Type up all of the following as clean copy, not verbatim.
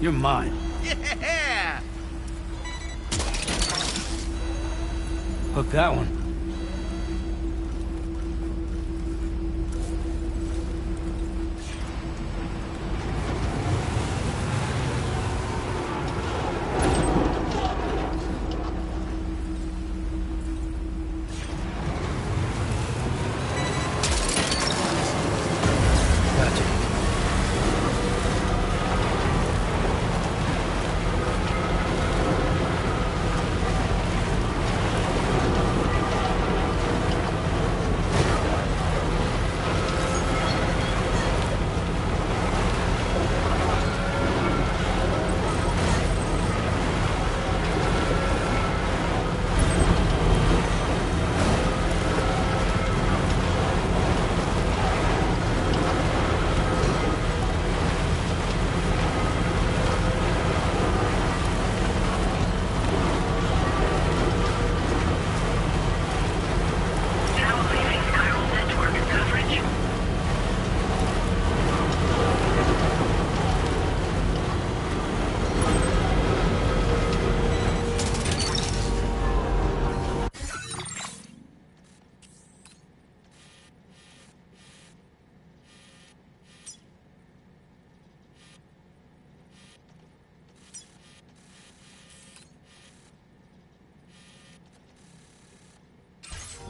You're mine. Yeah! Hook that one.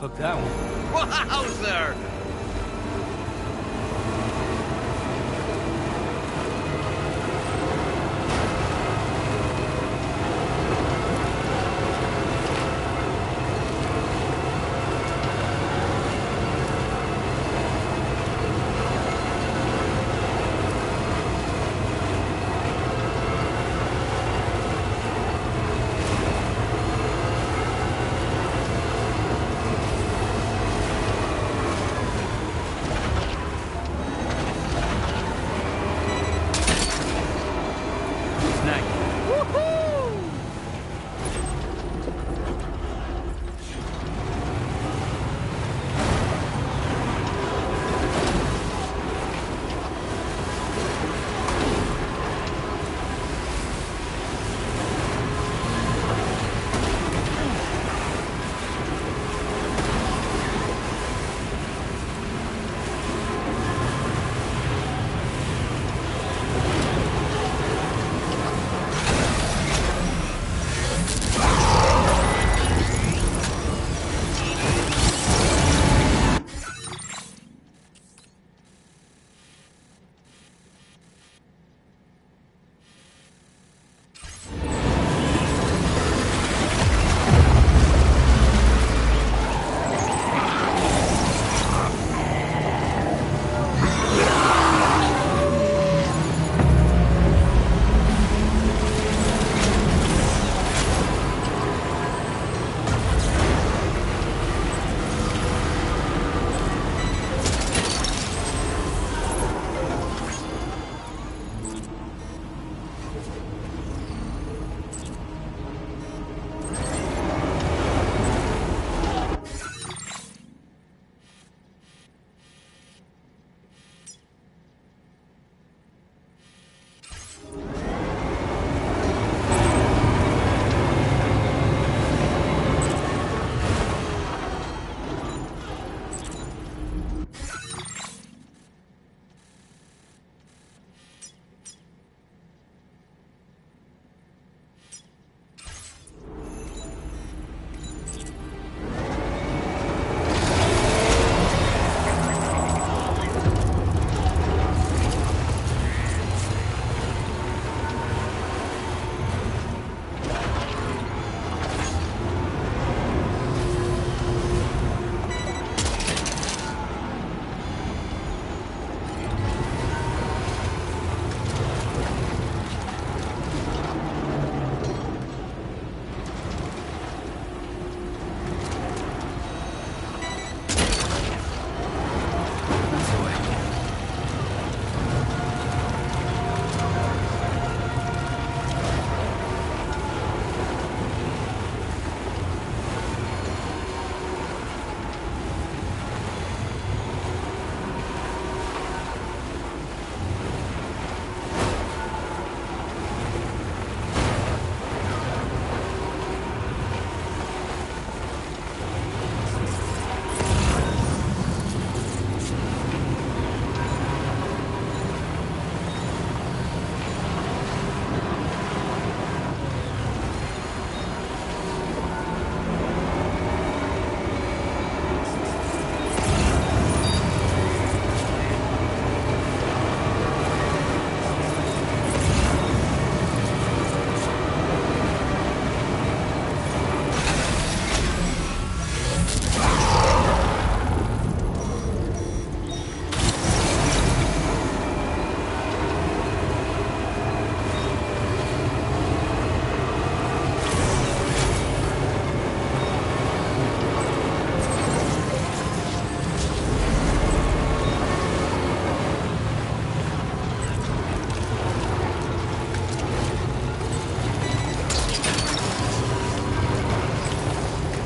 Hook that one. Wowzer!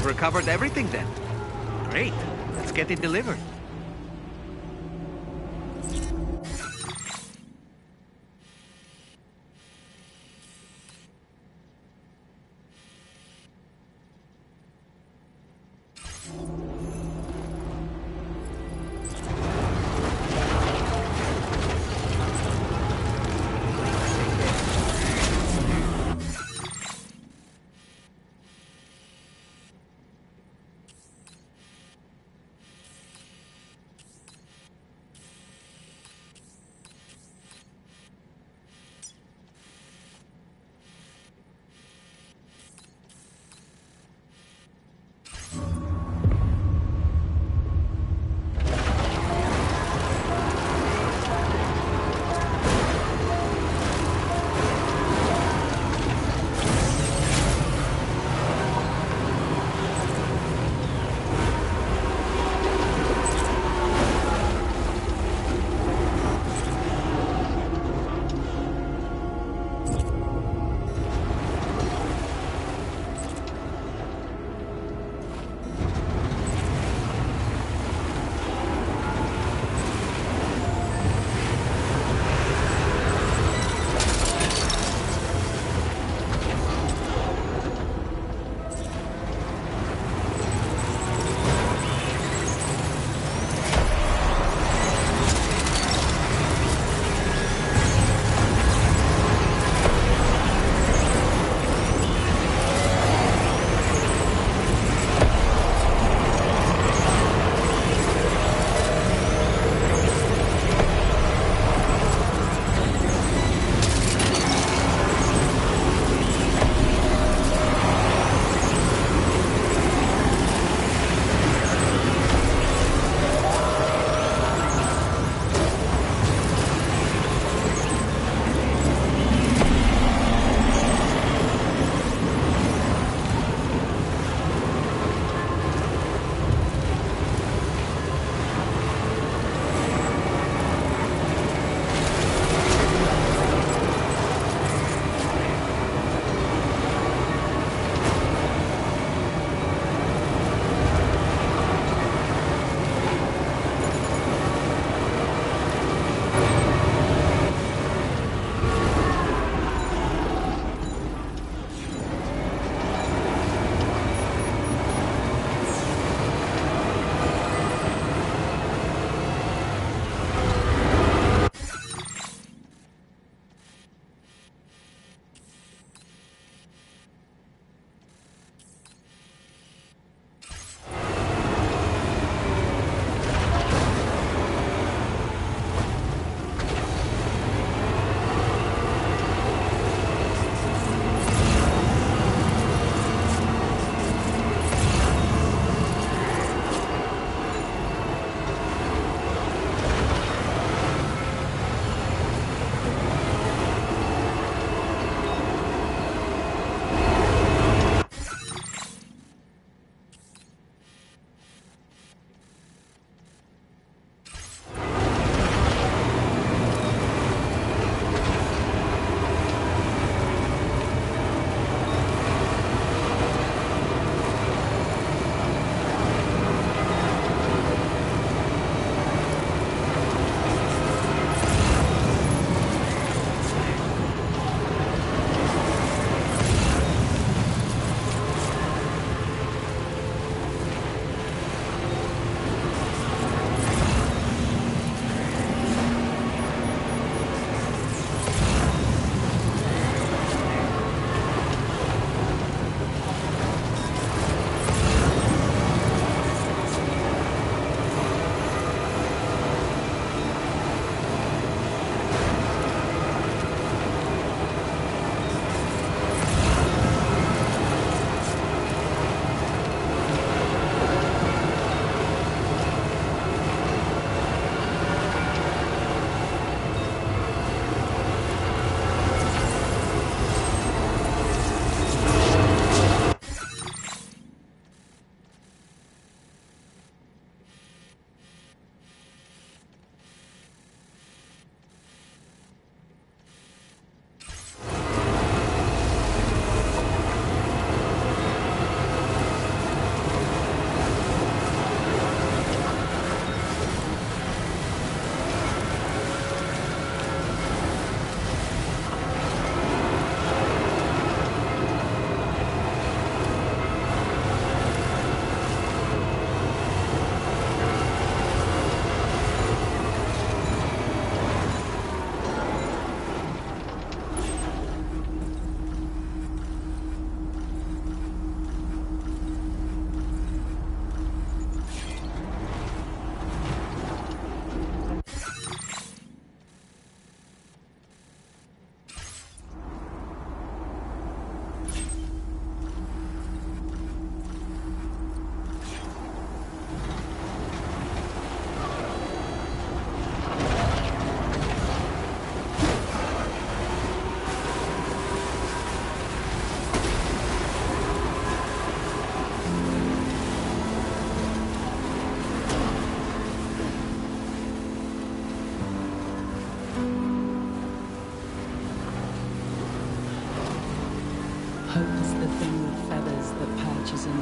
recovered everything then. Great. Let's get it delivered.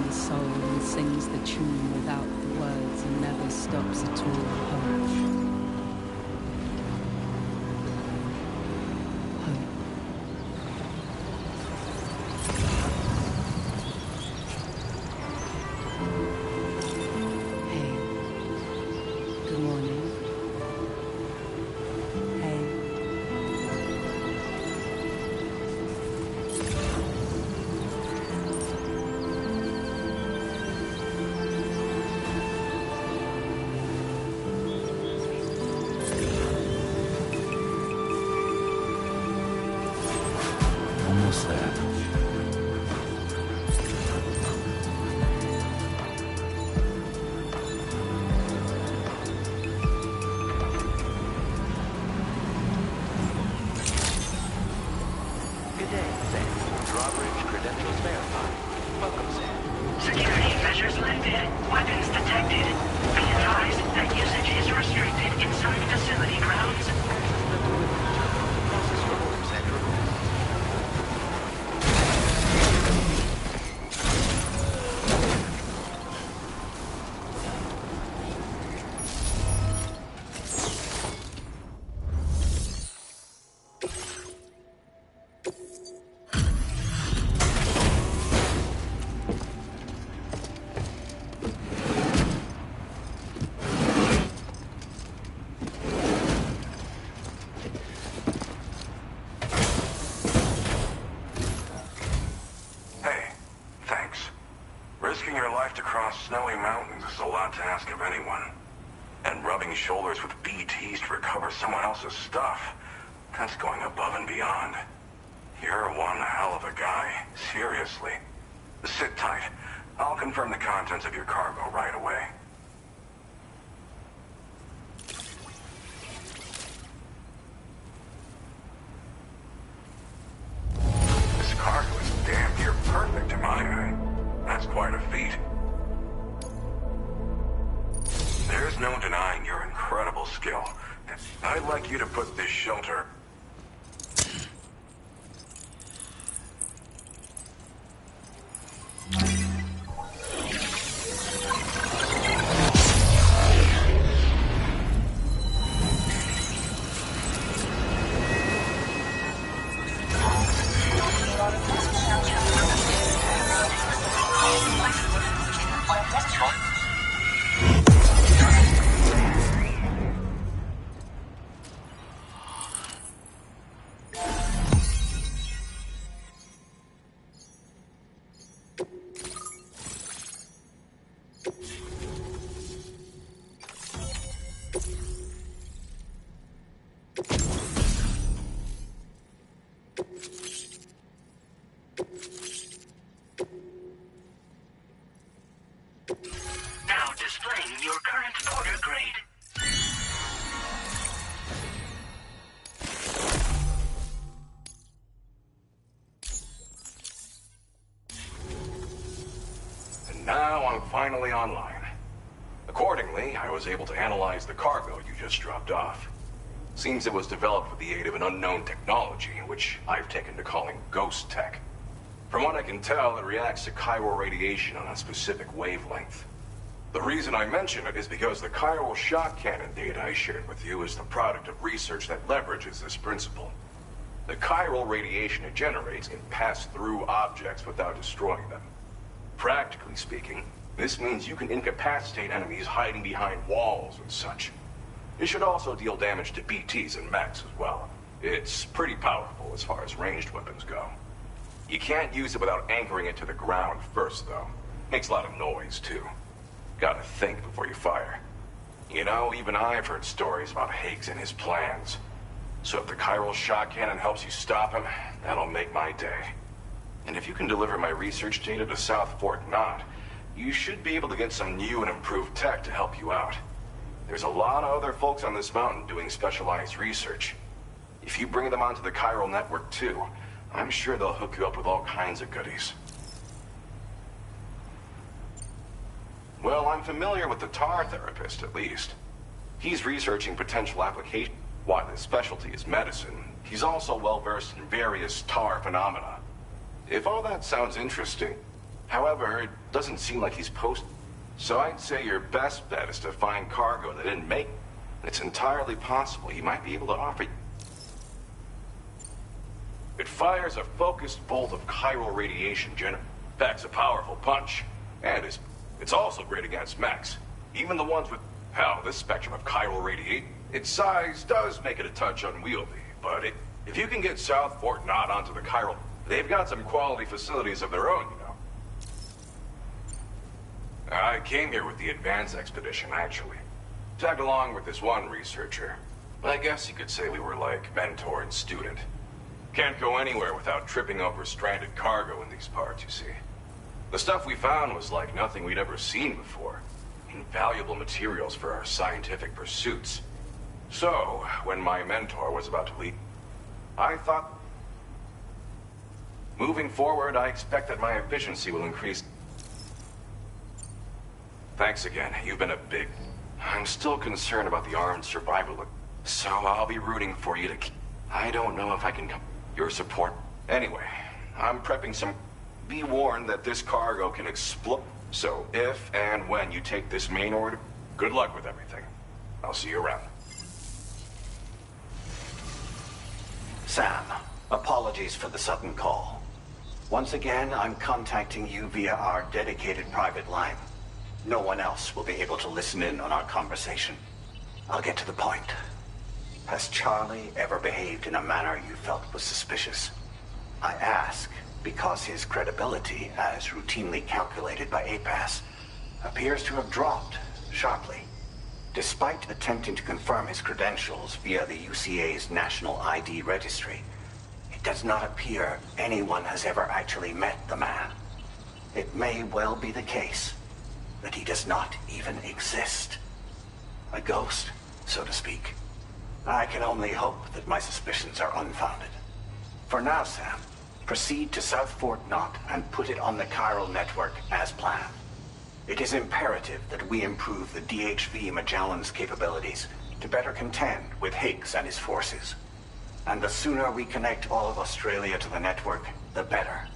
the soul and sings the tune without the words and never stops at all. Hope. Hope. Hey. Good morning. Hey. Almost there. Good day, Sam. Drawbridge credentials verified. Welcome, Sam. Security measures lifted. Weapons detected. Be advised that usage is restricted inside facility grounds. Process your orders at your rest. Hey, thanks. Risking your life to cross snowy mountains is a lot to ask of anyone. And rubbing shoulders with BTs to recover someone else's stuff, that's going above and beyond. You're one hell of a guy, seriously. Sit tight. I'll confirm the contents of your cargo right away. This cargo is damn near perfect in my eye. That's quite a feat. There's no denying your incredible skill. I'd like you to put this shelter... Now displaying your current order grade. And now I'm finally online. Accordingly, I was able to analyze the cargo you just dropped off. Seems it was developed with the aid of an unknown technology, which I've taken to calling ghost tech. From what I can tell, it reacts to chiral radiation on a specific wavelength. The reason I mention it is because the chiral shock cannon data I shared with you is the product of research that leverages this principle. The chiral radiation it generates can pass through objects without destroying them. Practically speaking, this means you can incapacitate enemies hiding behind walls and such. It should also deal damage to BTs and mechs as well. It's pretty powerful as far as ranged weapons go. You can't use it without anchoring it to the ground first, though. Makes a lot of noise, too. Gotta think before you fire. You know, even I've heard stories about Higgs and his plans. So if the chiral shock cannon helps you stop him, that'll make my day. And if you can deliver my research data to South Fort Knott, you should be able to get some new and improved tech to help you out. There's a lot of other folks on this mountain doing specialized research. If you bring them onto the chiral network too, I'm sure they'll hook you up with all kinds of goodies. Well, I'm familiar with the tar therapist, at least. He's researching potential application. While his specialty is medicine, he's also well-versed in various tar phenomena. If all that sounds interesting, However, it doesn't seem like he's so I'd say your best bet is to find cargo that didn't make. It's entirely possible he might be able to offer you. It fires a focused bolt of chiral radiation packs a powerful punch. And it's also great against mechs. Even the ones with, hell, this spectrum of chiral radiation. Its size does make it a touch unwieldy, but if you can get South Fort Knot onto the chiral, they've got some quality facilities of their own, you know. I came here with the advance expedition, actually. Tagged along with this one researcher. I guess you could say we were like mentor and student. Can't go anywhere without tripping over stranded cargo in these parts, you see. The stuff we found was like nothing we'd ever seen before. Invaluable materials for our scientific pursuits. So, when my mentor was about to leave, I thought... Moving forward, I expect that my efficiency will increase. Thanks again. You've been a big... I'm still concerned about the armed survival, so I'll be rooting for you to... I don't know if I can come... Your support... Anyway, I'm prepping some... Be warned that this cargo can explode. So if and when you take this main order, good luck with everything. I'll see you around. Sam, apologies for the sudden call. Once again, I'm contacting you via our dedicated private line. No one else will be able to listen in on our conversation. I'll get to the point. Has Charlie ever behaved in a manner you felt was suspicious? I ask because his credibility, as routinely calculated by APAS, appears to have dropped sharply. Despite attempting to confirm his credentials via the UCA's National ID Registry, it does not appear anyone has ever actually met the man. It may well be the case that he does not even exist. A ghost, so to speak. I can only hope that my suspicions are unfounded. For now, Sam, proceed to South Fort Knot and put it on the chiral network as planned. It is imperative that we improve the DHV Magellan's capabilities to better contend with Higgs and his forces. And the sooner we connect all of Australia to the network, the better.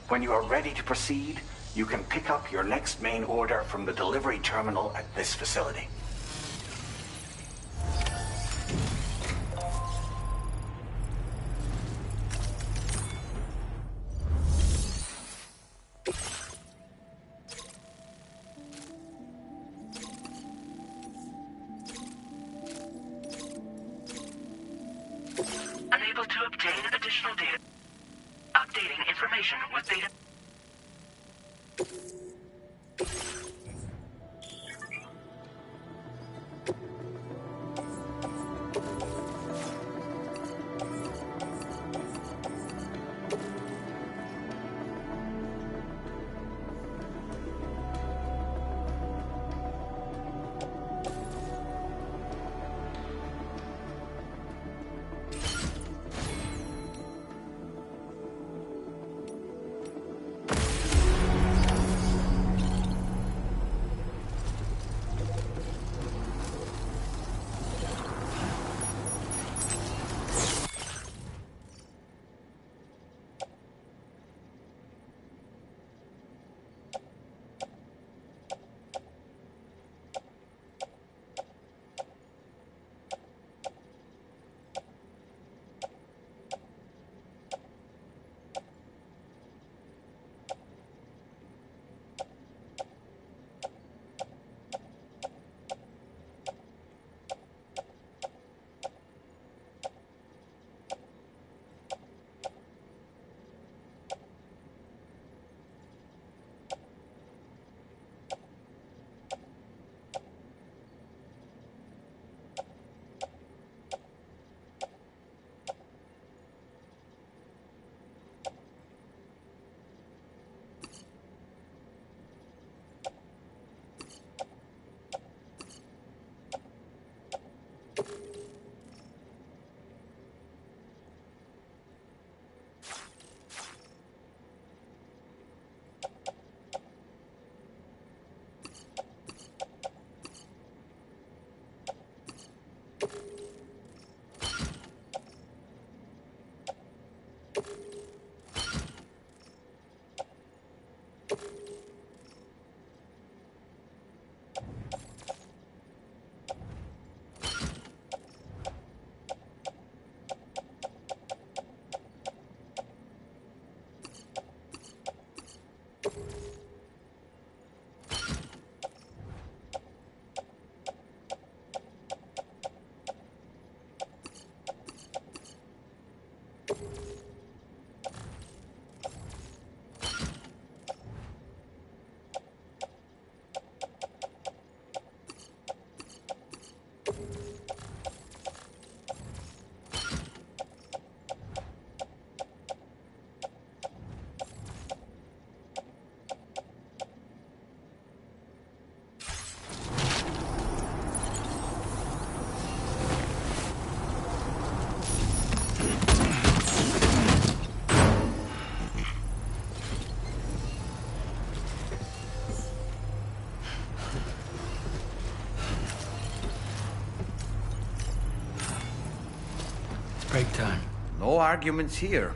When you are ready to proceed, you can pick up your next main order from the delivery terminal at this facility. Unable to obtain additional data. Updating information with data. Break time. No arguments here.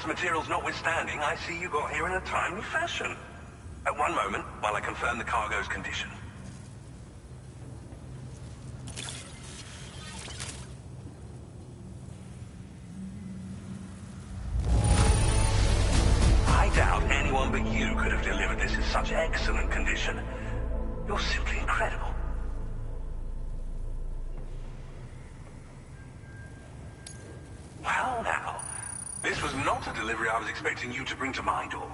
hazardous materials notwithstanding, I see you got here in a timely fashion. At one moment, while I confirm the cargo's condition. I doubt anyone but you could have delivered this in such excellent condition. You're simply incredible. Well now, this was not a delivery I was expecting you to bring to my door.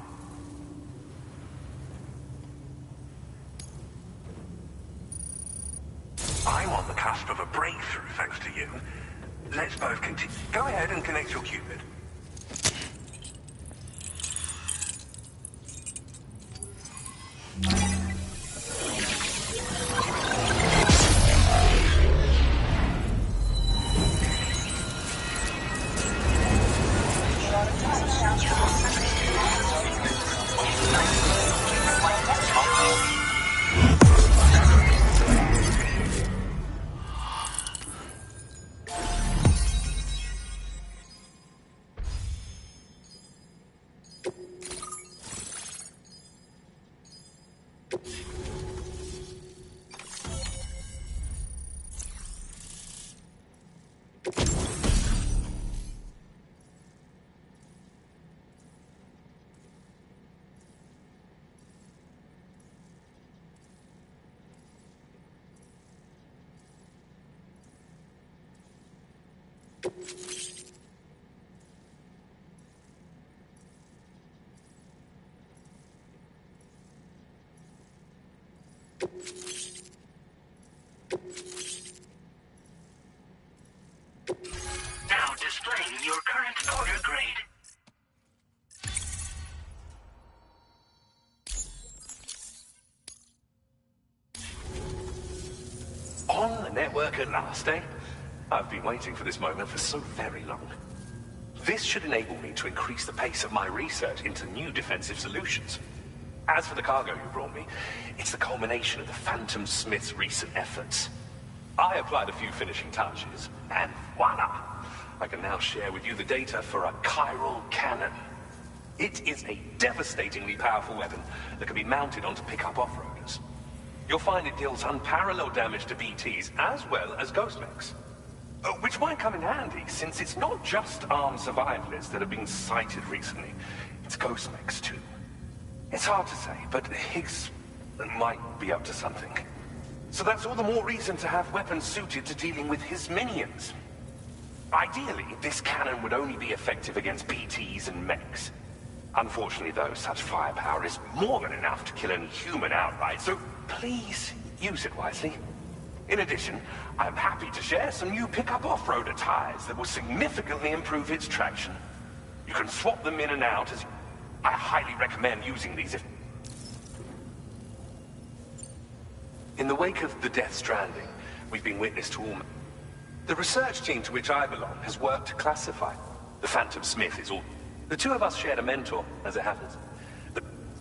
I'm on the cusp of a breakthrough thanks to you. Let's both continue. Go ahead and connect your Cupid. Now displaying your current order grade. On the network at last, eh? I've been waiting for this moment for so very long. This should enable me to increase the pace of my research into new defensive solutions. As for the cargo you brought me, it's the culmination of the Phantom Smith's recent efforts. I applied a few finishing touches, and voila! I can now share with you the data for a chiral cannon. It is a devastatingly powerful weapon that can be mounted onto pickup off-roaders. You'll find it deals unparalleled damage to BTs as well as ghost mechs. Which might come in handy, since it's not just armed survivalists that have been sighted recently. It's ghost mechs too. It's hard to say, but Higgs might be up to something. So that's all the more reason to have weapons suited to dealing with his minions. Ideally, this cannon would only be effective against BTs and mechs. Unfortunately, though, such firepower is more than enough to kill any human outright, so please use it wisely. In addition, I'm happy to share some new pickup off-roader tires that will significantly improve its traction. You can swap them in and out as... I highly recommend using these if... In the wake of the Death Stranding, we've been witness to all... The research team to which I belong has worked to classify. The Phantom Smith is all... The two of us shared a mentor, as it happens.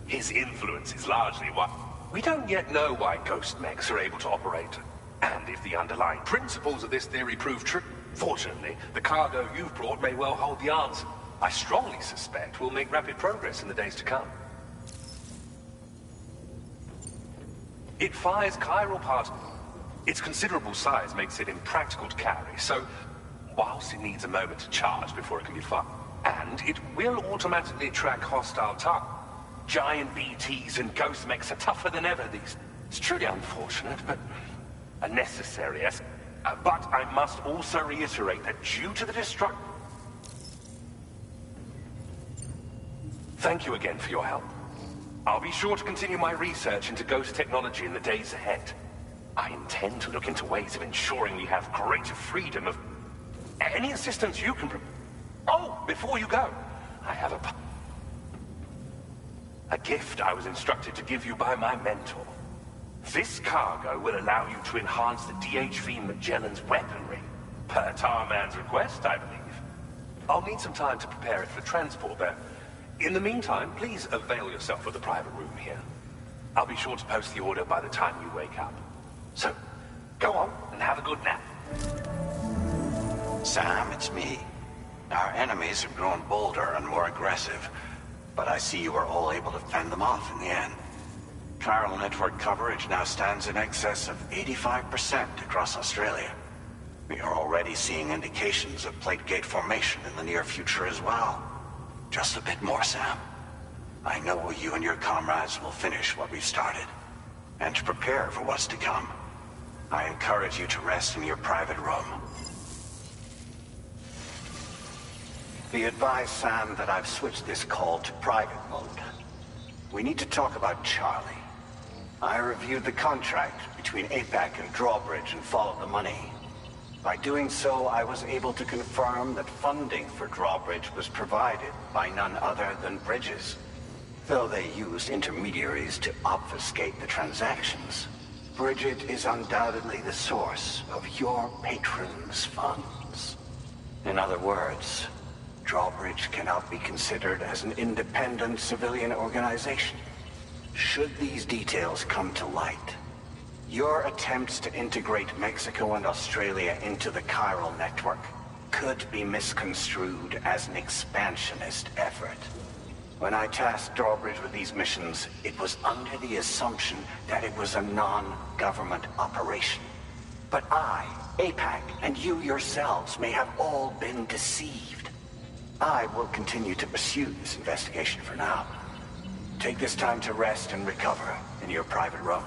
His influence is largely why... We don't yet know why ghost mechs are able to operate, and if the underlying principles of this theory prove true. Fortunately, the cargo you've brought may well hold the answer. I strongly suspect we'll make rapid progress in the days to come. It fires chiral particles. Its considerable size makes it impractical to carry, so whilst it needs a moment to charge before it can be fired, and it will automatically track hostile targets. Giant BTs and ghost mechs are tougher than ever these. It's truly unfortunate, but a necessary but I must also reiterate that due to the destruction... Thank you again for your help. I'll be sure to continue my research into ghost technology in the days ahead. I intend to look into ways of ensuring we have greater freedom of... Any assistance you can... Oh, before you go, I have a gift I was instructed to give you by my mentor. This cargo will allow you to enhance the DHV Magellan's weaponry, per Tarman's request, I believe. I'll need some time to prepare it for transport, though. In the meantime, please avail yourself of the private room here. I'll be sure to post the order by the time you wake up. So, go on and have a good nap. Sam, it's me. Our enemies have grown bolder and more aggressive, but I see you were all able to fend them off in the end. Chiral network coverage now stands in excess of 85% across Australia. We are already seeing indications of plate gate formation in the near future as well. Just a bit more, Sam. I know you and your comrades will finish what we've started. And to prepare for what's to come, I encourage you to rest in your private room. Be advised, Sam, that I've switched this call to private mode. We need to talk about Charlie. I reviewed the contract between APAC and Drawbridge and followed the money. By doing so, I was able to confirm that funding for Drawbridge was provided by none other than Bridges. Though they used intermediaries to obfuscate the transactions, Bridget is undoubtedly the source of your patron's funds. In other words, Drawbridge cannot be considered as an independent civilian organization. Should these details come to light, your attempts to integrate Mexico and Australia into the chiral network could be misconstrued as an expansionist effort. When I tasked Drawbridge with these missions, it was under the assumption that it was a non-government operation. But I, APAC, and you yourselves may have all been deceived. I will continue to pursue this investigation for now. Take this time to rest and recover in your private room.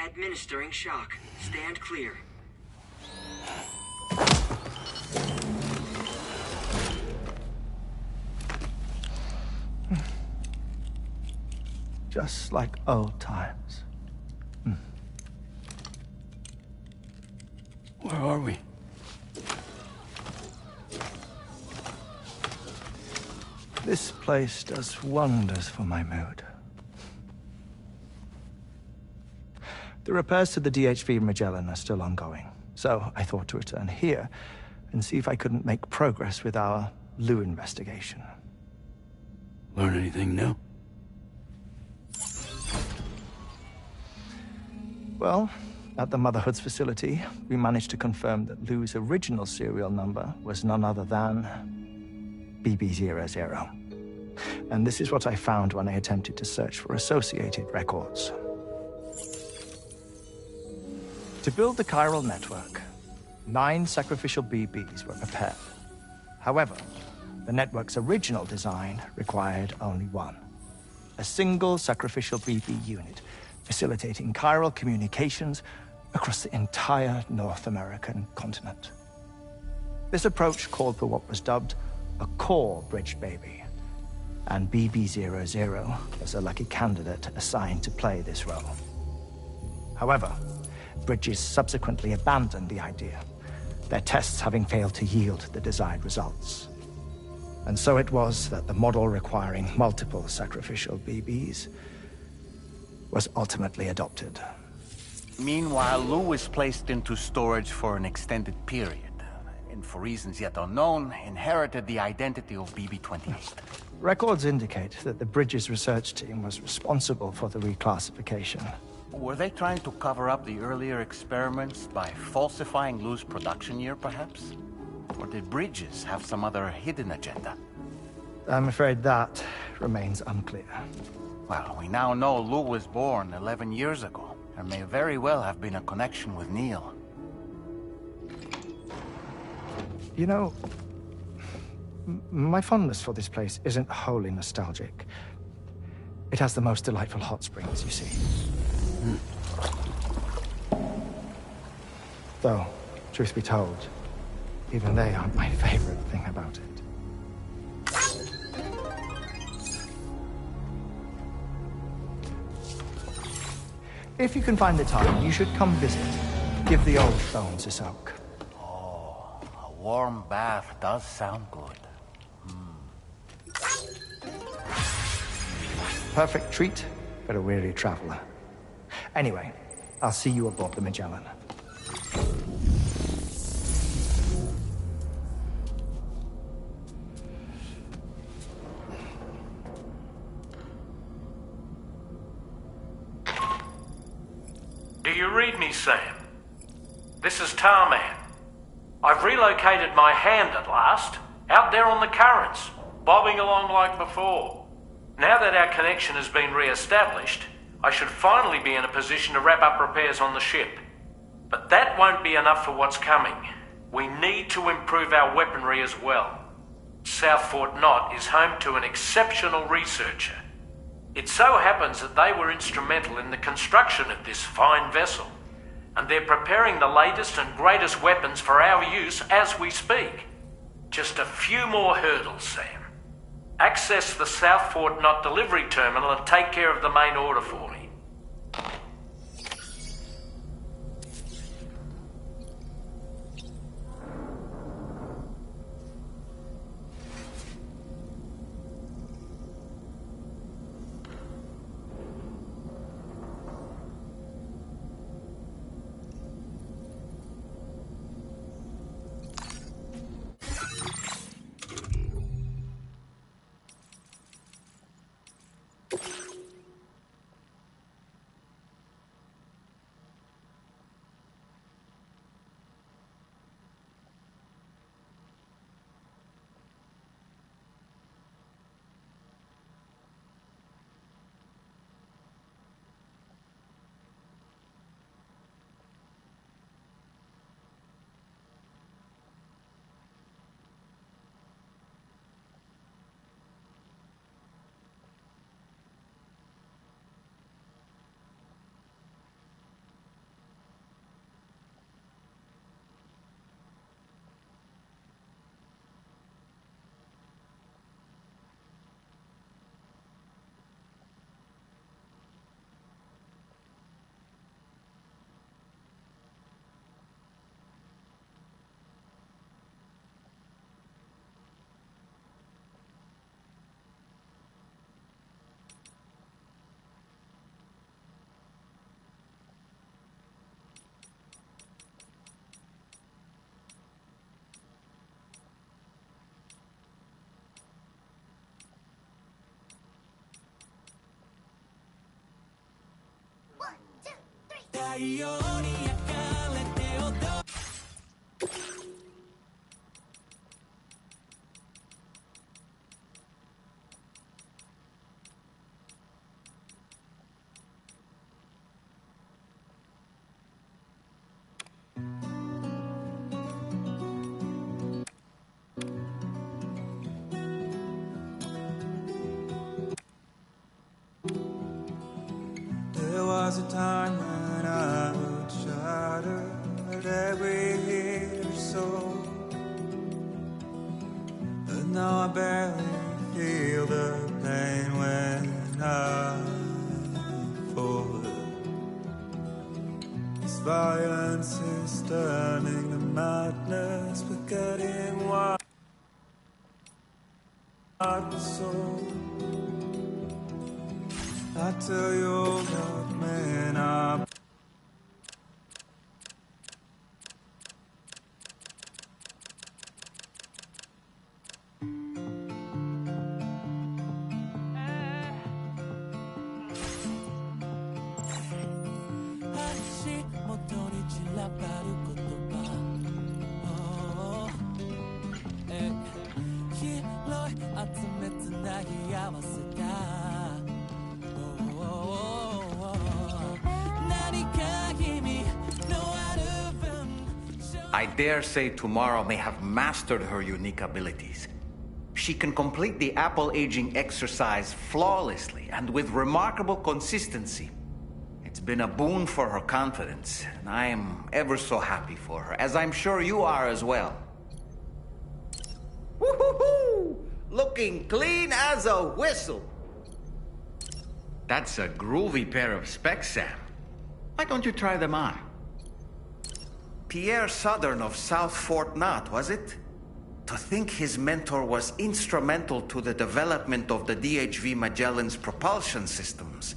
Administering shock. Stand clear. Just like old times. Where are we? This place does wonders for my mood. The repairs to the DHV Magellan are still ongoing, so I thought to return here and see if I couldn't make progress with our Lou investigation. Learn anything new? Well, at the Motherhood's facility, we managed to confirm that Lou's original serial number was none other than BB00. And this is what I found when I attempted to search for associated records. To build the chiral network, 9 sacrificial BBs were prepared. However, the network's original design required only 1. A single sacrificial BB unit, facilitating chiral communications across the entire North American continent. This approach called for what was dubbed a core bridge baby, and BB00 was a lucky candidate assigned to play this role. However, Bridges subsequently abandoned the idea, their tests having failed to yield the desired results. And so it was that the model requiring multiple sacrificial BBs was ultimately adopted. Meanwhile, Lou was placed into storage for an extended period, and for reasons yet unknown, inherited the identity of BB-28. Records indicate that the Bridges research team was responsible for the reclassification. Were they trying to cover up the earlier experiments by falsifying Lou's production year, perhaps? Or did Bridges have some other hidden agenda? I'm afraid that remains unclear. Well, we now know Lou was born 11 years ago. There may very well have been a connection with Neil. You know, my fondness for this place isn't wholly nostalgic. It has the most delightful hot springs, you see. Though, truth be told, even they aren't my favorite thing about it. If you can find the time, you should come visit. Give the old bones a soak. Oh, a warm bath does sound good. Perfect treat for a weary traveler. Anyway, I'll see you aboard the Magellan. Do you read me, Sam? This is Tarman. I've relocated my hand at last, out there on the currents, bobbing along like before. Now that our connection has been re-established, I should finally be in a position to wrap up repairs on the ship. But that won't be enough for what's coming. We need to improve our weaponry as well. South Fort Knott is home to an exceptional researcher. It so happens that they were instrumental in the construction of this fine vessel, and they're preparing the latest and greatest weapons for our use as we speak. Just a few more hurdles, Sam. Access the South Fort Knott delivery terminal and take care of the main order for me. There was a time when I would shatter every hater's soul, but now I barely feel the pain when I fall. This violence is turning to madness, we're getting wild with soul. I tell you that, man, I'm I dare say tomorrow may have mastered her unique abilities. She can complete the apple aging exercise flawlessly and with remarkable consistency. It's been a boon for her confidence, and I am ever so happy for her, as I'm sure you are as well. Woo-hoo-hoo! Looking clean as a whistle. That's a groovy pair of specs, Sam. Why don't you try them on? Pierre Southern of South Fort Knott, was it? To think his mentor was instrumental to the development of the DHV Magellan's propulsion systems.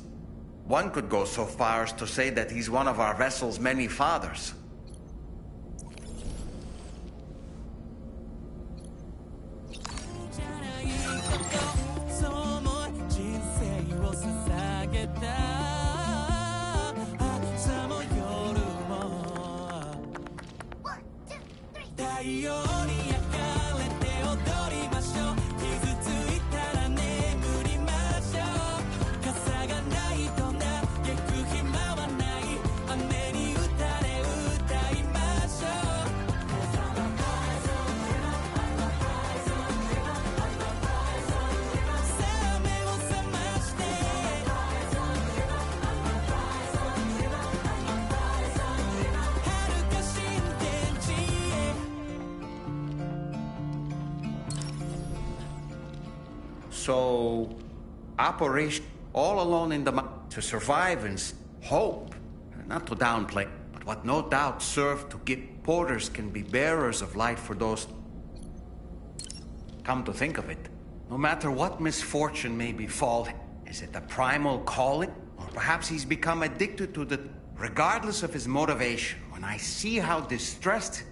One could go so far as to say that he's one of our vessel's many fathers. So, operation all alone in the to survive and hope, not to downplay, but what no doubt served to give porters can be bearers of light for those. Come to think of it, no matter what misfortune may befall him, is it a primal calling, or perhaps he's become addicted to the. Regardless of his motivation, when I see how distressed.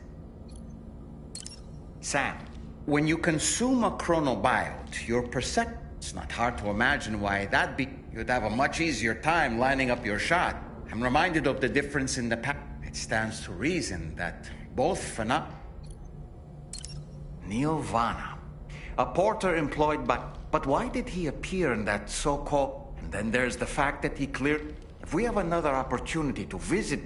Sam. When you consume a chronobiote, your perception. It's not hard to imagine why that'd be. You'd have a much easier time lining up your shot. I'm reminded of the difference in the pack. It stands to reason that both Neil Vanna, a porter employed by. But why did he appear in that so-called? And then there's the fact that he cleared. If we have another opportunity to visit.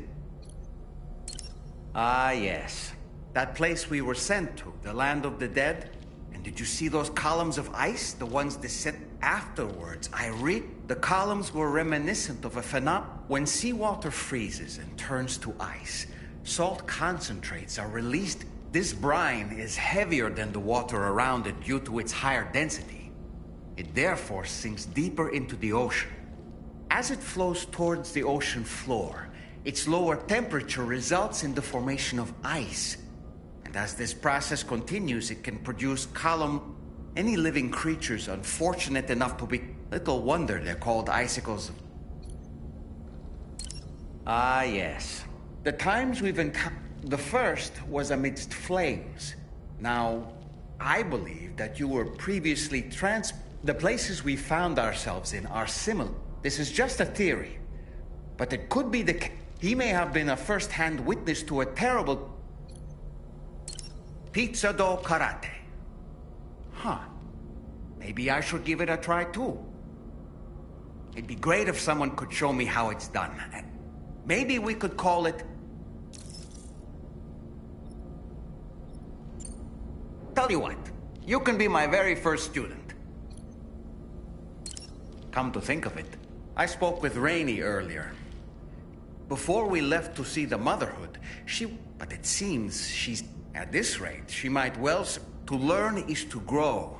Ah, yes. That place we were sent to, the land of the dead. And did you see those columns of ice? The ones that set afterwards. I read the columns were reminiscent of a phenomenon. When seawater freezes and turns to ice, salt concentrates are released. This brine is heavier than the water around it due to its higher density. It therefore sinks deeper into the ocean. As it flows towards the ocean floor, its lower temperature results in the formation of ice. And as this process continues, it can produce any living creatures unfortunate enough to be. Little wonder they're called icicles. Ah, yes. The times we've encountered. The first was amidst flames. Now, I believe that you were previously The places we found ourselves in are similar. This is just a theory. But it could be the case. He may have been a first-hand witness to a terrible pizza dough karate. Huh. Maybe I should give it a try too. It'd be great if someone could show me how it's done. Maybe we could call it... Tell you what, you can be my very first student. Come to think of it, I spoke with Rainey earlier. Before we left to see the Motherhood, but it seems she's... At this rate, she might well... To learn is to grow.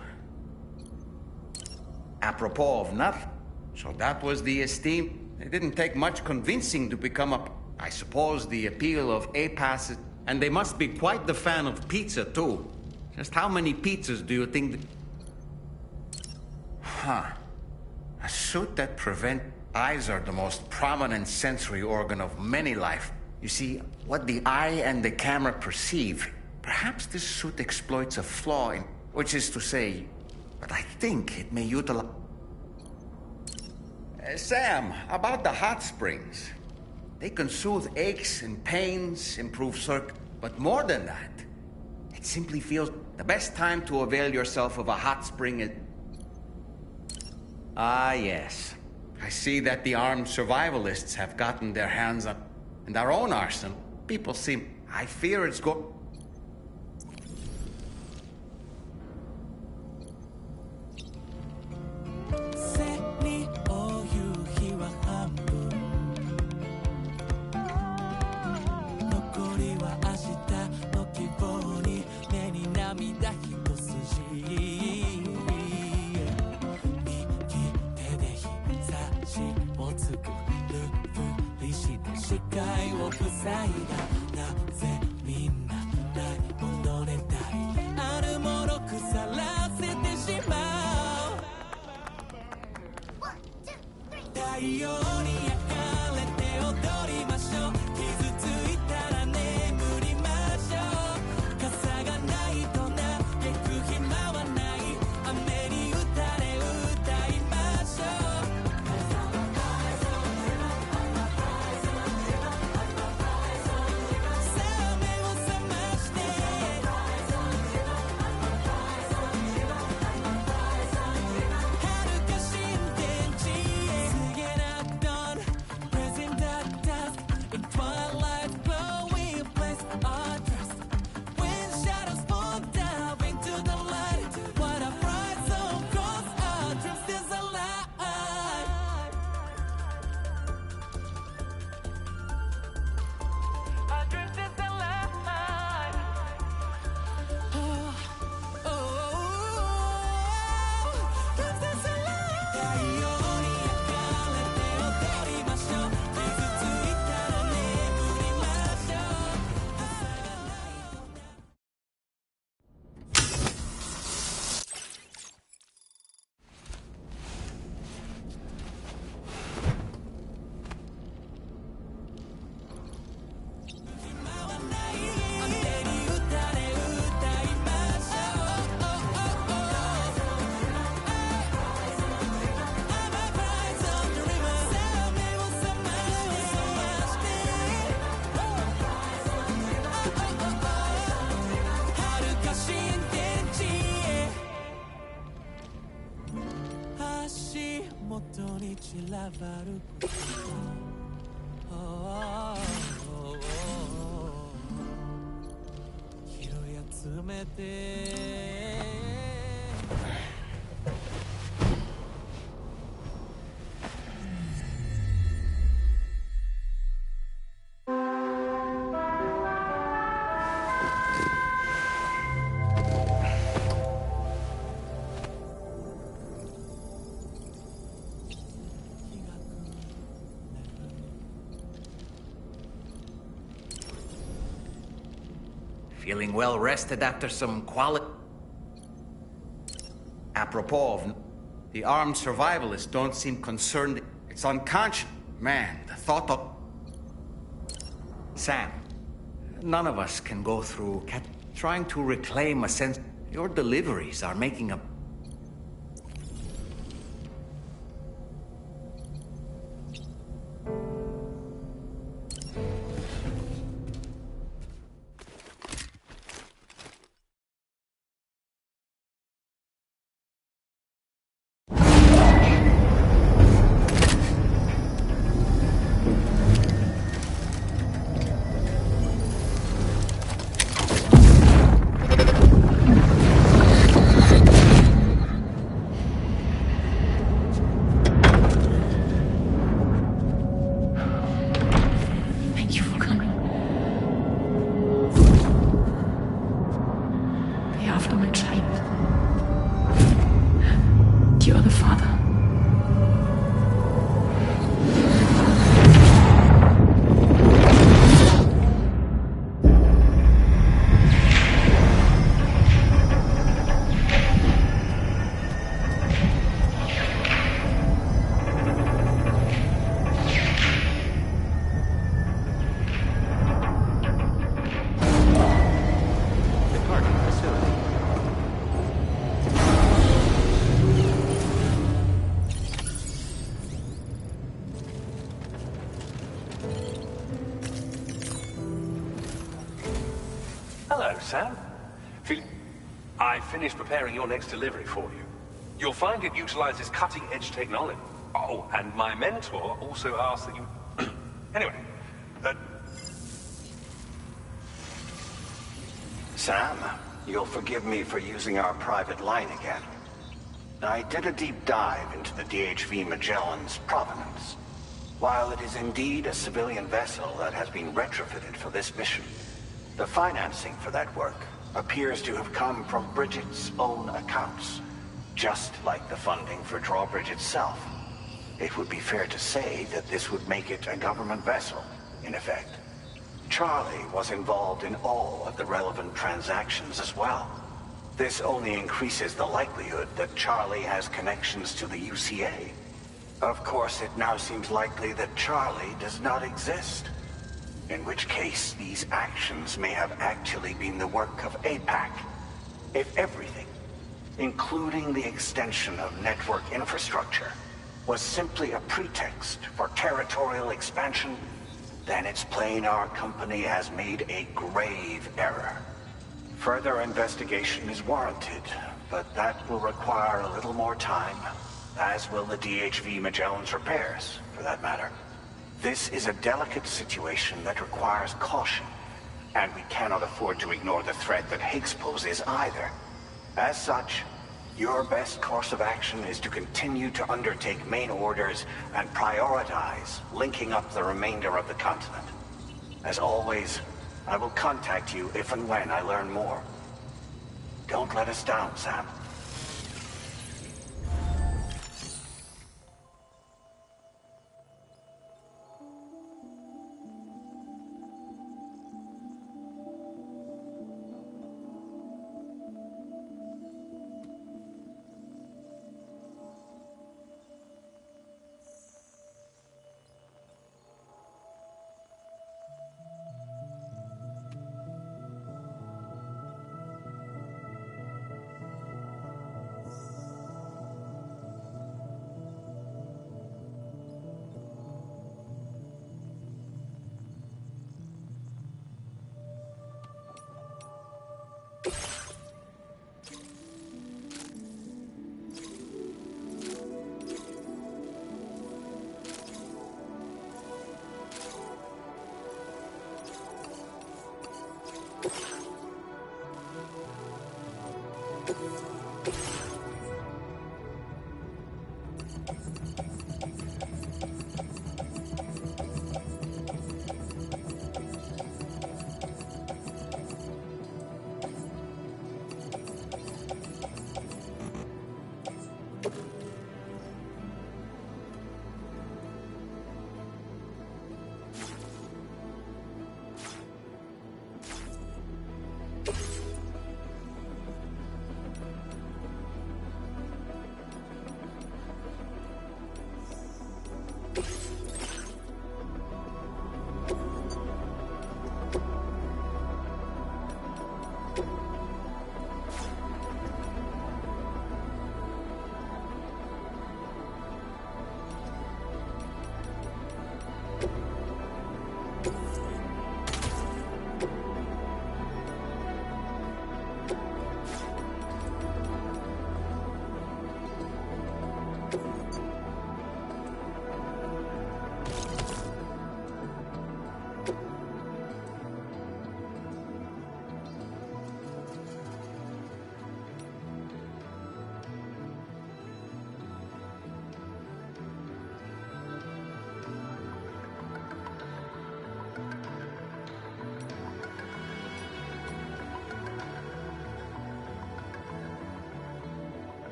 Apropos of nothing. So that was the esteem. It didn't take much convincing to become a... I suppose the appeal of A-passes... And they must be quite the fan of pizza, too. Just how many pizzas do you think... Huh. A suit that prevents... Eyes are the most prominent sensory organ of many life. You see, what the eye and the camera perceive... Perhaps this suit exploits a flaw in... Which is to say... But I think it may utilize... Sam, about the hot springs. They can soothe aches and pains, improve but more than that, it simply feels the best time to avail yourself of a hot spring is... Ah, yes. I see that the armed survivalists have gotten their hands on... And our own arsenal. People seem... I fear it's go... Feeling well rested after some quality... Apropos of... The armed survivalists don't seem concerned. It's unconscious. Man, the thought of... Sam, none of us can go through trying to reclaim a sense... Your deliveries are making a... Sam. I finished preparing your next delivery for you. You'll find it utilizes cutting-edge technology. Oh, and my mentor also asked that you... Anyway, Sam, you'll forgive me for using our private line again. I did a deep dive into the DHV Magellan's provenance. While it is indeed a civilian vessel that has been retrofitted for this mission, the financing for that work appears to have come from Bridget's own accounts, just like the funding for Drawbridge itself. It would be fair to say that this would make it a government vessel, in effect. Charlie was involved in all of the relevant transactions as well. This only increases the likelihood that Charlie has connections to the UCA. Of course, it now seems likely that Charlie does not exist. In which case, these actions may have actually been the work of APAC. If everything, including the extension of network infrastructure, was simply a pretext for territorial expansion, then it's plain our company has made a grave error. Further investigation is warranted, but that will require a little more time, as will the DHV Magellan's repairs, for that matter. This is a delicate situation that requires caution, and we cannot afford to ignore the threat that Higgs poses either. As such, your best course of action is to continue to undertake main orders and prioritize linking up the remainder of the continent. As always, I will contact you if and when I learn more. Don't let us down, Sam.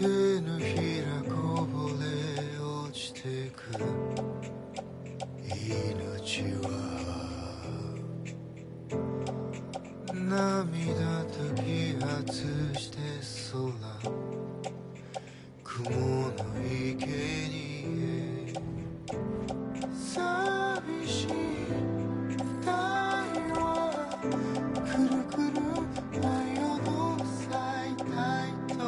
手のひらこぼれ落ちてく命は涙と揮発して空雲の生贄寂しい太陽はくるくる真夜の最大と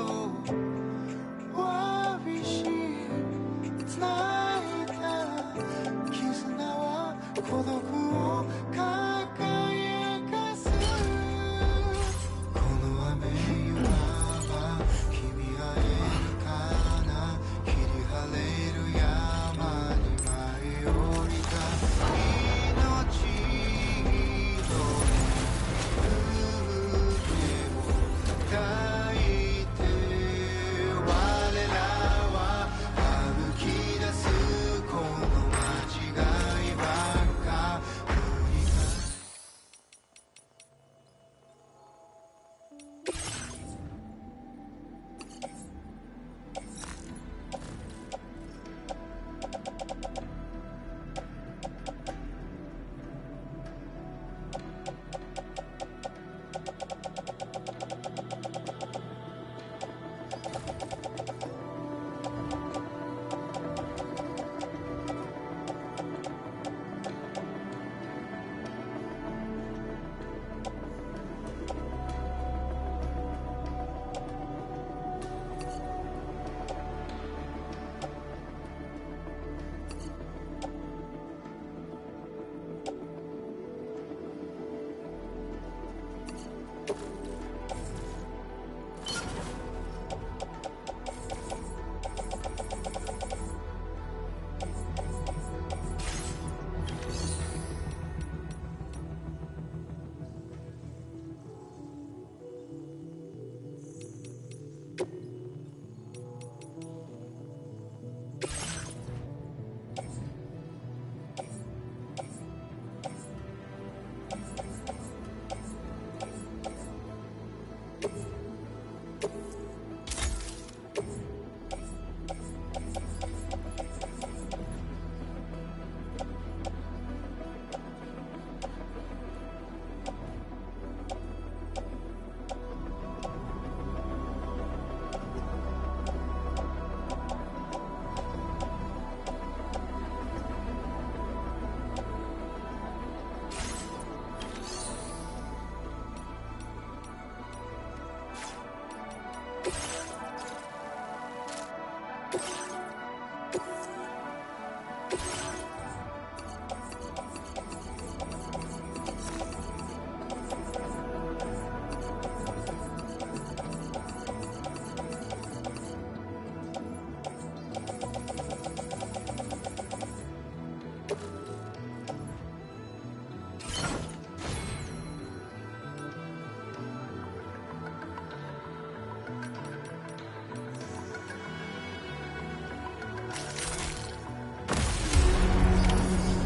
わびし繋いだ絆は孤独を輝かすこの雨いわば君会えるかな切り晴れる山に舞い降りた命色抱いて我らは歩き出すこの間違いばっか繰り返す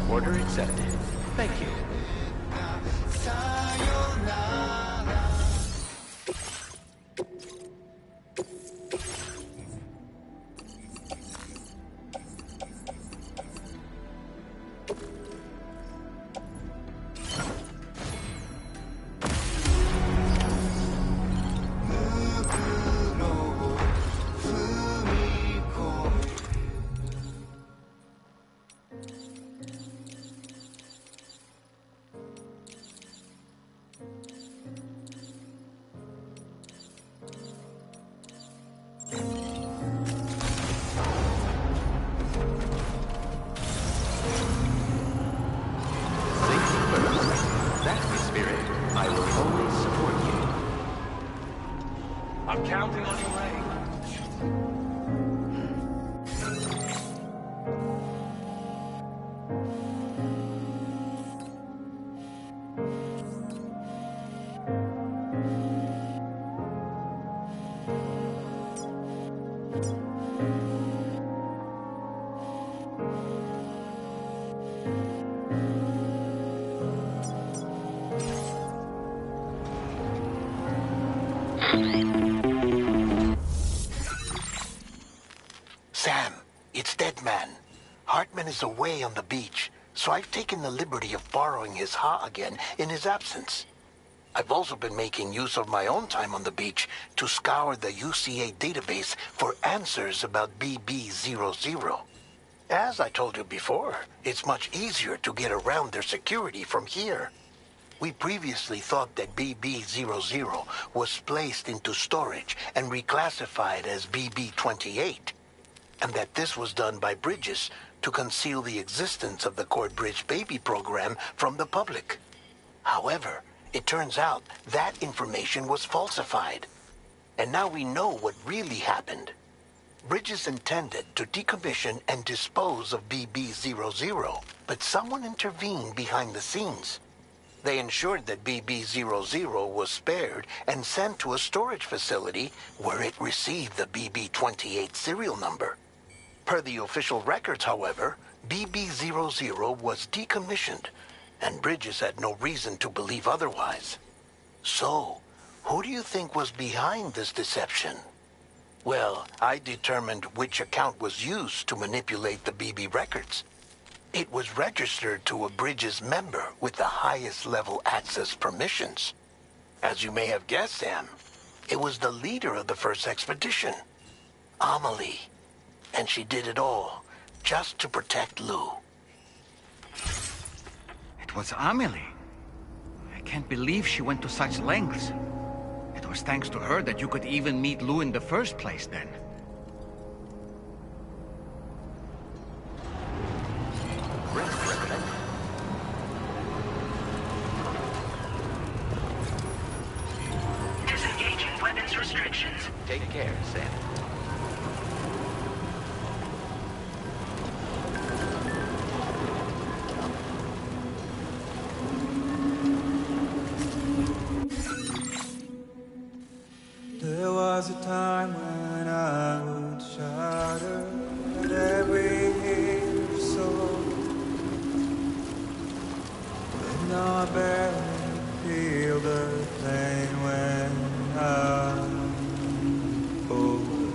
Order accepted. Thank you. I'm counting on your aid. it, man. Hartman is away on the beach, so I've taken the liberty of borrowing his Ha again in his absence. I've also been making use of my own time on the beach to scour the UCA database for answers about BB00. As I told you before, it's much easier to get around their security from here. We previously thought that BB00 was placed into storage and reclassified as BB28, and that this was done by Bridges to conceal the existence of the Corbridge Baby program from the public. However, it turns out that information was falsified. And now we know what really happened. Bridges intended to decommission and dispose of BB00, but someone intervened behind the scenes. They ensured that BB00 was spared and sent to a storage facility where it received the BB28 serial number. Per the official records, however, BB00 was decommissioned, and Bridges had no reason to believe otherwise. So, who do you think was behind this deception? Well, I determined which account was used to manipulate the BB records. It was registered to a Bridges member with the highest level access permissions. As you may have guessed, Sam, it was the leader of the first expedition, Amelie. And she did it all just to protect Lou. It was Amelie. I can't believe she went to such lengths. It was thanks to her that you could even meet Lou in the first place, then. Disengaging weapons restrictions. Take care, Sam. There was a time when I would shatter at every hit soul, but now I barely feel the pain when I'm older.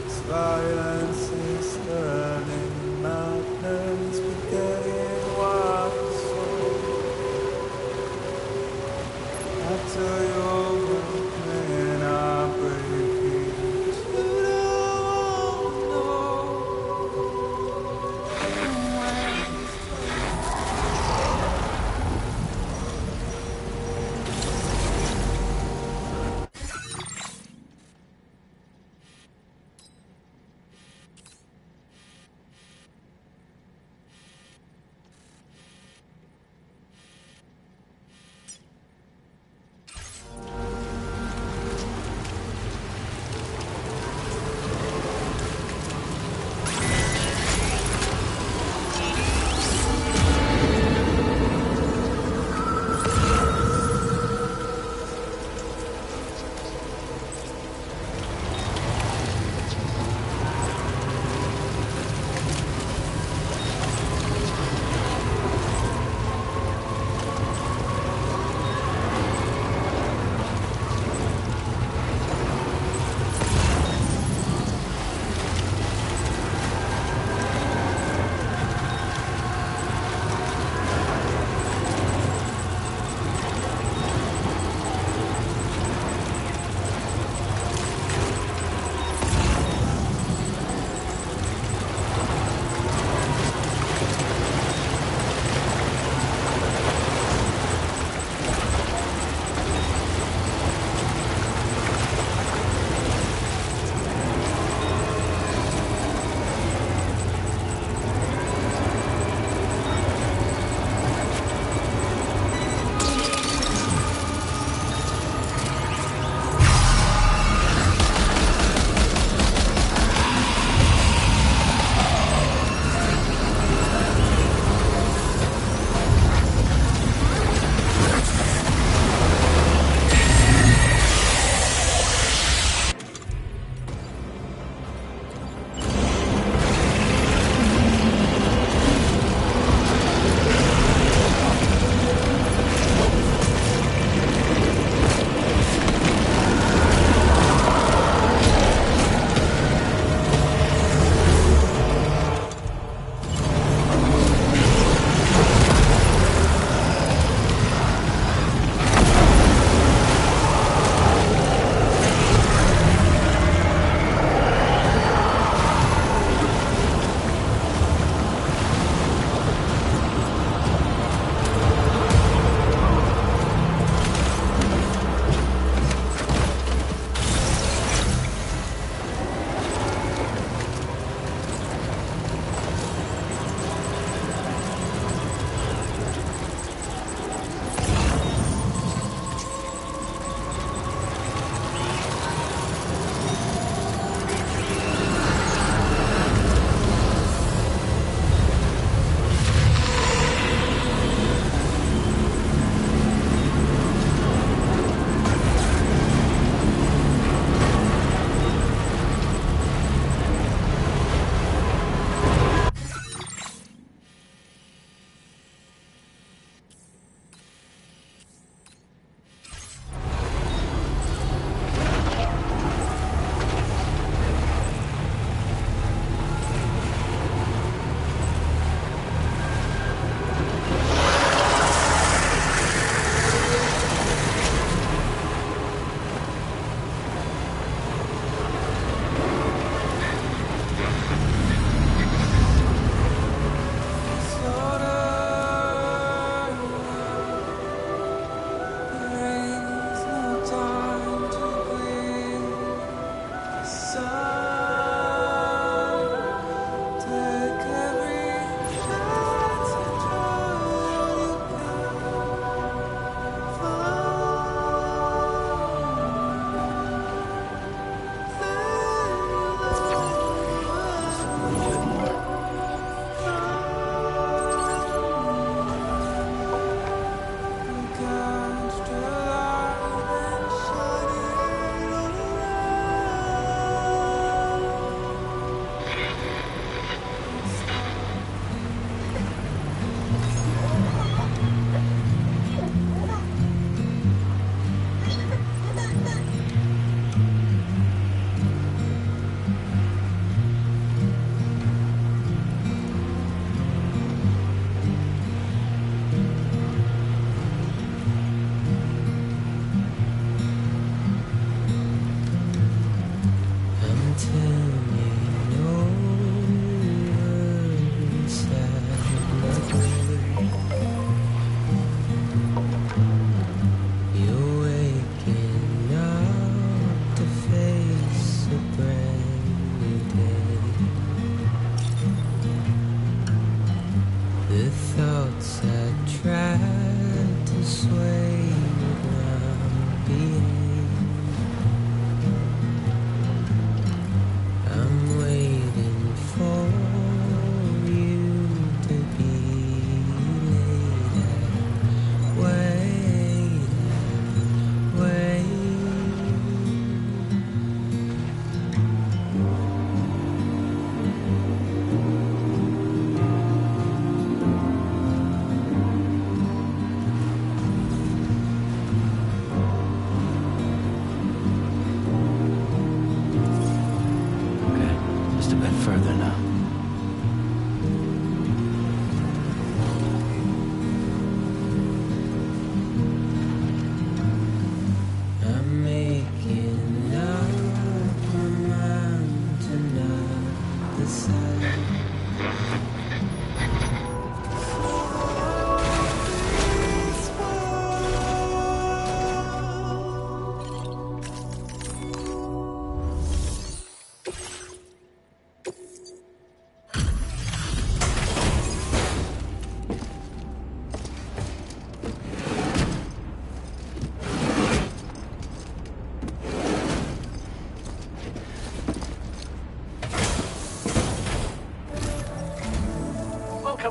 This violence is turning madness, forgetting what is soul. After your when I break it, you don't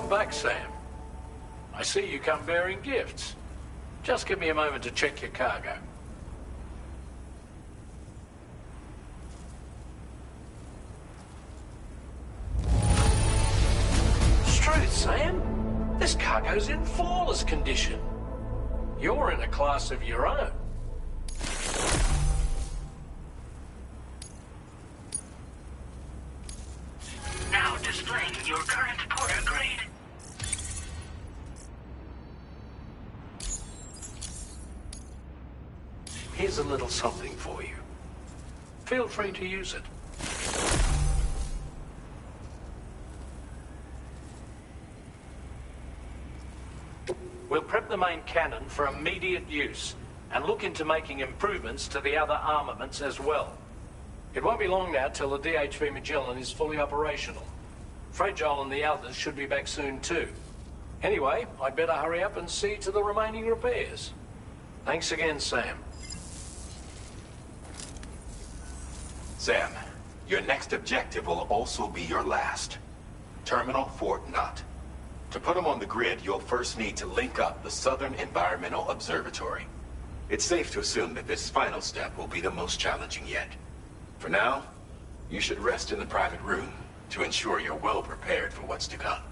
Welcome back, Sam. I see you come bearing gifts. Just give me a moment to check your cargo. Truth, Sam. This cargo's in flawless condition. You're in a class of your own. Now displaying your current porter grade. Here's a little something for you. Feel free to use it. We'll prep the main cannon for immediate use and look into making improvements to the other armaments as well. It won't be long now till the DHV Magellan is fully operational. Fragile and the others should be back soon too. Anyway, I'd better hurry up and see to the remaining repairs. Thanks again, Sam. Sam, your next objective will also be your last. Terminal Fort Knott. To put them on the grid, you'll first need to link up the Southern Environmental Observatory. It's safe to assume that this final step will be the most challenging yet. For now, you should rest in the private room to ensure you're well prepared for what's to come.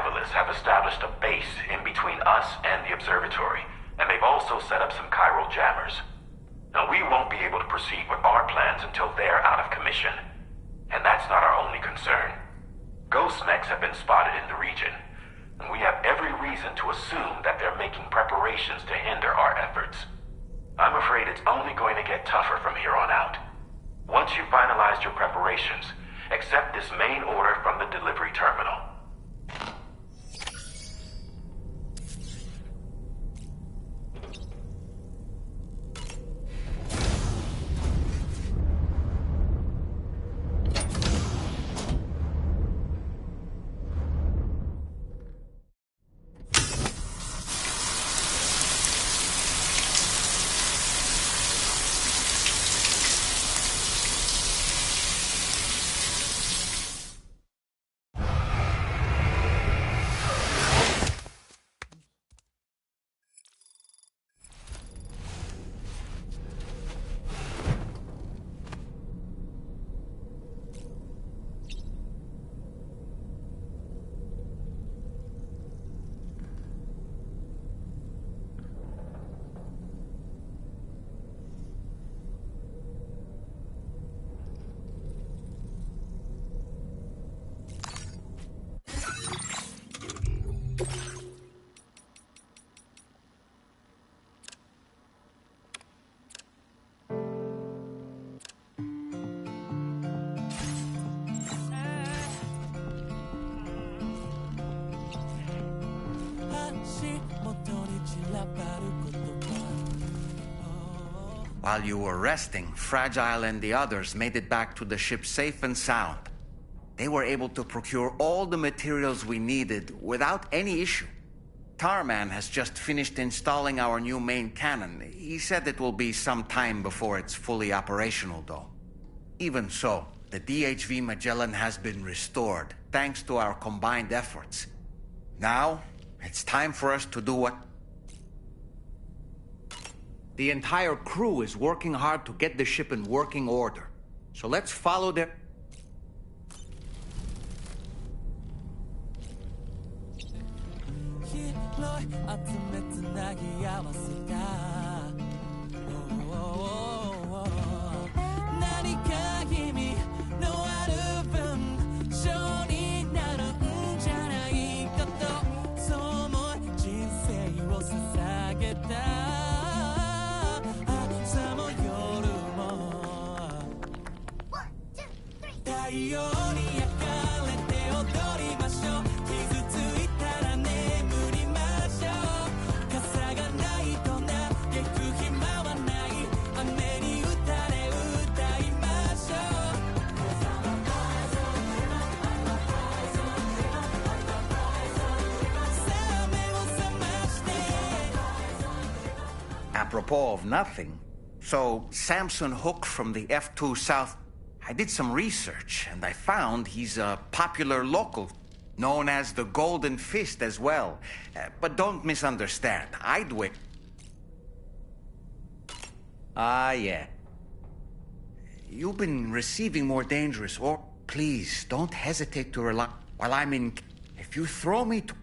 survivalists have established a base in between us and the observatory, and they've also set up some chiral jammers. Now, we won't be able to proceed with our plans until they're out of commission. And that's not our only concern. Ghost mechs have been spotted in the region, and we have every reason to assume that they're making preparations to hinder our efforts. I'm afraid it's only going to get tougher from here on out. Once you've finalized your preparations, accept this main order from the delivery terminal. While you were resting, Fragile and the others made it back to the ship safe and sound. They were able to procure all the materials we needed without any issue. Tarman has just finished installing our new main cannon. He said it will be some time before it's fully operational, though. Even so, the DHV Magellan has been restored, thanks to our combined efforts. Now, it's time for us to do what... The entire crew is working hard to get the ship in working order. So let's follow their... Apropos of nothing, so Samson Hook from the F2 South, I did some research and I found he's a popular local, known as the Golden Fist as well. But don't misunderstand, I'd wait. Ah, yeah. You've been receiving more dangerous, or please, don't hesitate to rely while I'm in... If you throw me to...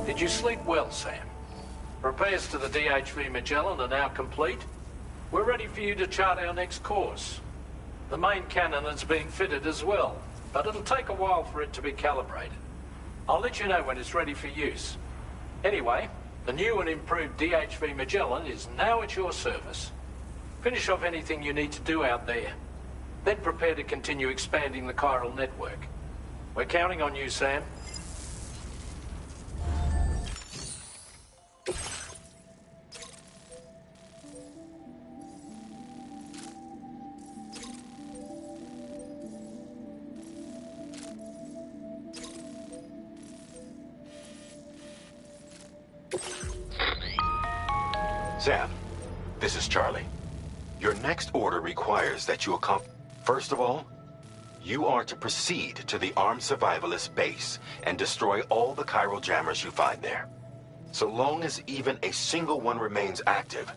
Did you sleep well, Sam? Repairs to the DHV Magellan are now complete. We're ready for you to chart our next course. The main cannon is being fitted as well, but it'll take a while for it to be calibrated. I'll let you know when it's ready for use. Anyway, the new and improved DHV Magellan is now at your service. Finish off anything you need to do out there. Then prepare to continue expanding the chiral network. We're counting on you, Sam. Sam, this is Charlie. Your next order requires that you accomplish... First of all, you are to proceed to the armed survivalist base and destroy all the chiral jammers you find there. So long as even a single one remains active,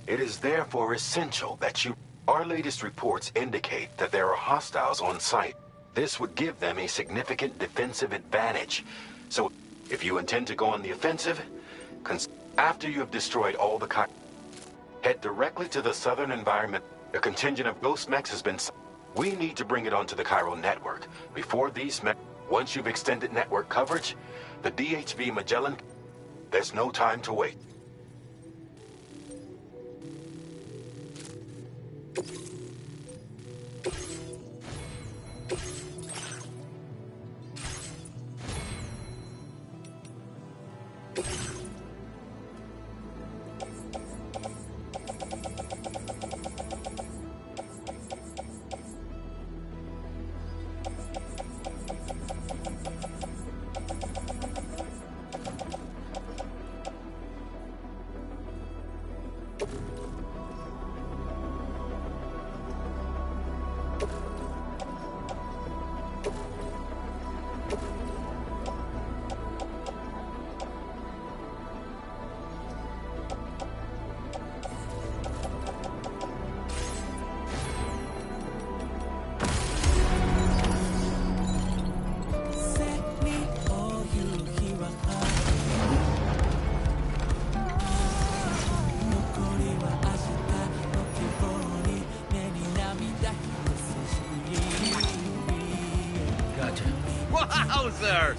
it is therefore essential that you... Our latest reports indicate that there are hostiles on site. This would give them a significant defensive advantage. So, if you intend to go on the offensive, after you have destroyed all the head directly to the southern environment. A contingent of ghost mechs has been... We need to bring it onto the chiral network. Before these mechs... Once you've extended network coverage, the DHV Magellan... There's no time to wait. Wowzer!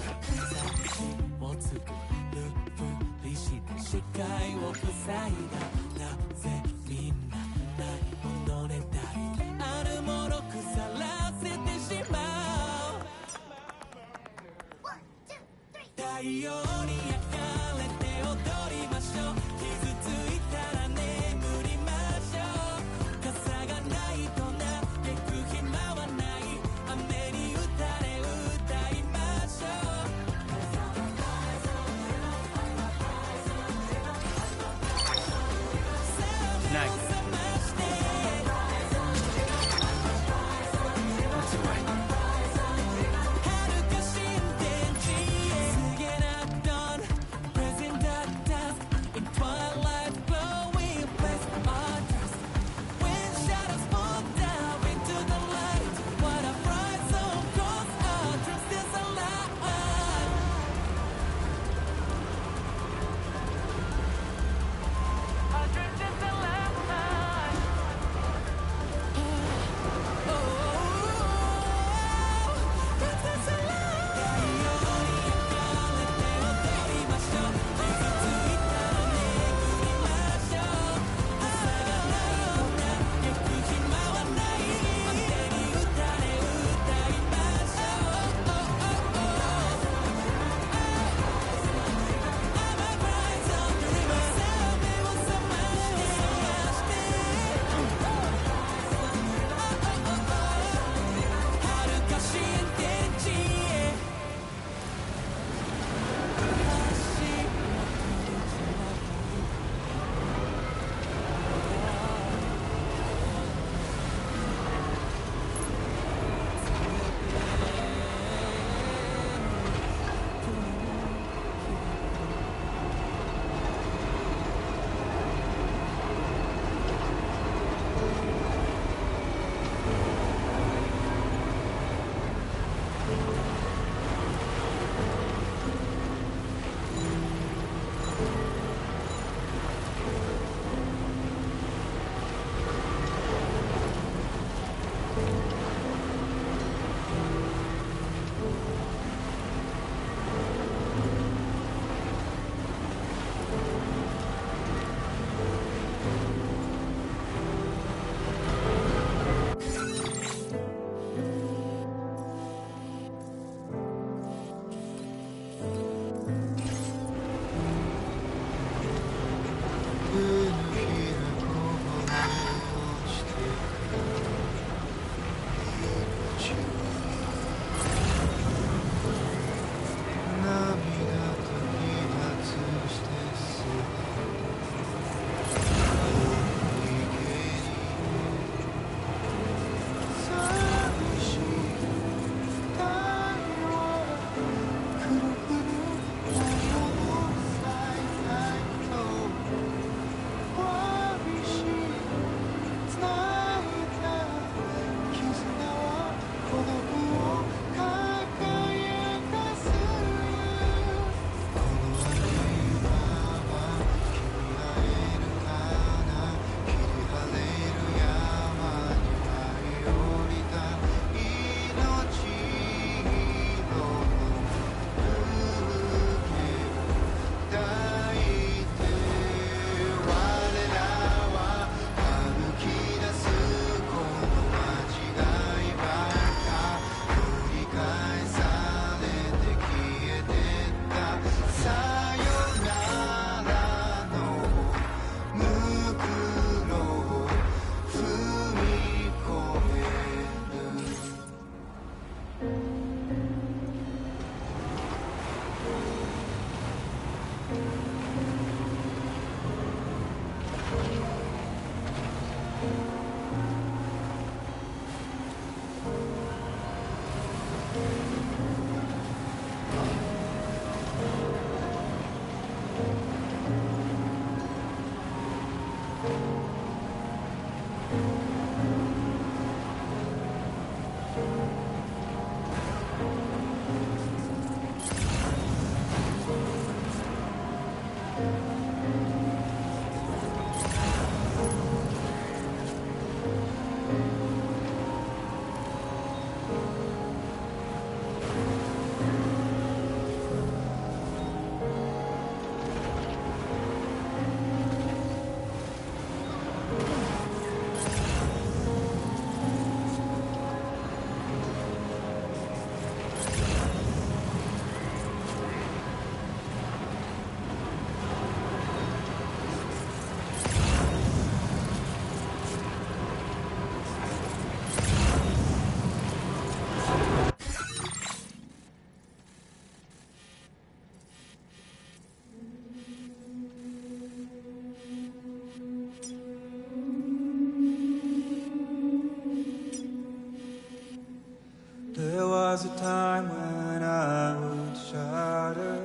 There was a time when I would shatter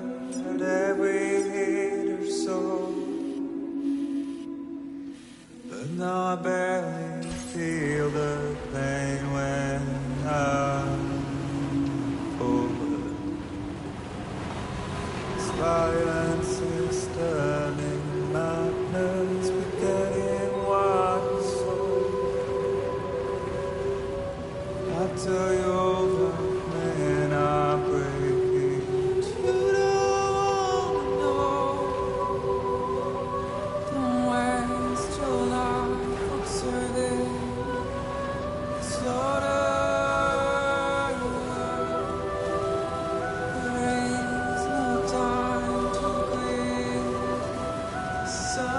at every hit or so, but now I barely feel the pain when I'm over. Violence is turning madness, forgetting what you saw. After you're men are breaking, you don't know. Don't waste your life observing slaughter. There is no time to grieve. Sun,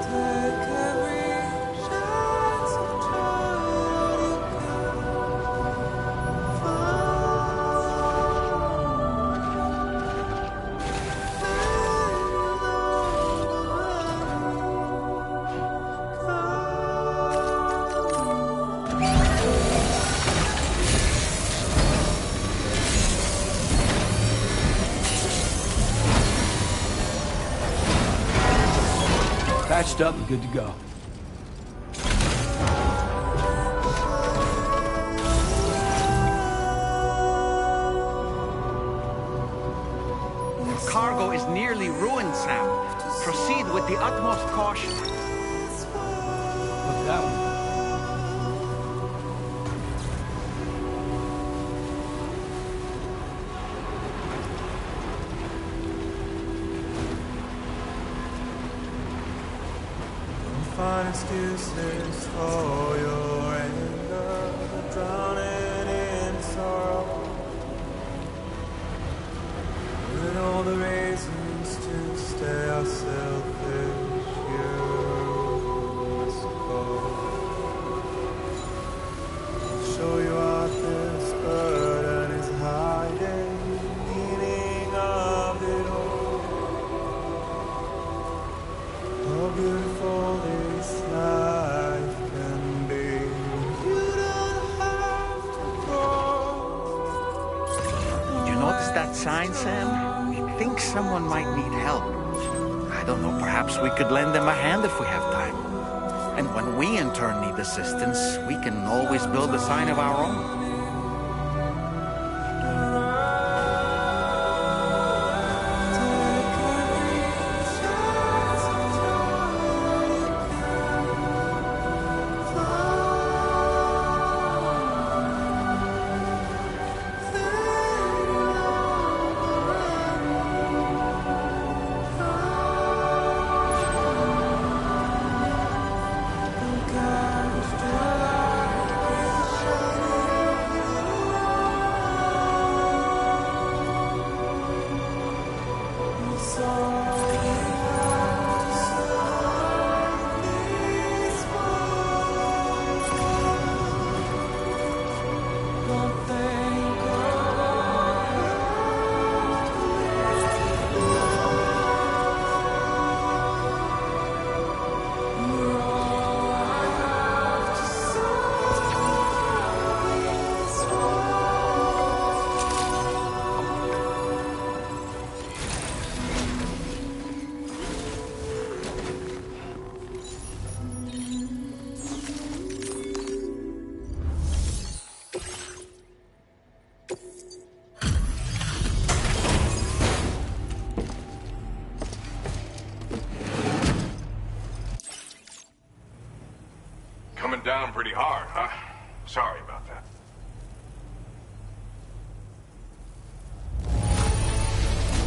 take every chance of joy you can Patched up and good to go. The cargo is nearly ruined, Sam. Proceed with the utmost caution. Look that one. Find excuses for your anger, drowning in sorrow, and all the reasons to stay are selfish. You must go. I'll show you what this burden is hiding, the meaning of it all. How beautiful this life can be. You don't have to go. Did you notice that sign, Sam? It thinks someone might need help. I don't know, perhaps we could lend them a hand if we have time. And when we in turn need assistance, we can always build a sign of our own. down pretty hard, huh? Sorry about that.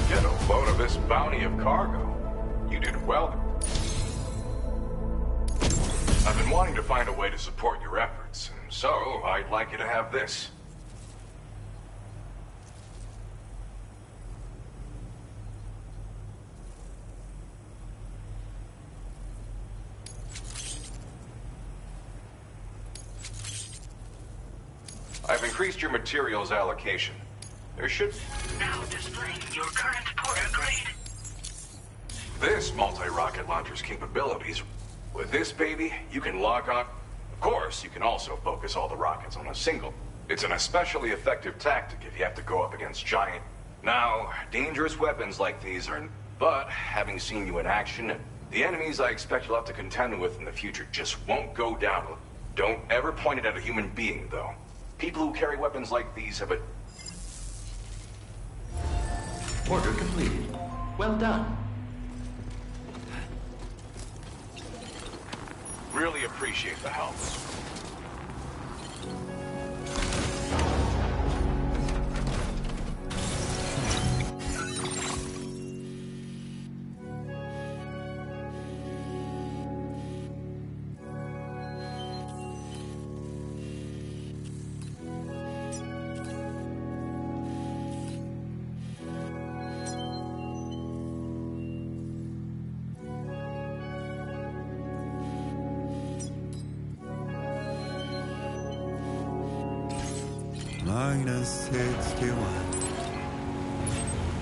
Get a load of this bounty of cargo. You did well. I've been wanting to find a way to support your efforts, and so I'd like you to have this. I've increased your materials allocation. There should... Now displaying your current Porter grade. This multi-rocket launcher's capabilities. With this baby, you can lock on... Of course, you can also focus all the rockets on a single. It's an especially effective tactic if you have to go up against giant... Now, dangerous weapons like these are... But, having seen you in action, the enemies I expect you'll have to contend with in the future just won't go down. Don't ever point it at a human being, though. People who carry weapons like these have a... Order completed. Well done. Really appreciate the help. Minus 61.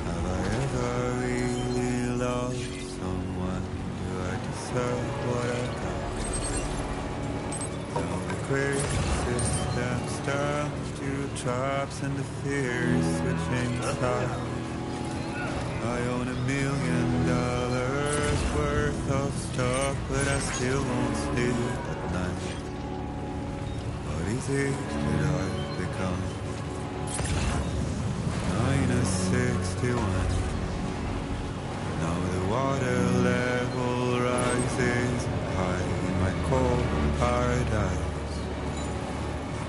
Have I ever really loved someone? Do I deserve what I got? Now the great system's down to traps and the fears switching sides. I own $1 million worth of stuff, but I still won't sleep at night. What is it that I've become? Minus 61. Now the water level rises high in my cold paradise.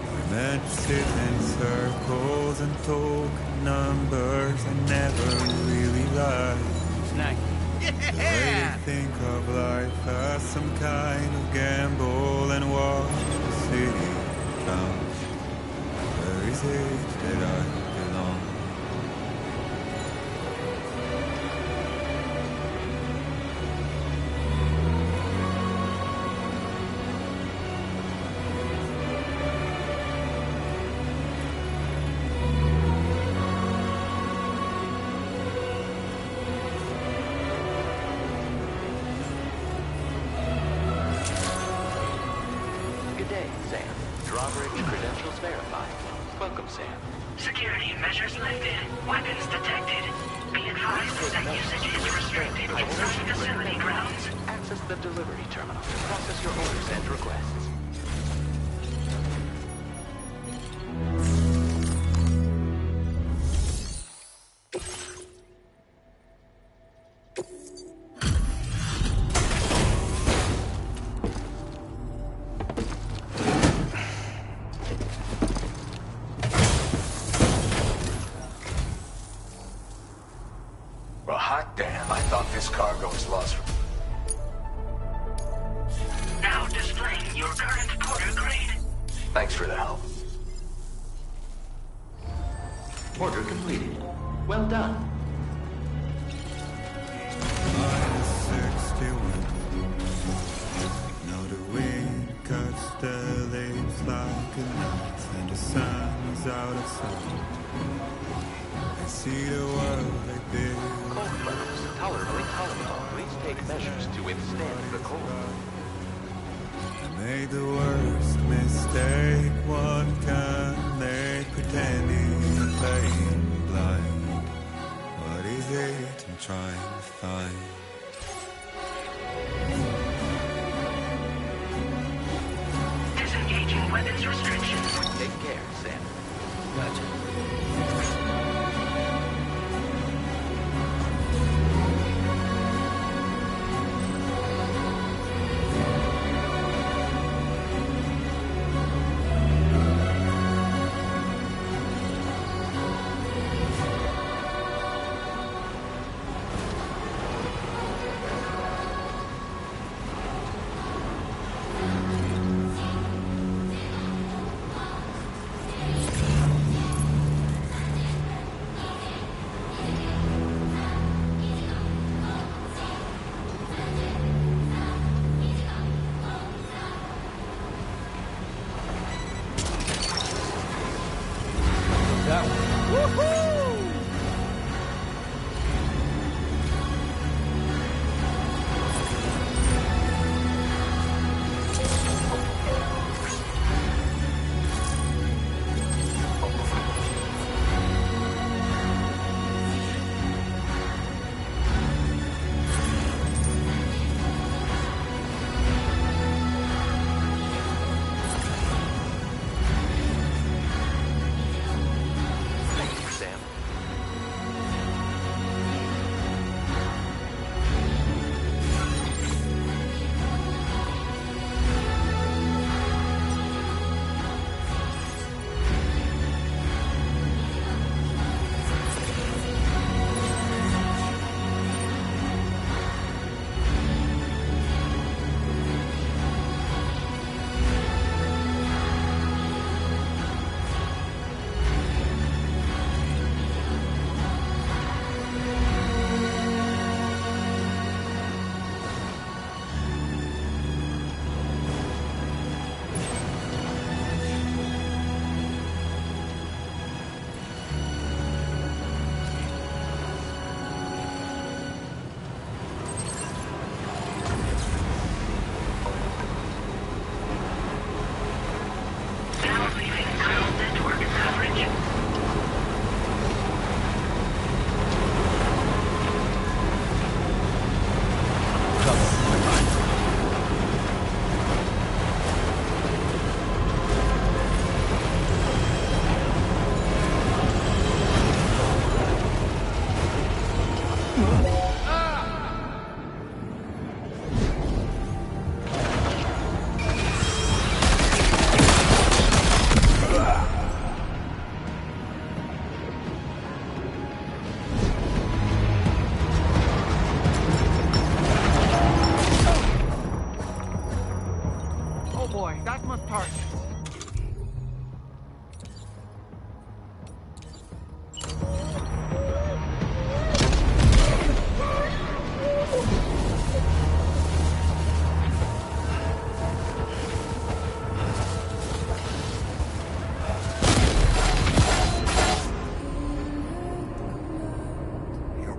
We're meant to sit in circles and talk numbers I never really liked. Snack. I think of life as some kind of gamble and walk the city down. Where is it that I belong? Good day, Sam. Drawbridge credentials verified. Welcome, Sam. Security measures lifted. Weapons detected. Be advised that usage is restricted in certain facility grounds. Access the delivery terminal to process your orders and requests. Well, hot damn, I thought this cargo was lost. Now displaying your current Porter grade. Thanks for the help. Order completed. Well done. Minus 61. Now the wind cuts the leaves like a knife, and the sun is out of sight. I see the world like this. Cold levels tolerably tolerable. Please take measures to withstand the cold. I made the worst mistake one can make, pretending playing blind. What is it I'm trying to find? Disengaging weapons restrictions. Take care, Sam. Gotcha.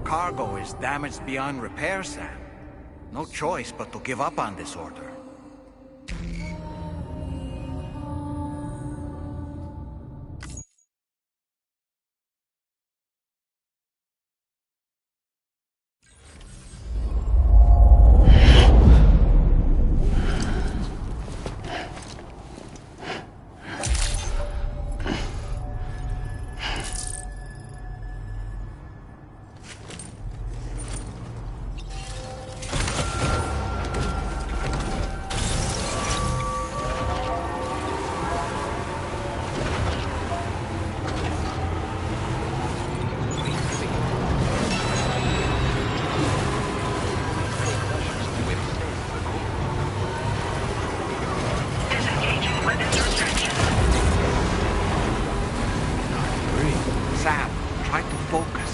cargo is damaged beyond repair, Sam. No choice but to give up on this order. Sam, try to focus.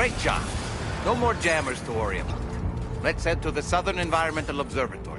Great job. No more jammers to worry about. Let's head to the Southern Environmental Observatory.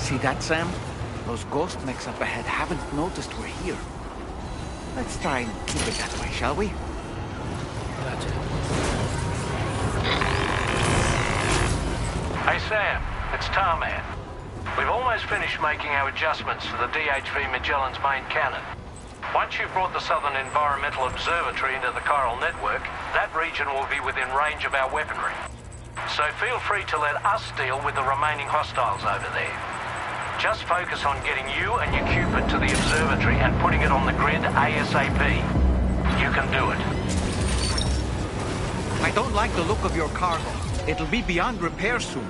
See that, Sam? Those ghost mechs up ahead haven't noticed we're here. Let's try and keep it that way, shall we? Gotcha. Hey Sam, it's Tarman. We've almost finished making our adjustments to the DHV Magellan's main cannon. Once you've brought the Southern Environmental Observatory into the chiral network, that region will be within range of our weaponry. So feel free to let us deal with the remaining hostiles over there. Just focus on getting you and your Cupid to the observatory and putting it on the grid ASAP. You can do it. I don't like the look of your cargo. It'll be beyond repair soon.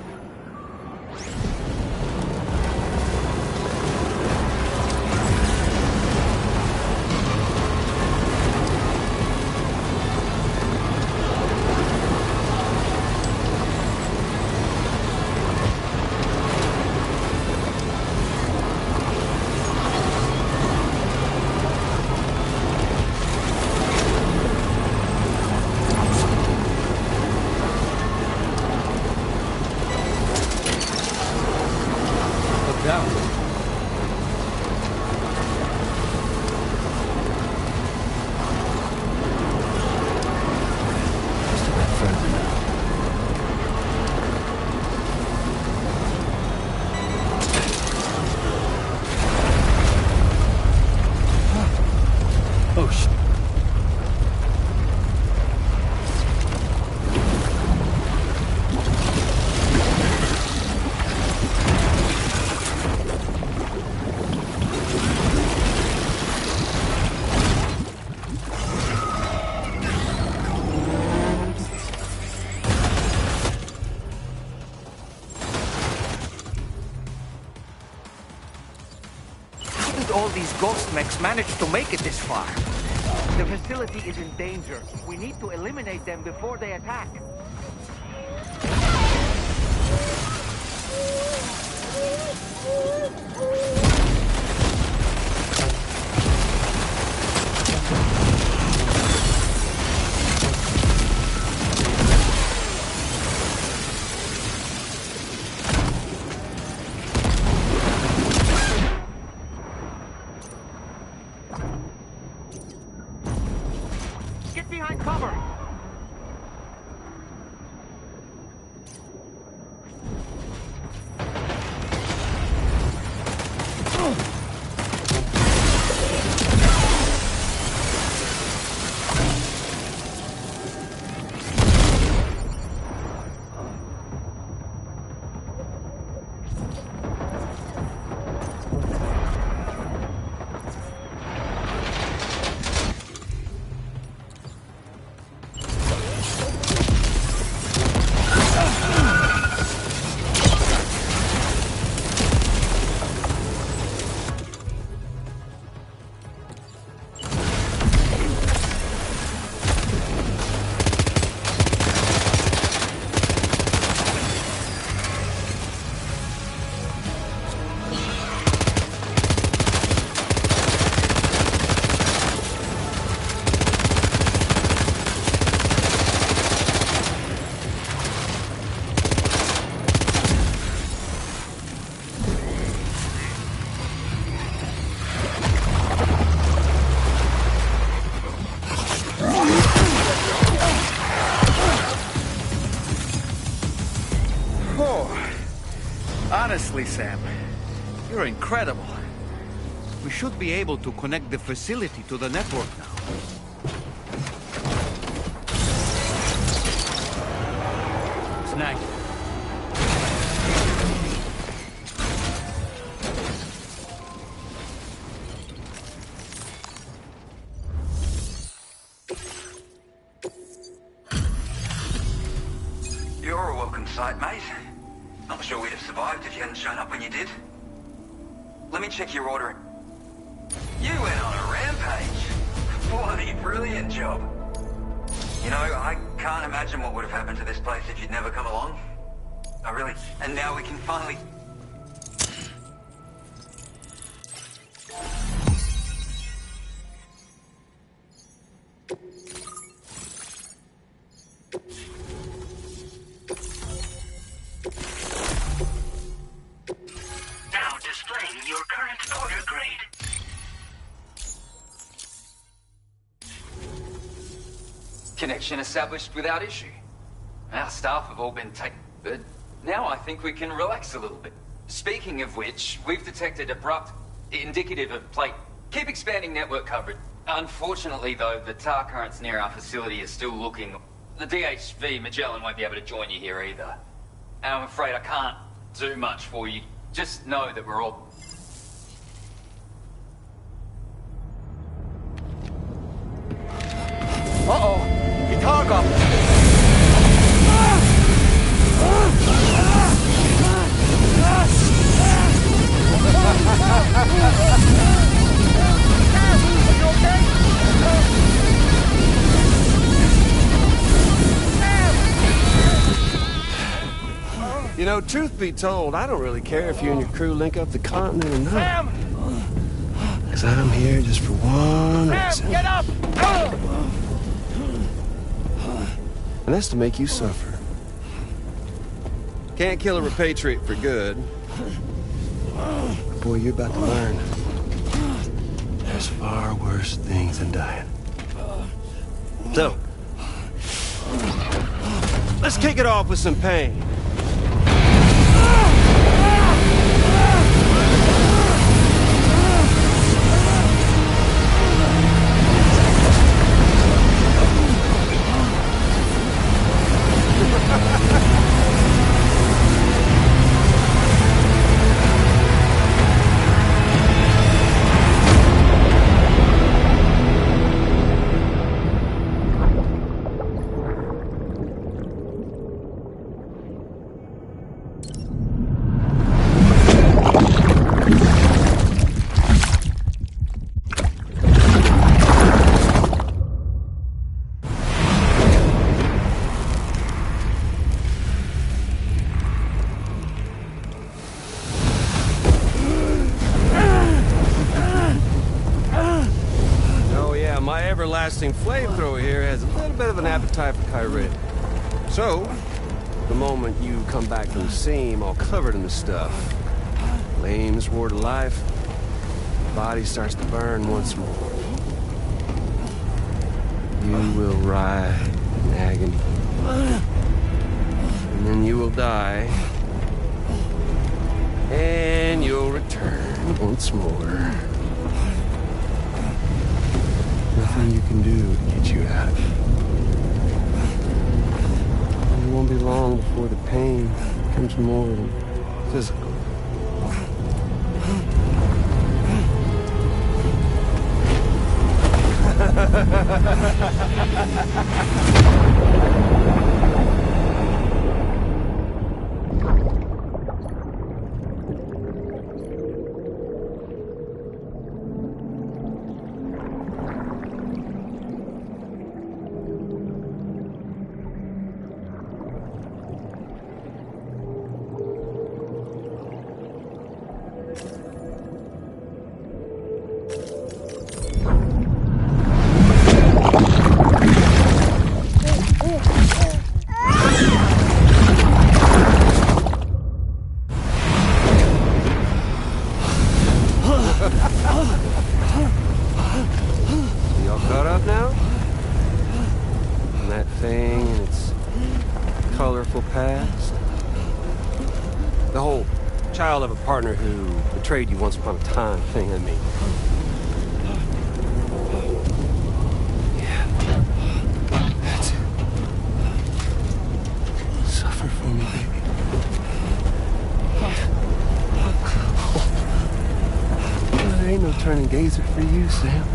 All these ghost mechs managed to make it this far. The facility is in danger. We need to eliminate them before they attack. Honestly, Sam, you're incredible. We should be able to connect the facility to the network now. Snag. You're a welcome sight, mate. Not sure we'd have survived if you hadn't shown up when you did. Let me check your ordering. You went on a rampage. Bloody brilliant job. You know, I can't imagine what would have happened to this place if you'd never come along. I really... And now we can finally... Now displaying your current order grade. Connection established without issue. Our staff have all been taken, but Now I think we can relax a little bit. Speaking of which, we've detected abrupt, indicative of plate. Keep expanding network coverage. Unfortunately, though, the tar currents near our facility is still looking... The DHV, Magellan, won't be able to join you here either. And I'm afraid I can't do much for you. Just know that we're all... Uh-oh! Chicago! You know, truth be told, I don't really care if you and your crew link up the continent or not. Because I'm here just for one reason. Get up! And that's to make you suffer. Can't kill a repatriate for good. But boy, you're about to learn. There's far worse things than dying. So, let's kick it off with some pain. Everlasting flamethrower here has a little bit of an appetite for Kyrie. So, the moment you come back from the seam all covered in the stuff, flames roar to life, the body starts to burn once more. You will writhe in agony. And then you will die. And you'll return once more. Nothing you can do to get you out of it. It won't be long before the pain becomes more than physical. Y'all caught up now? And that thing and its colorful past? The whole child of a partner who betrayed you once upon a time thing, I mean. Yeah. That's it. Suffer for me, baby. There ain't no turning gazer for you, Sam.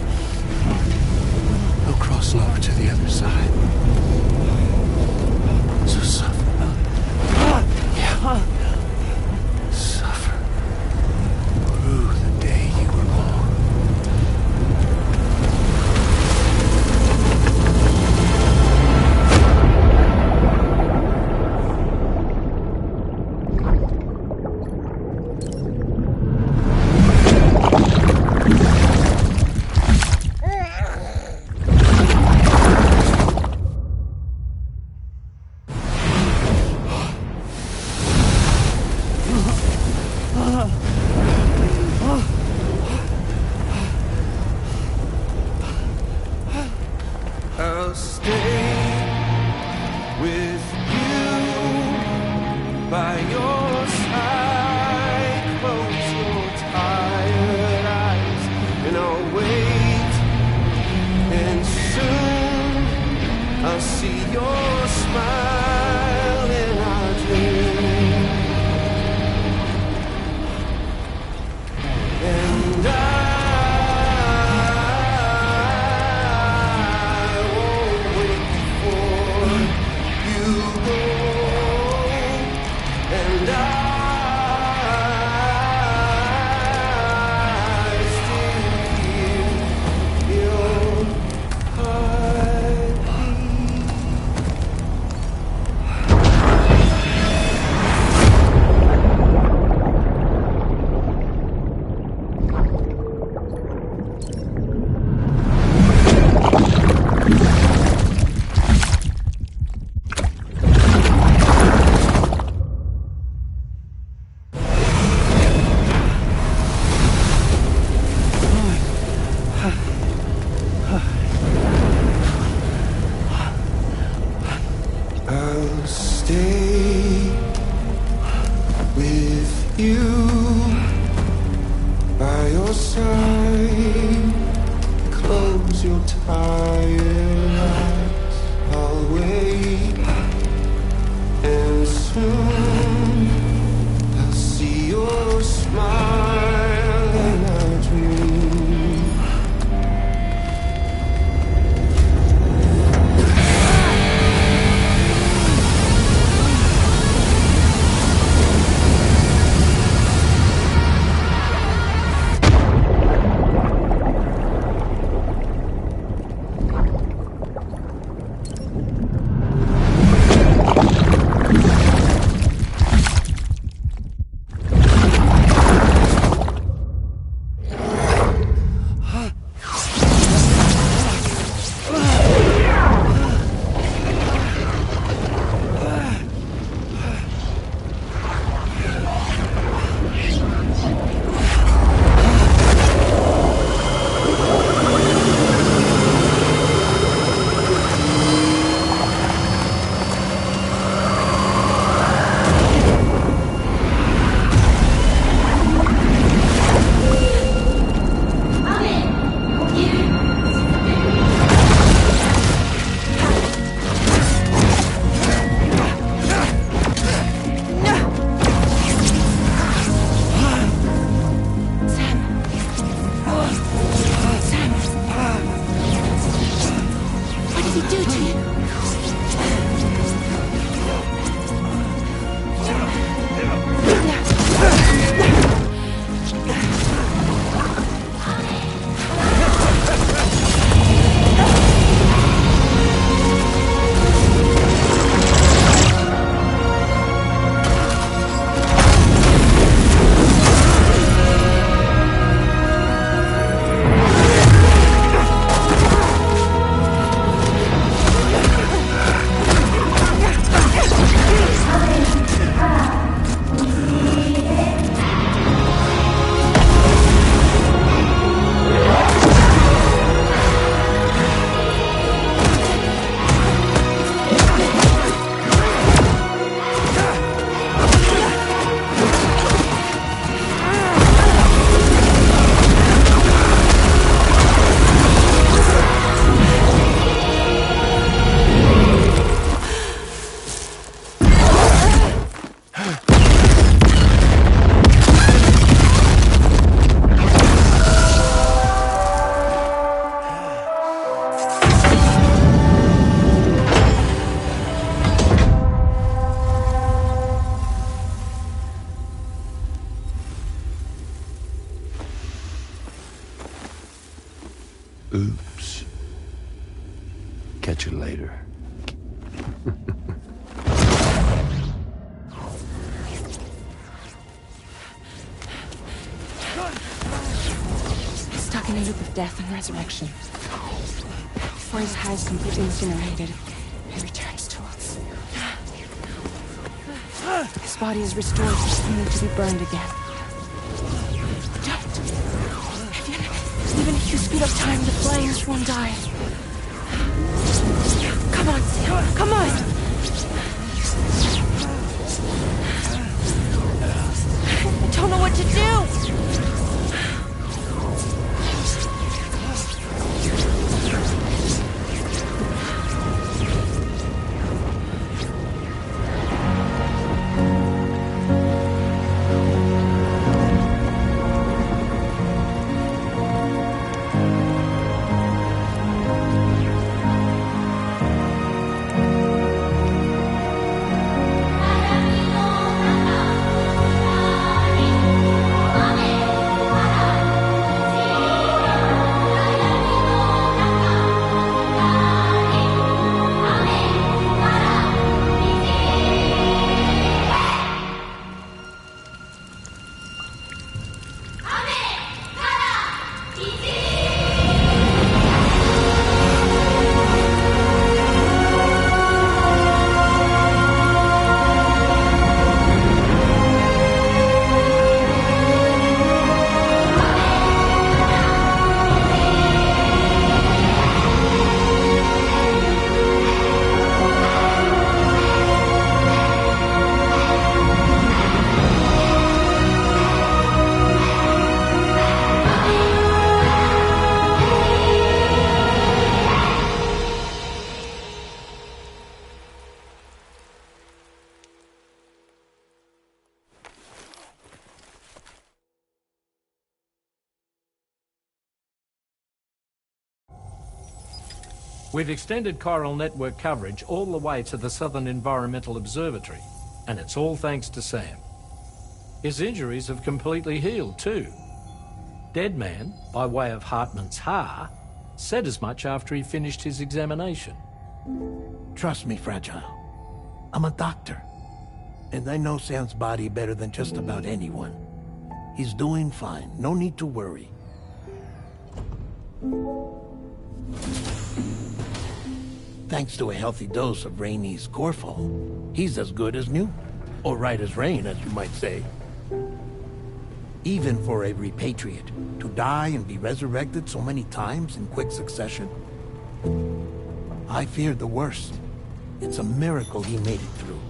No crossing over to the other side. So suffer. Yeah. Suffer. Through the day you were born. I'll stay with you by You by your side, close your tired eyes. I'll wait, and soon I'll see your smile in our dream. Oops. Catch you later. Stuck in a loop of death and resurrection. Before his high is completely incinerated, he returns to us. His body is restored, only to be burned again. Don't! Even if you speed up time, the flames won't die. Come on, Sam, come on! I don't know what to do! We've extended chiral network coverage all the way to the Southern Environmental Observatory, and it's all thanks to Sam. His injuries have completely healed too. Deadman, by way of Hartman's Ha, said as much after he finished his examination. Trust me, Fragile. I'm a doctor. And I know Sam's body better than just about anyone. He's doing fine. No need to worry. Thanks to a healthy dose of Rainey's Corfol, he's as good as new. Or right as rain, as you might say. Even for a repatriate, to die and be resurrected so many times in quick succession. I feared the worst. It's a miracle he made it through.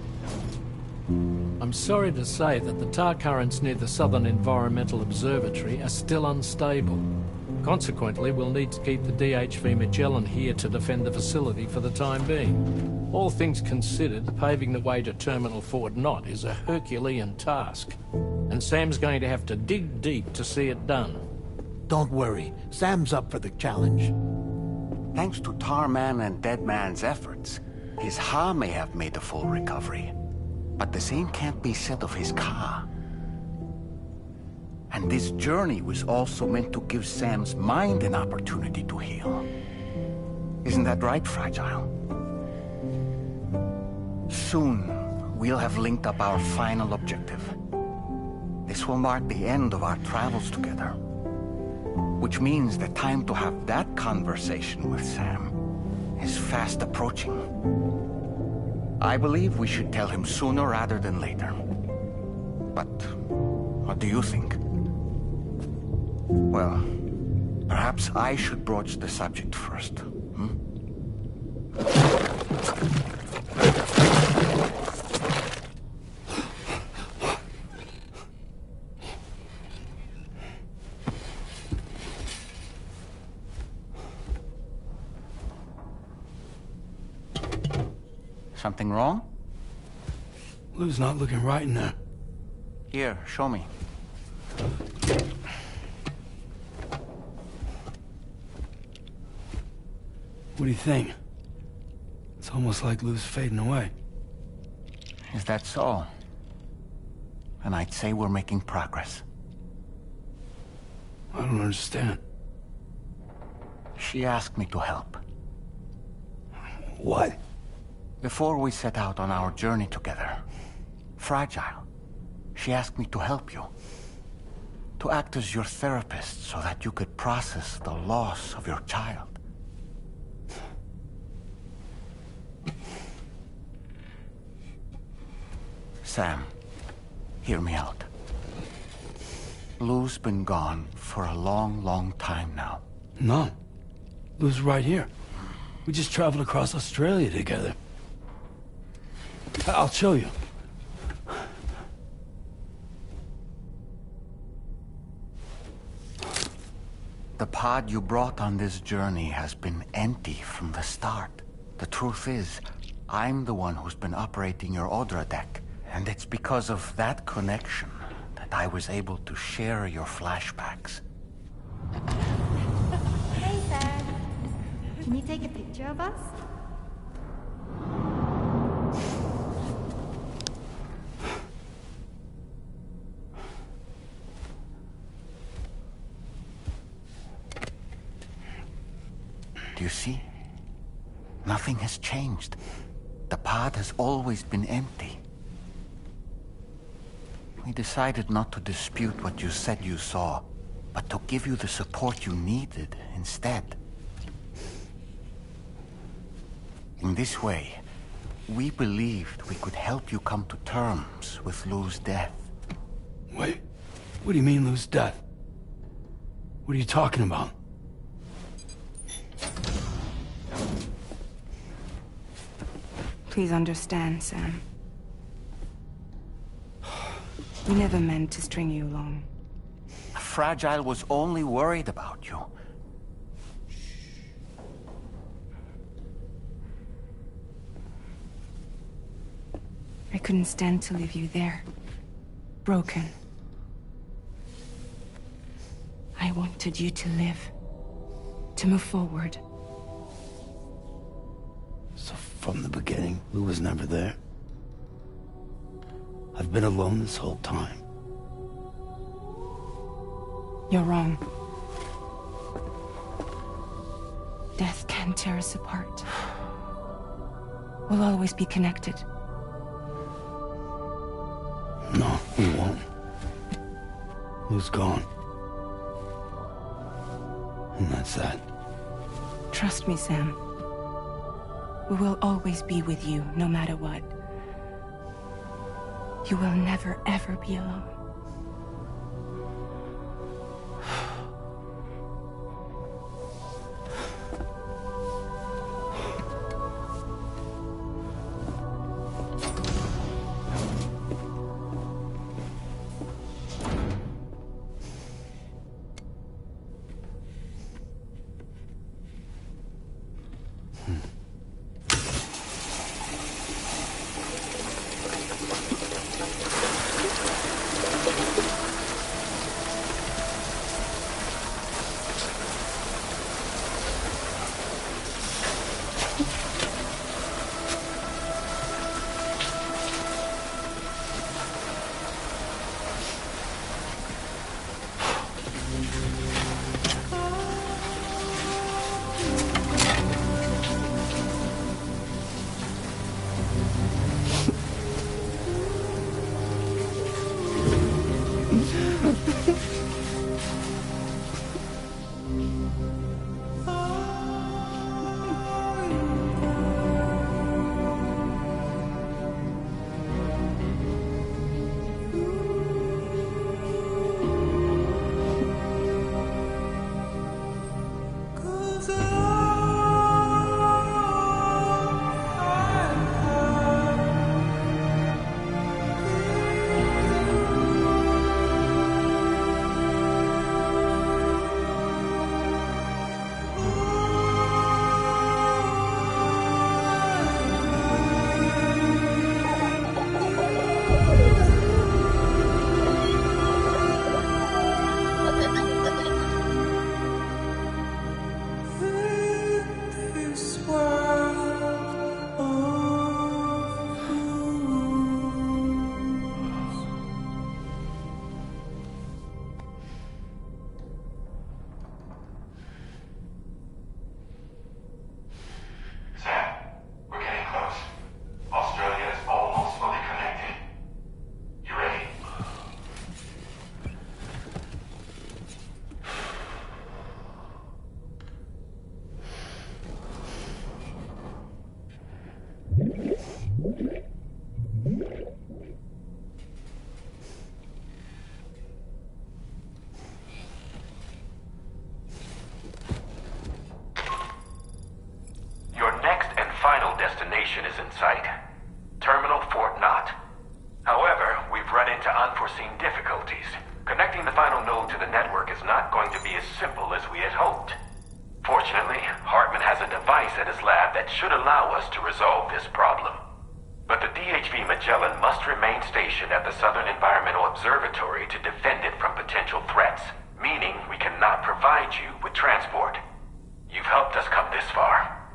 I'm sorry to say that the tar currents near the Southern Environmental Observatory are still unstable. Consequently, we'll need to keep the DHV Magellan here to defend the facility for the time being. All things considered, paving the way to Terminal Fort Knott is a Herculean task. And Sam's going to have to dig deep to see it done. Don't worry. Sam's up for the challenge. Thanks to Tarman and Deadman's efforts, his Ha may have made a full recovery. But the same can't be said of his Ka. And this journey was also meant to give Sam's mind an opportunity to heal. Isn't that right, Fragile? Soon, we'll have linked up our final objective. This will mark the end of our travels together. Which means the time to have that conversation with Sam is fast approaching. I believe we should tell him sooner rather than later. But what do you think? Well, perhaps I should broach the subject first. Something wrong? Lou's not looking right in there. Here, show me. What do you think? It's almost like Lou's fading away. Is that so? And I'd say we're making progress. I don't understand. She asked me to help. What? Before we set out on our journey together, Fragile, she asked me to help you. To act as your therapist so that you could process the loss of your child. Sam, hear me out. Lou's been gone for a long, long time now. No. Lou's right here. We just traveled across Australia together. I'll show you. The pod you brought on this journey has been empty from the start. The truth is, I'm the one who's been operating your Odra deck. And it's because of that connection that I was able to share your flashbacks. Hey, Sam. Can you take a picture of us? Do you see? Nothing has changed. The pod has always been empty. We decided not to dispute what you said you saw, but to give you the support you needed instead. In this way, we believed we could help you come to terms with Lou's death. Wait, what do you mean Lou's death? What are you talking about? Please understand, Sam. We never meant to string you along. Fragile was only worried about you. I couldn't stand to leave you there. Broken. I wanted you to live. To move forward. from the beginning. Lou was never there. I've been alone this whole time. You're wrong. Death can tear us apart. We'll always be connected. No, we won't. Lou's gone. And that's that. Trust me, Sam. We will always be with you, no matter what. You will never, ever be alone. Destination is in sight. Terminal Fort Knott. However, we've run into unforeseen difficulties. Connecting the final node to the network is not going to be as simple as we had hoped. Fortunately, Hartman has a device at his lab that should allow us to resolve this problem. But the DHV Magellan must remain stationed at the Southern Environmental Observatory to defend it from potential threats, meaning we cannot provide you with transport. You've helped us come this far.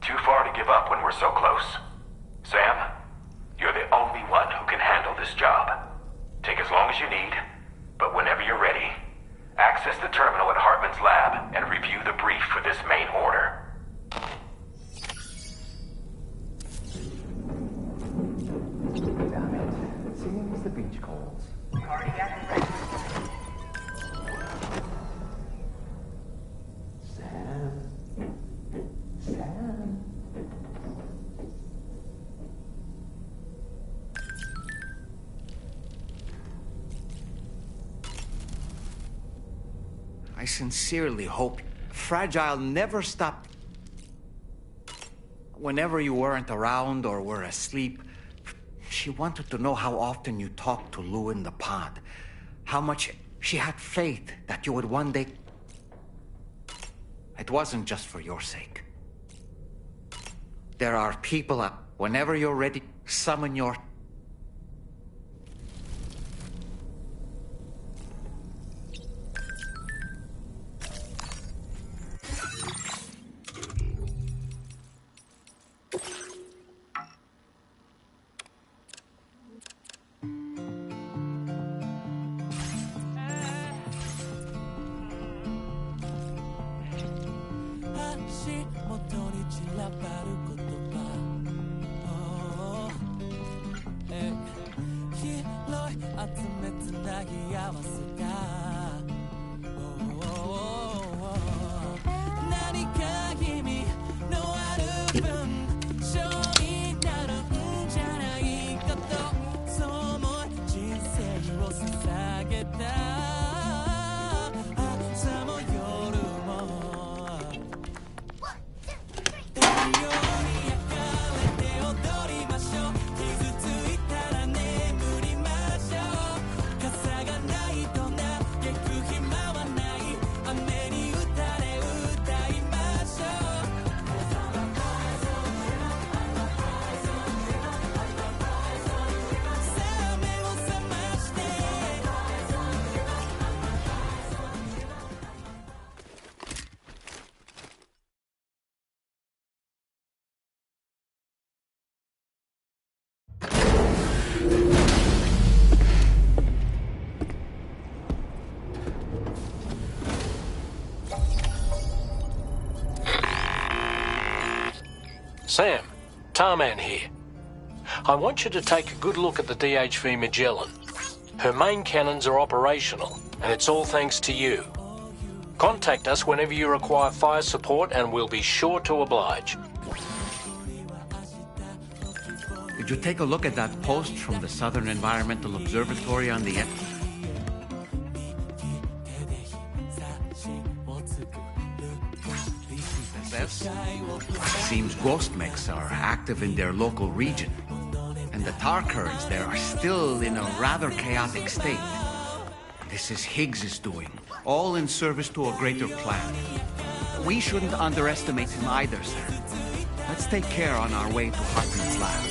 Too far to give up when we're so close. Sam, you're the only one who can handle this job. Take as long as you need, but whenever you're ready, access the terminal at Hartman's lab and review the brief for this main order. Damn it. Seems the beach calls. Sam. I sincerely hope Fragile never stopped. Whenever you weren't around or were asleep, she wanted to know how often you talked to Lou in the pond. How much she had faith that you would one day... It wasn't just for your sake. There are people up. Whenever you're ready, summon your... Sam, Tarman here. I want you to take a good look at the DHV Magellan. Her main cannons are operational, and it's all thanks to you. Contact us whenever you require fire support, and we'll be sure to oblige. Did you take a look at that post from the Southern Environmental Observatory on the Seems ghost mechs are active in their local region, and the tar currents there are still in a rather chaotic state. This is Higgs's doing, all in service to a greater plan. We shouldn't underestimate him either, sir. Let's take care on our way to Hartman's lab.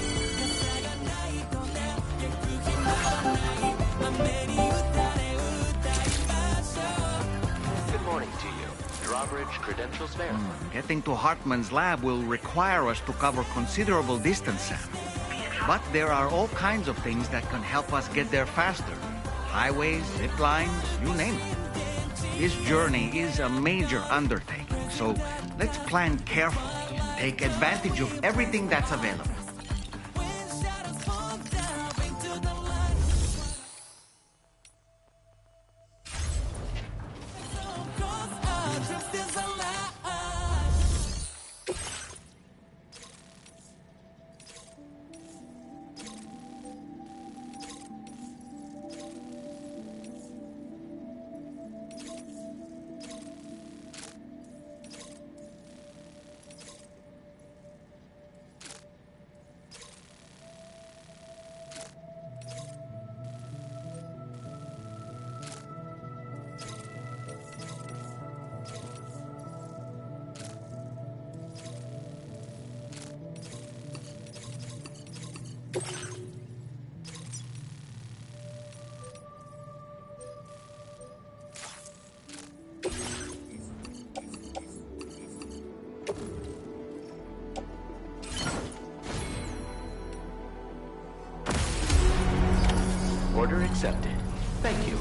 Good morning to you. Drawbridge credentials verified. Getting to Hartman's lab will require us to cover considerable distance, Sam. But there are all kinds of things that can help us get there faster. Highways, zip lines, you name it. This journey is a major undertaking, so let's plan carefully and take advantage of everything that's available. Order accepted. Thank you.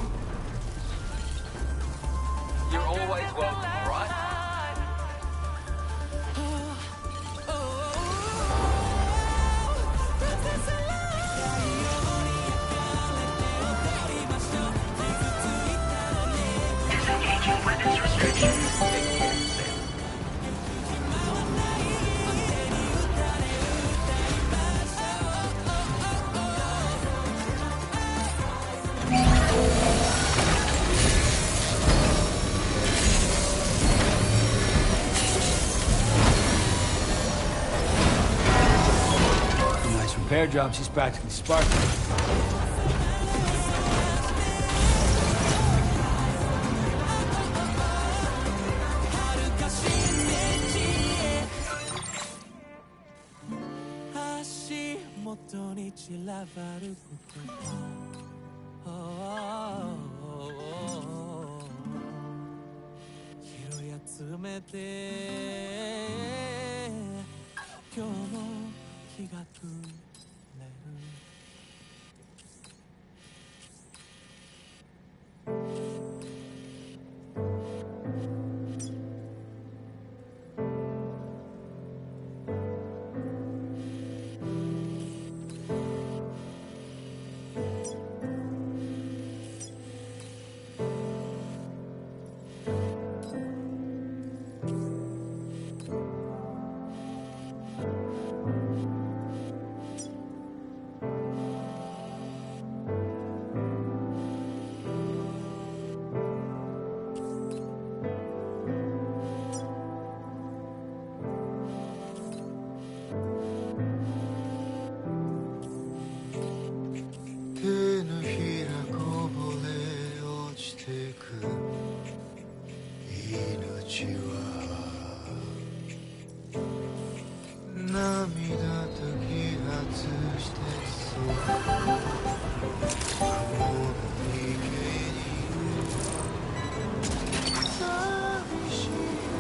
You're always welcome, all right? Disengaging weapons restrictions. Nice repair job. She's practically sparkling.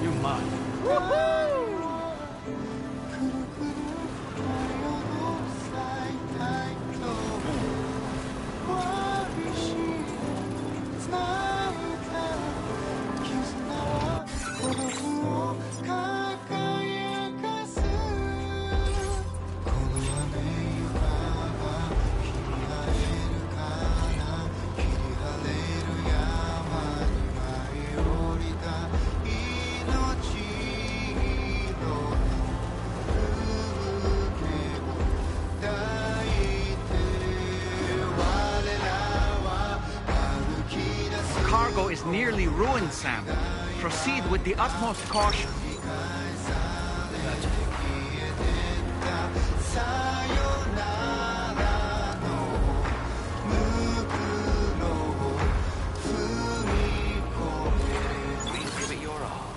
You're mine. cargo is nearly ruined, Sam. Proceed with the utmost caution. Please give it your all.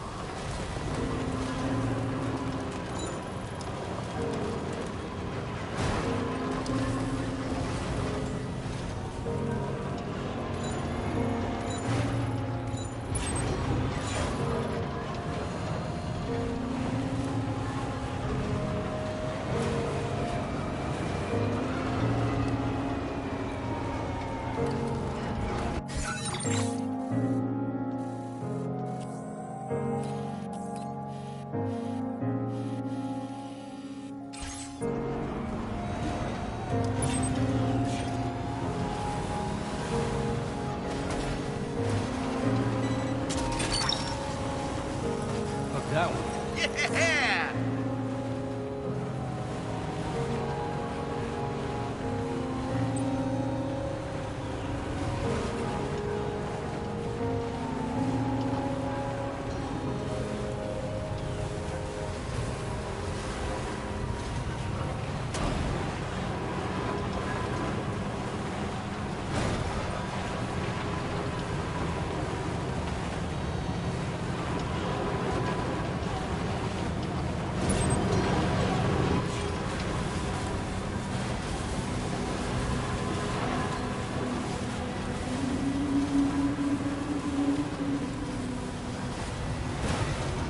That one. Yeah!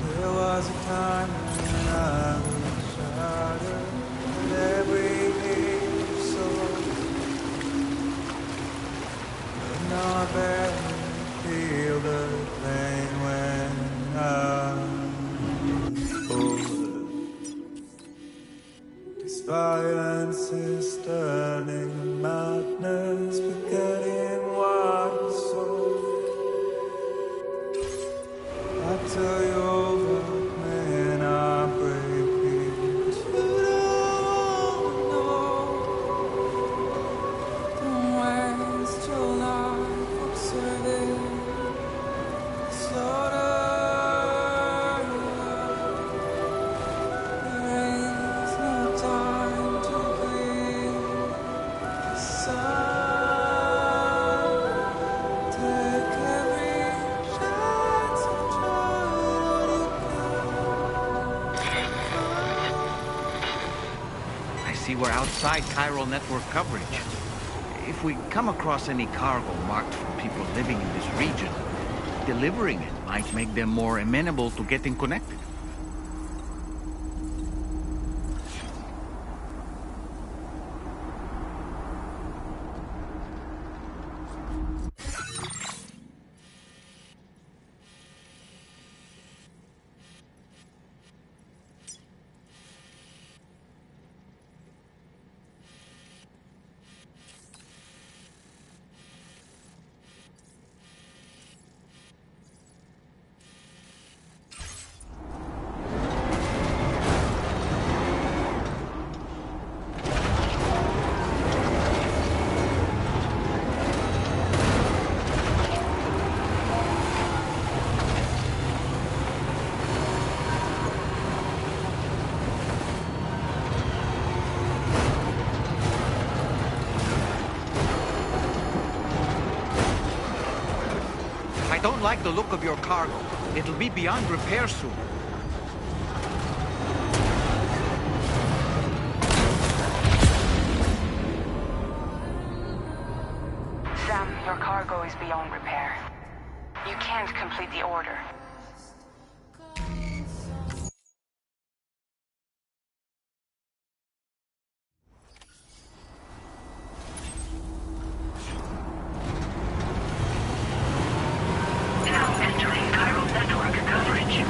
There was a time when I was shattered and every soul. But now I barely feel the pain when I'm older. This violence is turning to madness, forgetting what is sold. I tell you over, man, I'm breaking. But you don't know. Don't waste your life observing. Slaughter. There is no time to grieve. The sun. Take every chance of joy I see we're outside chiral network coverage. If we come across any cargo marked for people living in this region, delivering it might make them more amenable to getting connected. I don't like the look of your cargo. It'll be beyond repair soon. Sam, your cargo is beyond repair. You can't complete the order. Now entering chiral network coverage.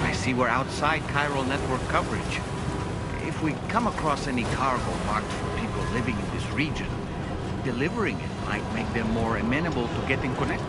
I see we're outside chiral network coverage. If we come across any cargo marked for people living in this region, delivering it might make them more amenable to getting connected.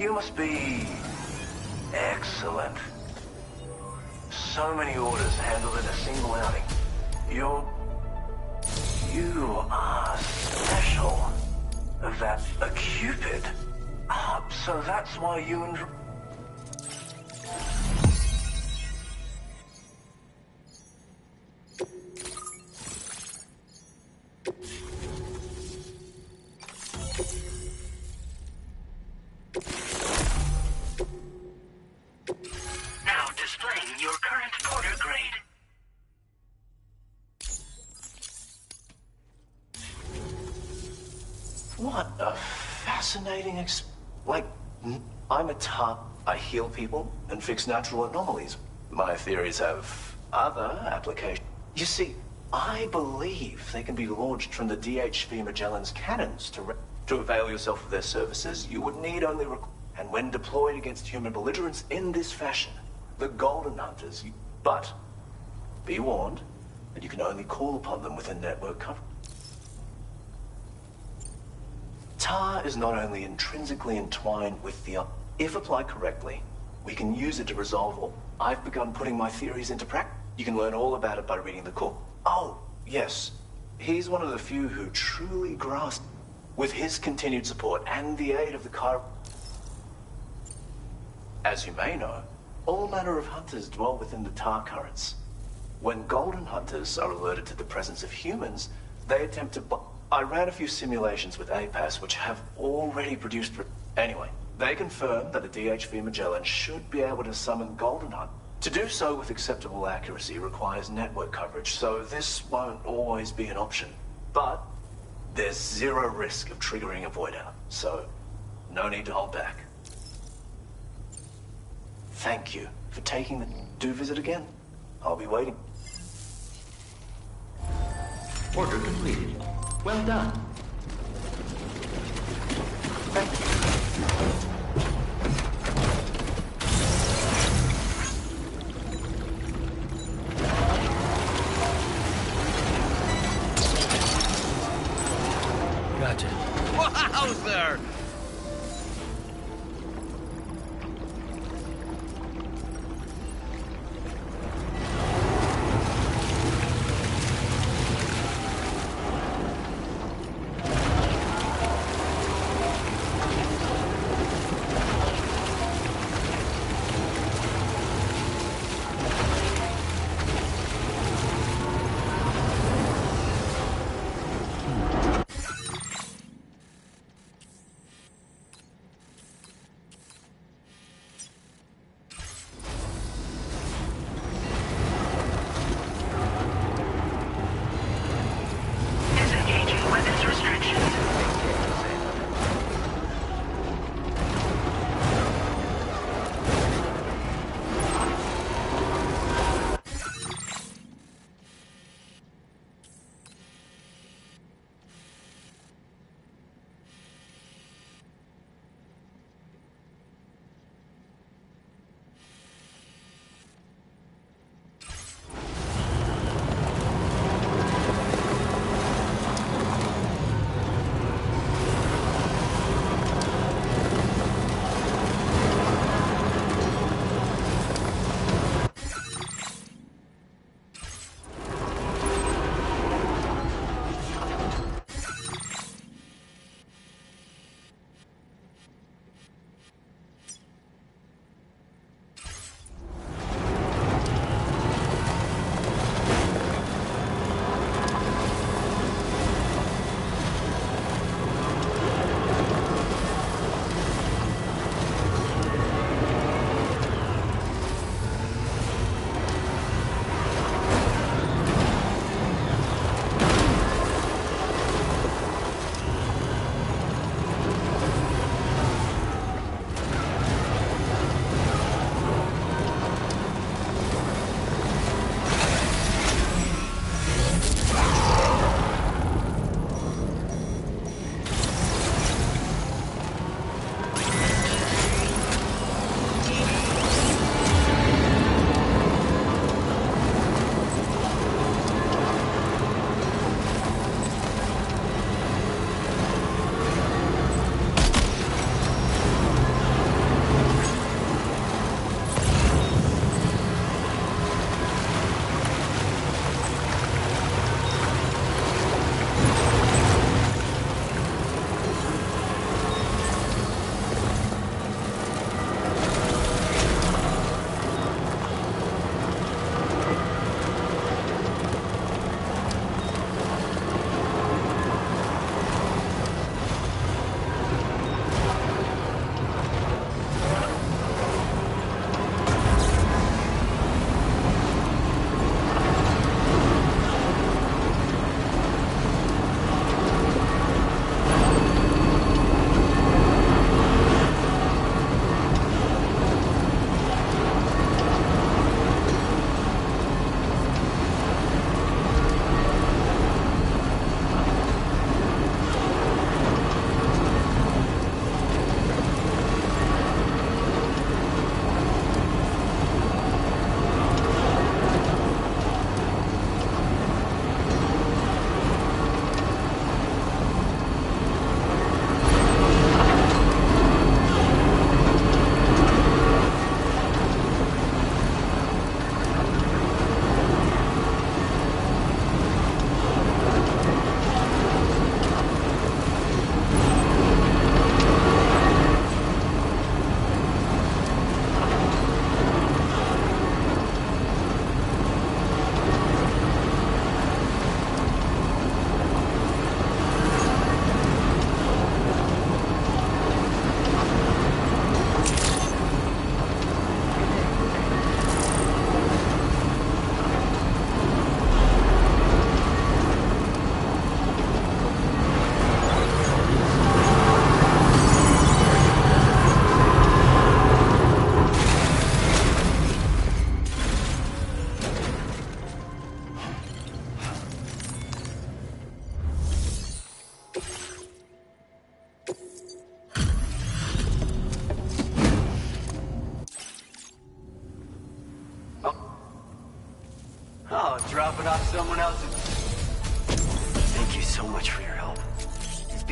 You must be excellent. So many orders handled in a single outing. You are special. That a Cupid. So that's why you and... Now displaying your current porter grade. What a fascinating I'm a tar. I heal people and fix natural anomalies. My theories have other applications. You see, I believe they can be launched from the DHV Magellan's cannons to avail yourself of their services. You would need only and when deployed against human belligerents in this fashion, the Golden Hunters. But be warned that you can only call upon them within network coverage. Tar is not only intrinsically entwined with the... If applied correctly, we can use it to resolve all. I've begun putting my theories into practice. You can learn all about it by reading the core. Oh, yes. He's one of the few who truly grasp. With his continued support and the aid of the Chiral... As you may know, all manner of hunters dwell within the Tar currents. When Golden Hunters are alerted to the presence of humans, they attempt to... I ran a few simulations with APAS which have already produced... Anyway, they confirm that the DHV Magellan should be able to summon Golden Hunt. To do so with acceptable accuracy requires network coverage, so this won't always be an option. But there's zero risk of triggering a void out, so no need to hold back. Thank you for taking the... Do visit again. I'll be waiting. Order completed. Well done. Thank you. Gotcha. Wowzer!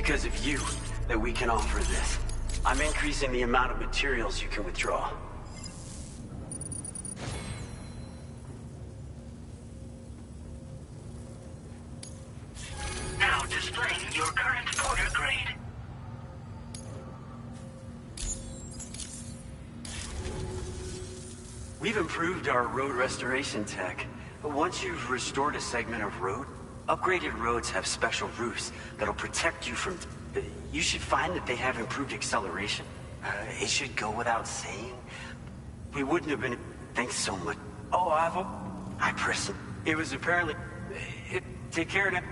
because of you that we can offer this. I'm increasing the amount of materials you can withdraw. Now displaying your current porter grade. We've improved our road restoration tech. But once you've restored a segment of road, upgraded roads have special roofs that'll protect you from... You should find that they have improved acceleration. It should go without saying. We wouldn't have been... Thanks so much. Oh, I pressed it. It was apparently... Take care of it.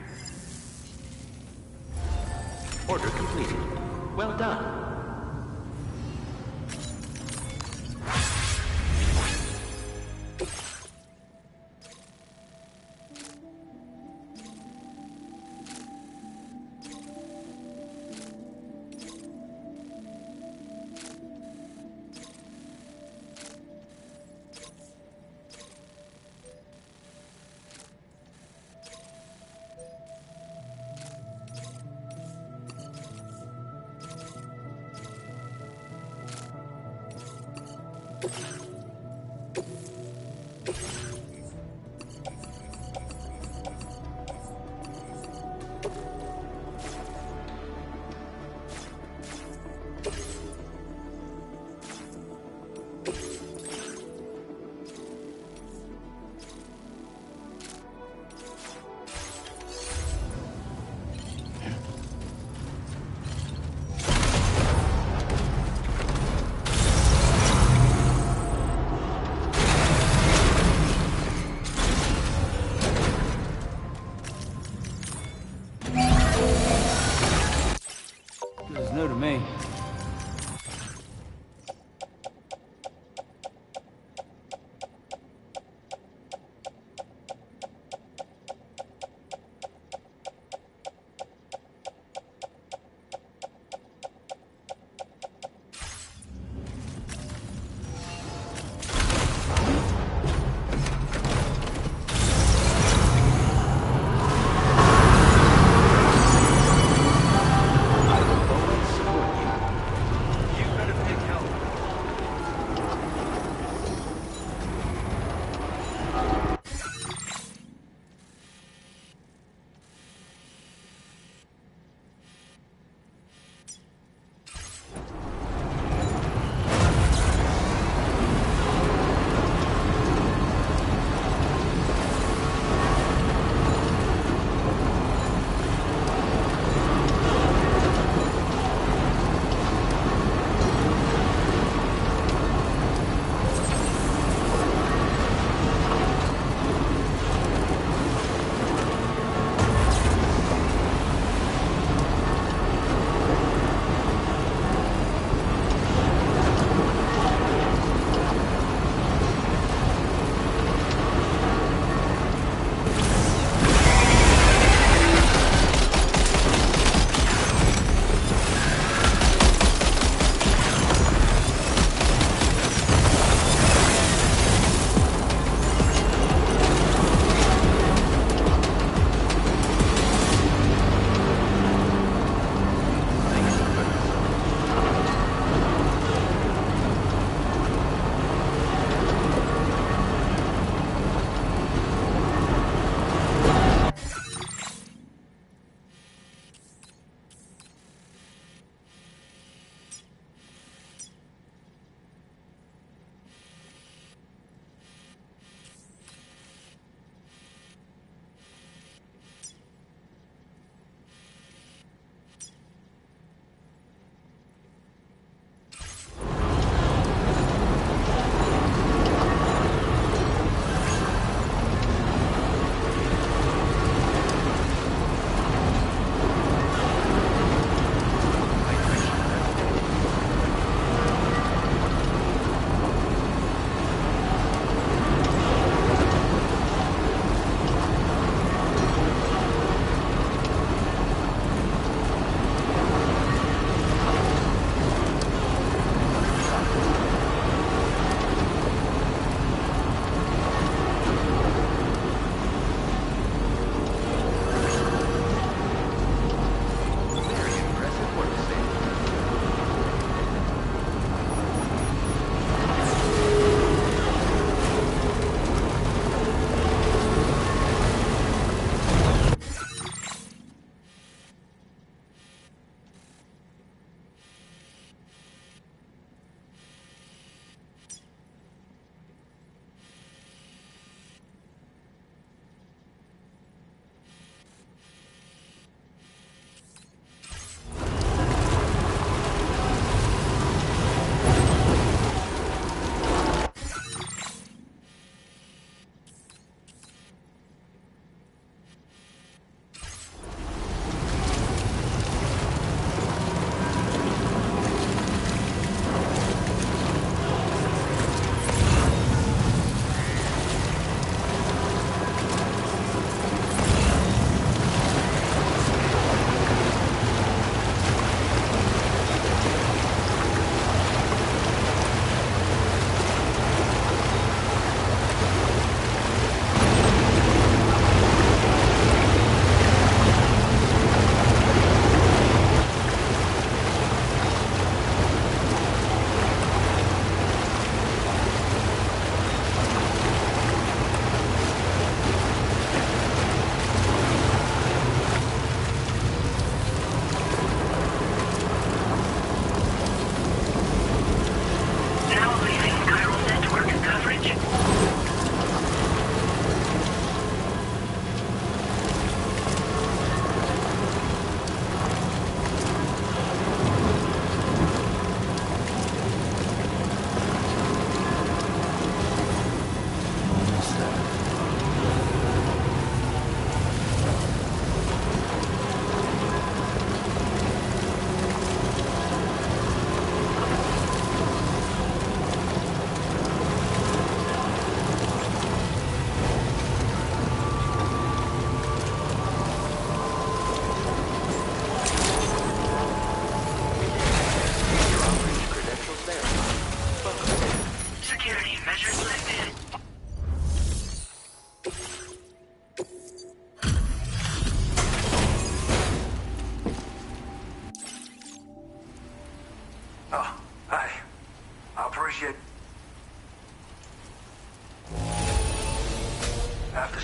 Order completed. Well done.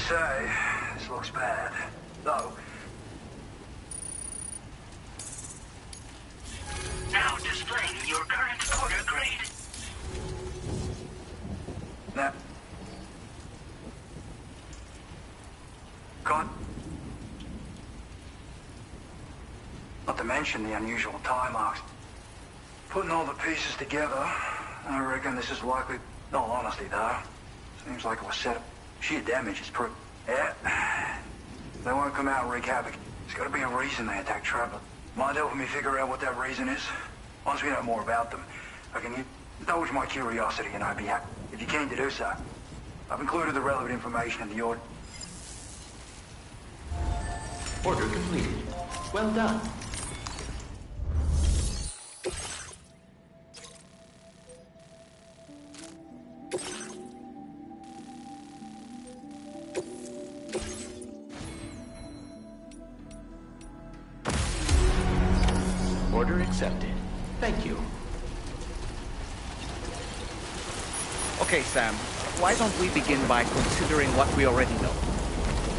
say, this looks bad. Though. Now displaying your current order grade. Now. God. Not to mention the unusual tie marks. Putting all the pieces together, I reckon this is likely. In all honesty, though, seems like it was set up. Sheer damage is proof. Yeah. They won't come out and wreak havoc. There's got to be a reason they attacked Traveler. Mind helping me figure out what that reason is? Once we know more about them, I can indulge my curiosity and I'd be happy. If you're keen to do so, I've included the relevant information in the order. Order completed. Well done. Order accepted. Thank you. Okay, Sam. Why don't we begin by considering what we already know?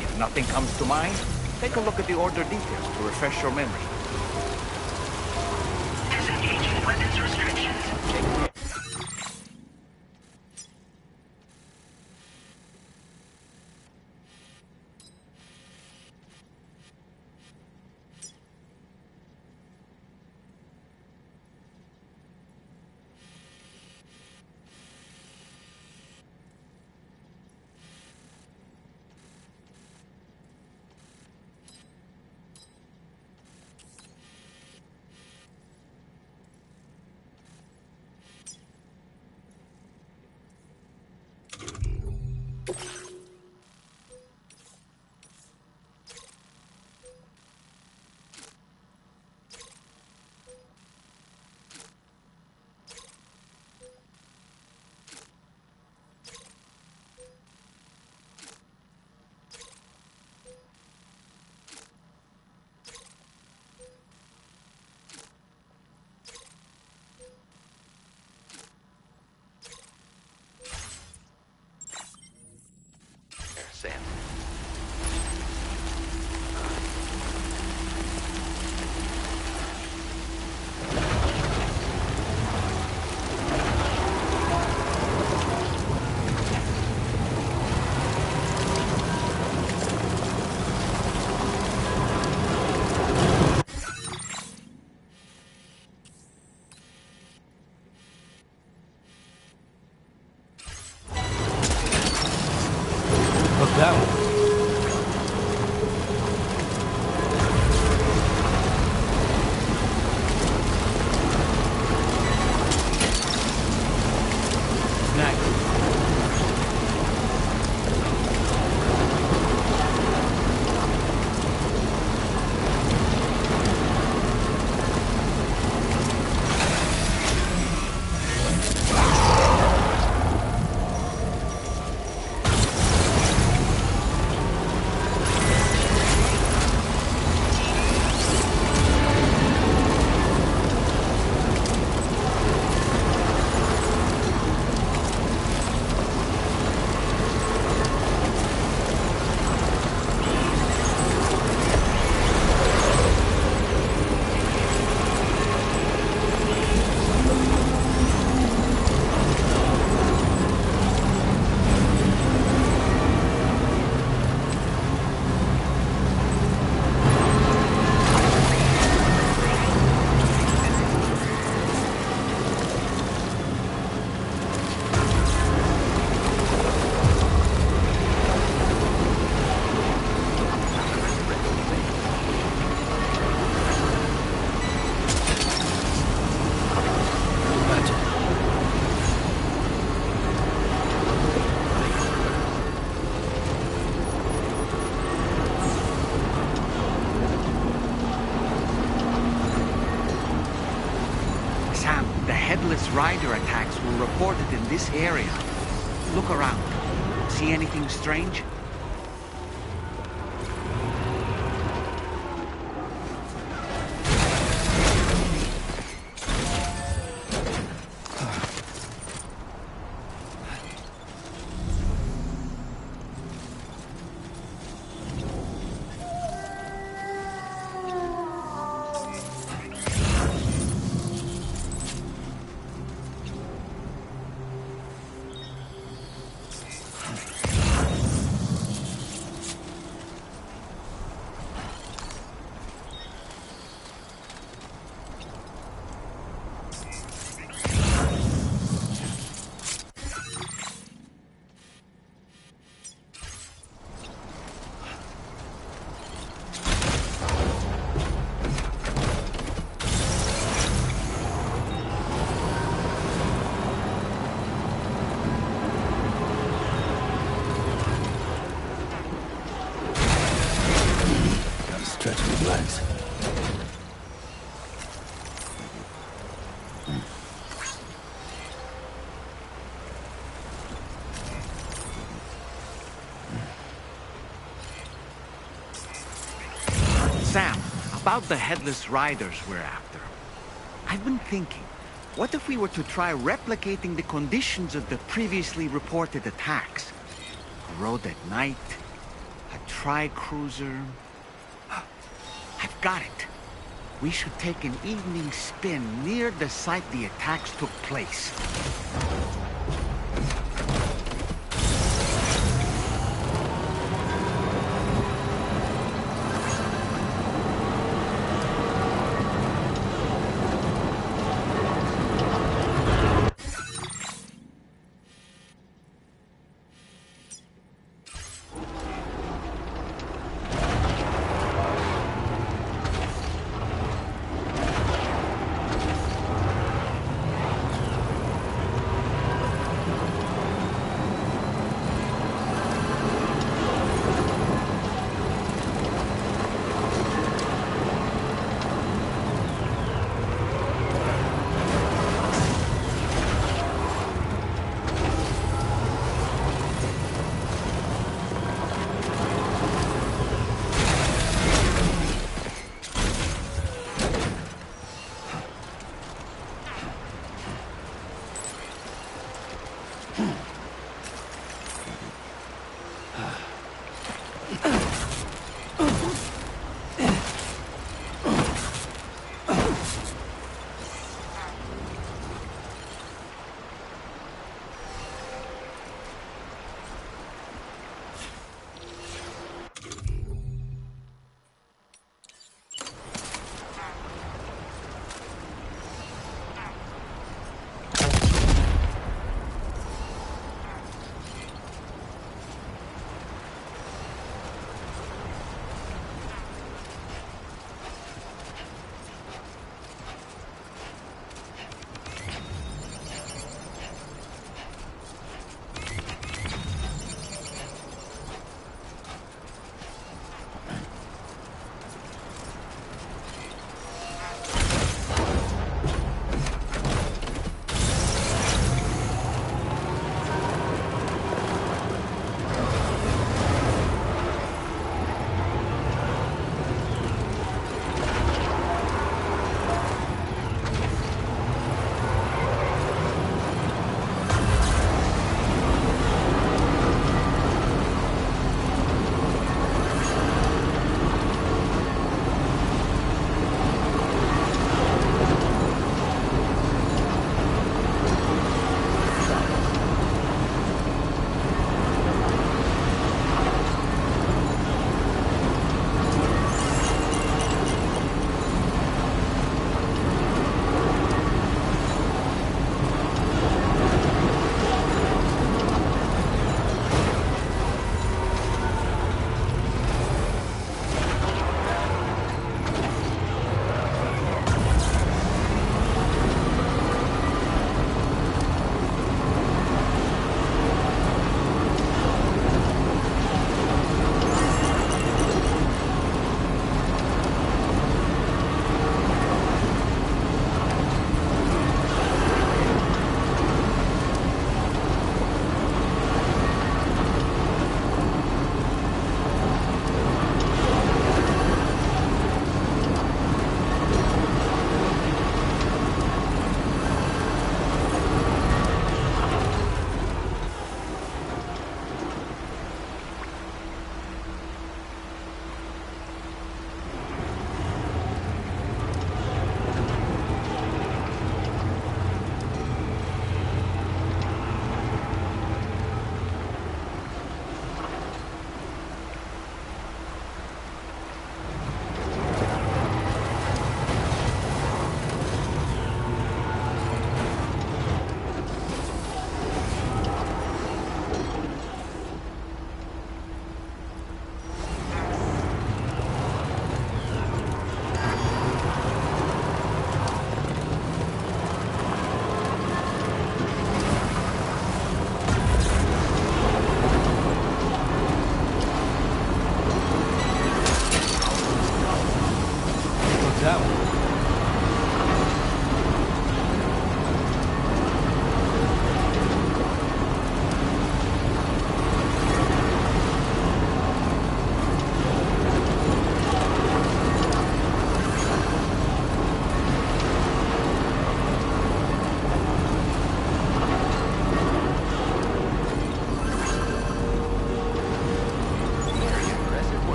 If nothing comes to mind, take a look at the order details to refresh your memory. Disengaging weapons restrictions. Sam. Look that way. Rider attacks were reported in this area. Look around. See anything strange? Relax. Sam, about the headless riders we're after. I've been thinking, what if we were to try replicating the conditions of the previously reported attacks? A road at night, a tri-cruiser. I've got it. We should take an evening spin near the site the attacks took place.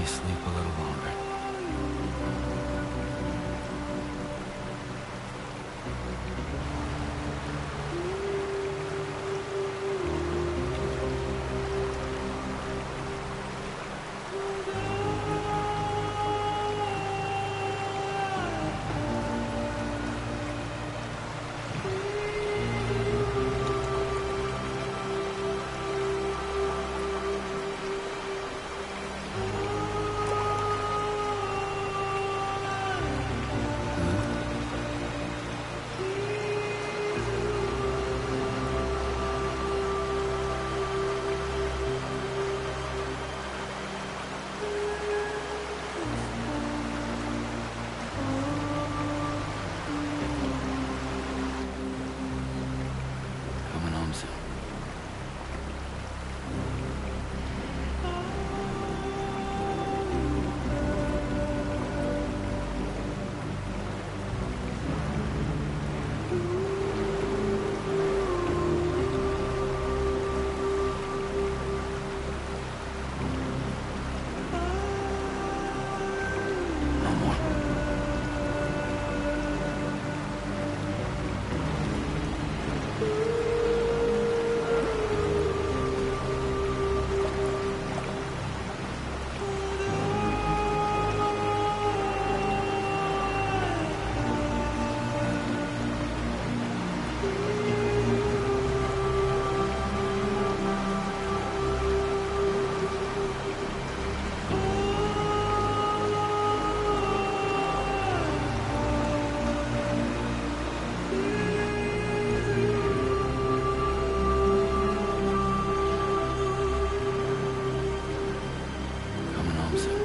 me sleep a little longer. Coming home soon. No more. Coming home soon.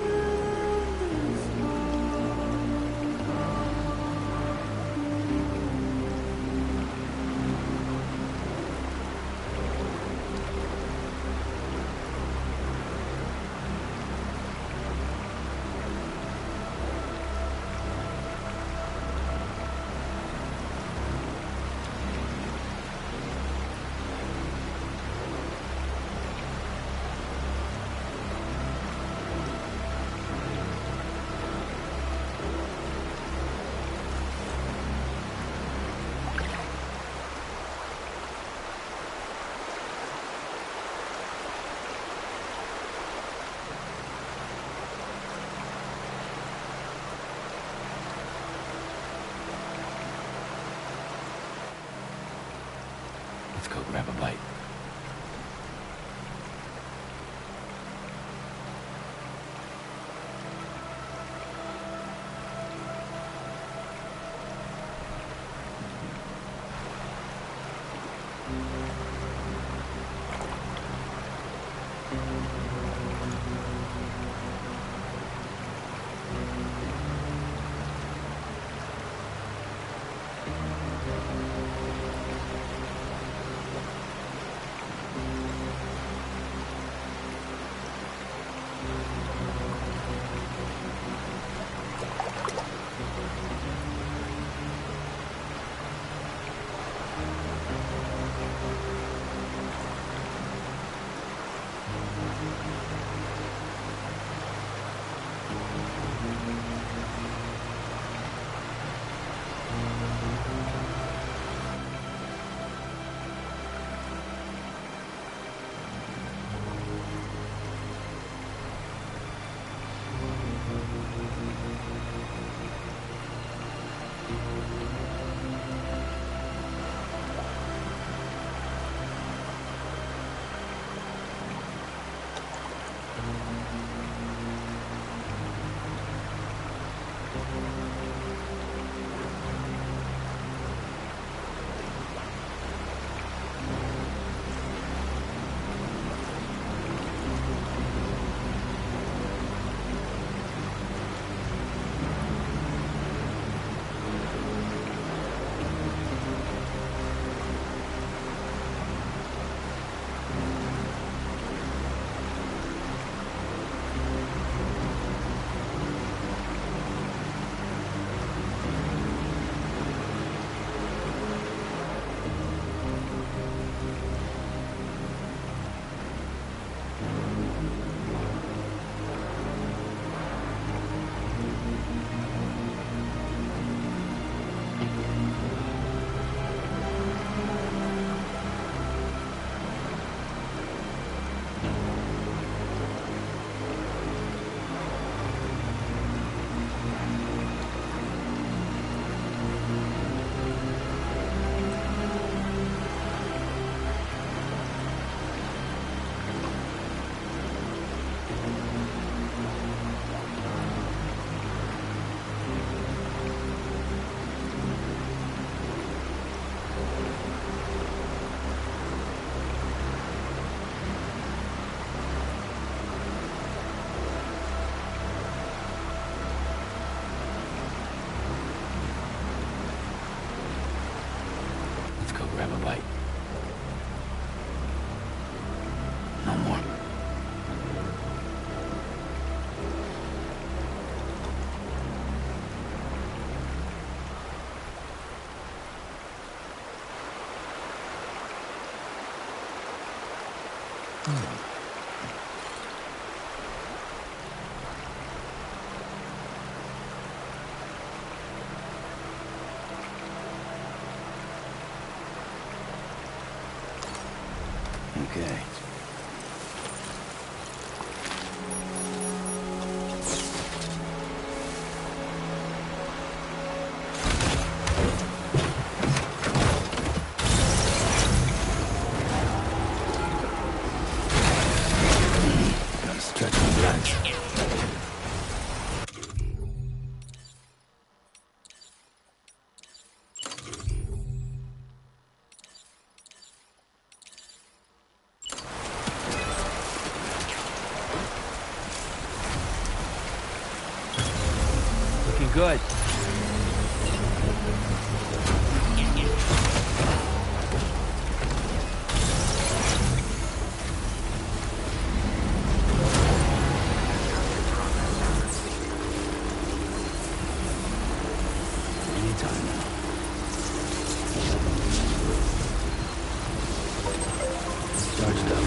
Let's go grab a bite. Okay. Gotta stretch my legs. Looking good. Anytime now. Charged up.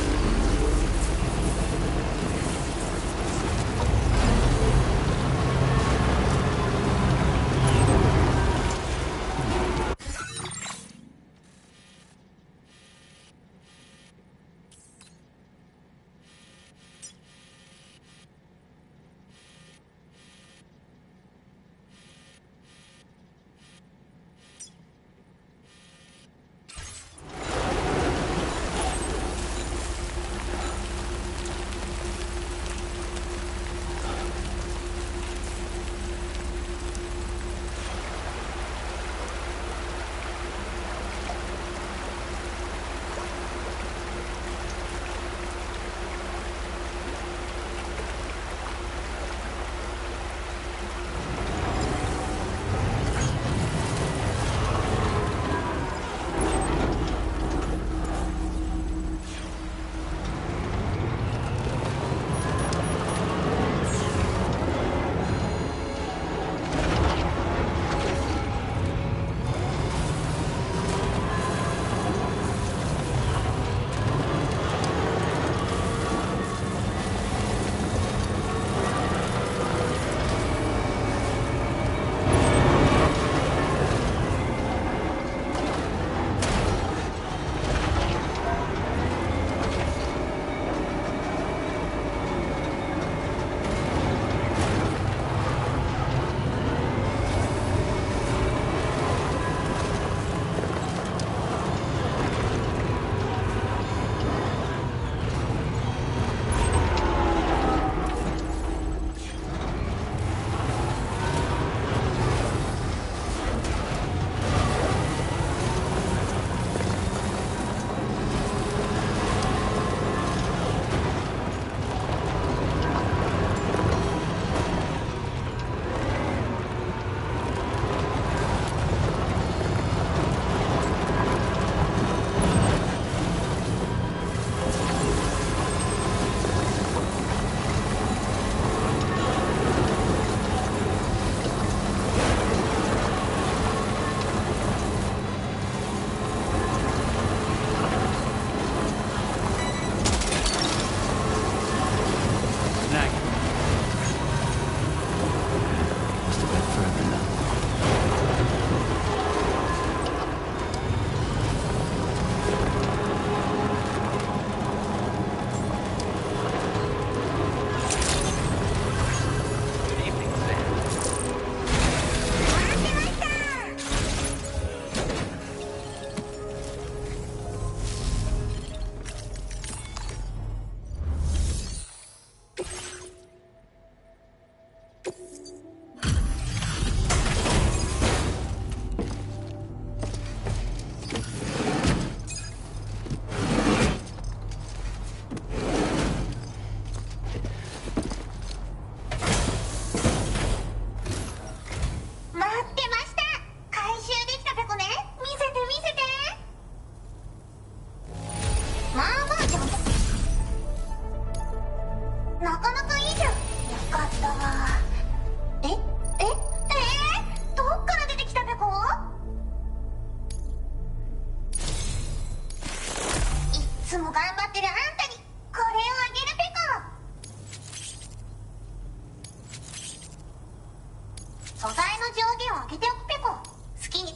限を上げておくペコ。好きに。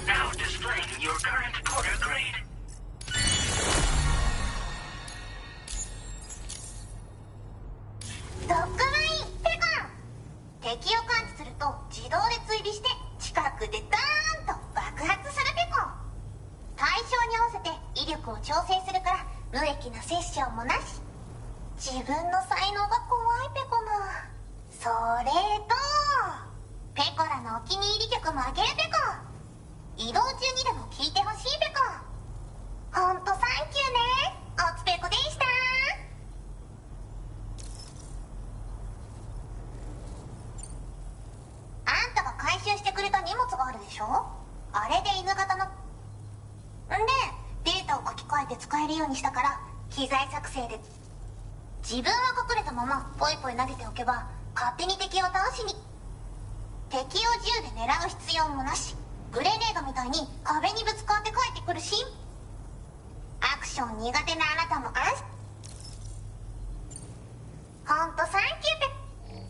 Now displaying your current porter grade. ドッグマインペコン。敵を感知すると自動で追尾して近くでダーンと爆発するペコン。対象に合わせて威力を調整するから無益なセッションもなし。自分の才能が怖いペコな。それとペコらのお気に入り曲もあげるペコ。移動中にでも聴いてほしいペコ。ほんとサンキューね。おつペコでした。あんたが回収してくれた荷物があるでしょ。あれで犬型のんでデータを書き換えて使えるようにしたから、機材作成で自分は隠れたままポイポイ投げておけば勝手に敵を倒しに。敵を銃で狙う必要もなし。グレネードみたいに壁にぶつかって帰ってくるし。アクション苦手なあなたも安心。ほんとサンキューペ。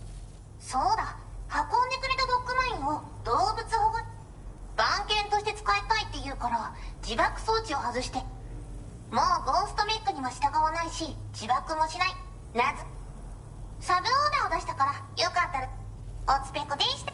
そうだ、運んでくれたドッグマインを動物保護番犬として使いたいって言うから自爆装置を外して、もうゴーストメックには従わないし自爆もしない。なぜサブオーダーを出したから、よかったらおつペコでした。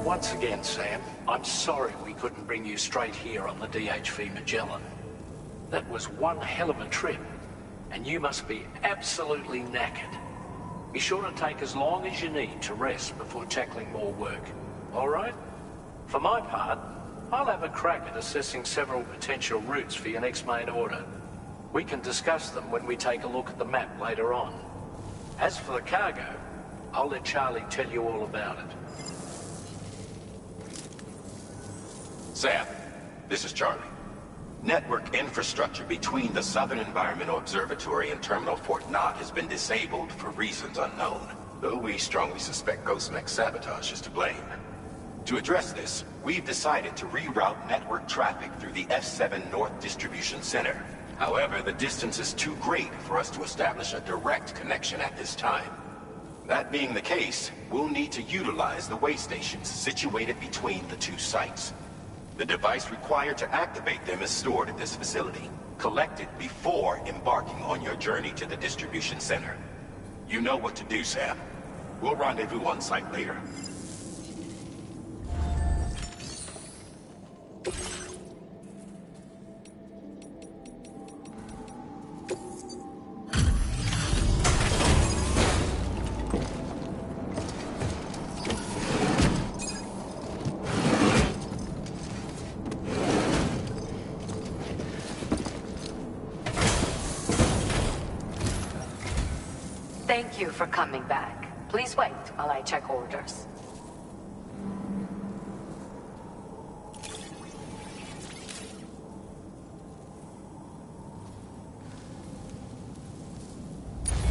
Once again, Sam, I'm sorry we couldn't bring you straight here on the DHV Magellan. That was one hell of a trip, and you must be absolutely knackered. Be sure to take as long as you need to rest before tackling more work, all right? For my part, I'll have a crack at assessing several potential routes for your next main order. We can discuss them when we take a look at the map later on. As for the cargo, I'll let Charlie tell you all about it. Sam, this is Charlie. Network infrastructure between the Southern Environmental Observatory and Terminal Fort Knott has been disabled for reasons unknown, though we strongly suspect Ghostmech's sabotage is to blame. To address this, we've decided to reroute network traffic through the F7 North Distribution Center. However, the distance is too great for us to establish a direct connection at this time. That being the case, we'll need to utilize the way stations situated between the two sites. The device required to activate them is stored at this facility. Collect it before embarking on your journey to the distribution center. You know what to do, Sam. We'll rendezvous on site later. Thank you for coming back. Please wait while I check orders.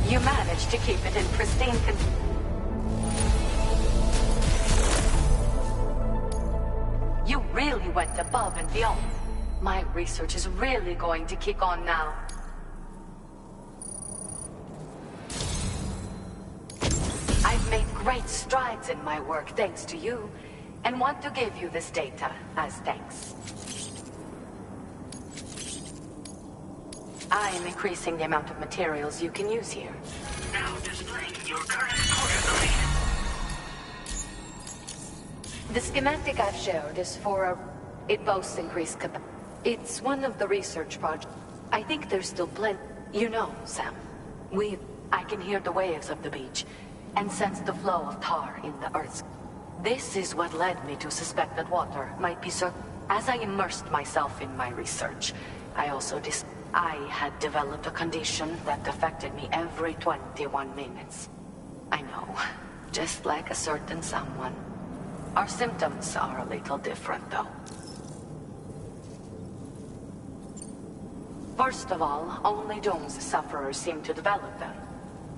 You managed to keep it in pristine condition. You really went above and beyond. My research is really going to kick on now. I've made great strides in my work thanks to you, and want to give you this data as thanks. I am increasing the amount of materials you can use here. Now displaying your current quarter line. The schematic I've shared is for it boasts increased capacity. It's one of the research projects. I think there's still plenty. You know, Sam, I can hear the waves of the beach and sense the flow of tar in the earth. This is what led me to suspect that water might be As I immersed myself in my research, I also I had developed a condition that affected me every 21 minutes. I know, just like a certain someone. Our symptoms are a little different, though. First of all, only Doom's sufferers seem to develop them.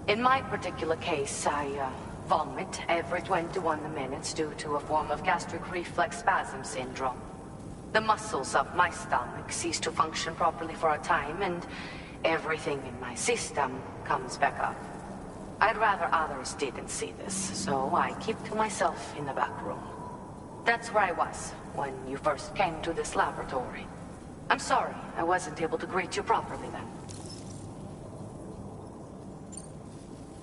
In my particular case, I vomit every 21 minutes due to a form of gastric reflex spasm syndrome. The muscles of my stomach cease to function properly for a time, and everything in my system comes back up. I'd rather others didn't see this, so I keep to myself in the back room. That's where I was when you first came to this laboratory. I'm sorry I wasn't able to greet you properly then.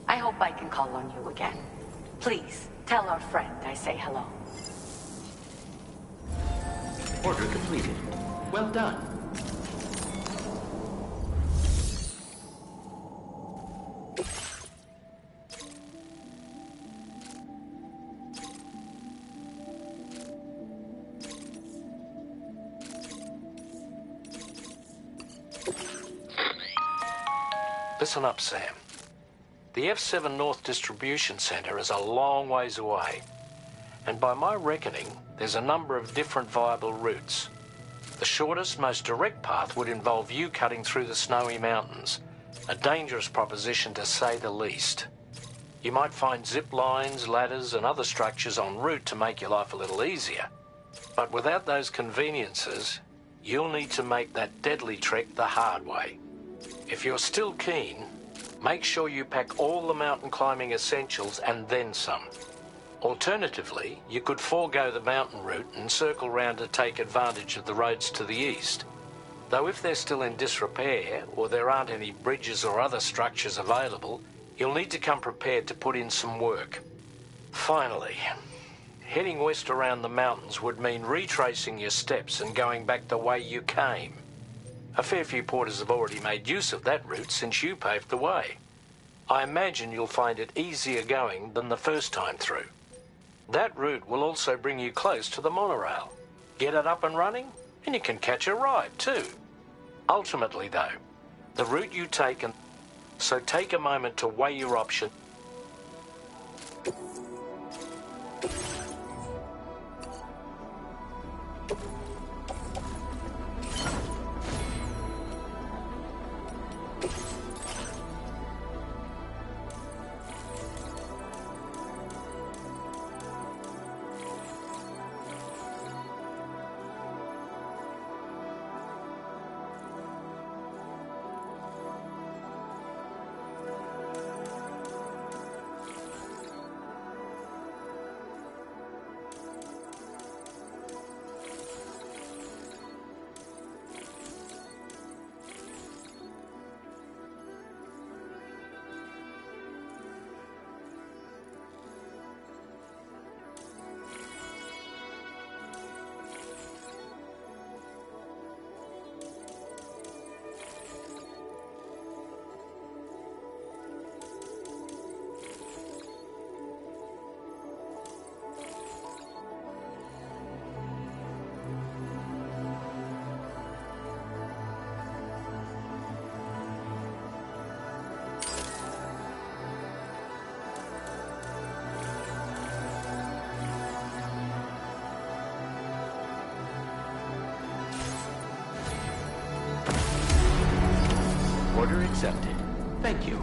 I hope I can call on you again. Please, tell our friend I say hello. Order completed. Well done. Listen up, Sam. The F7 North Distribution Center is a long ways away, and by my reckoning, there's a number of different viable routes. The shortest, most direct path would involve you cutting through the snowy mountains, a dangerous proposition to say the least. You might find zip lines, ladders, and other structures en route to make your life a little easier. But without those conveniences, you'll need to make that deadly trek the hard way. If you're still keen, make sure you pack all the mountain climbing essentials and then some. Alternatively, you could forego the mountain route and circle round to take advantage of the roads to the east. Though if they're still in disrepair, or there aren't any bridges or other structures available, you'll need to come prepared to put in some work. Finally, heading west around the mountains would mean retracing your steps and going back the way you came. A fair few porters have already made use of that route since you paved the way. I imagine you'll find it easier going than the first time through. That route will also bring you close to the monorail. Get it up and running, and you can catch a ride too. Ultimately though, the route you take and so take a moment to weigh your options. Order accepted. Thank you.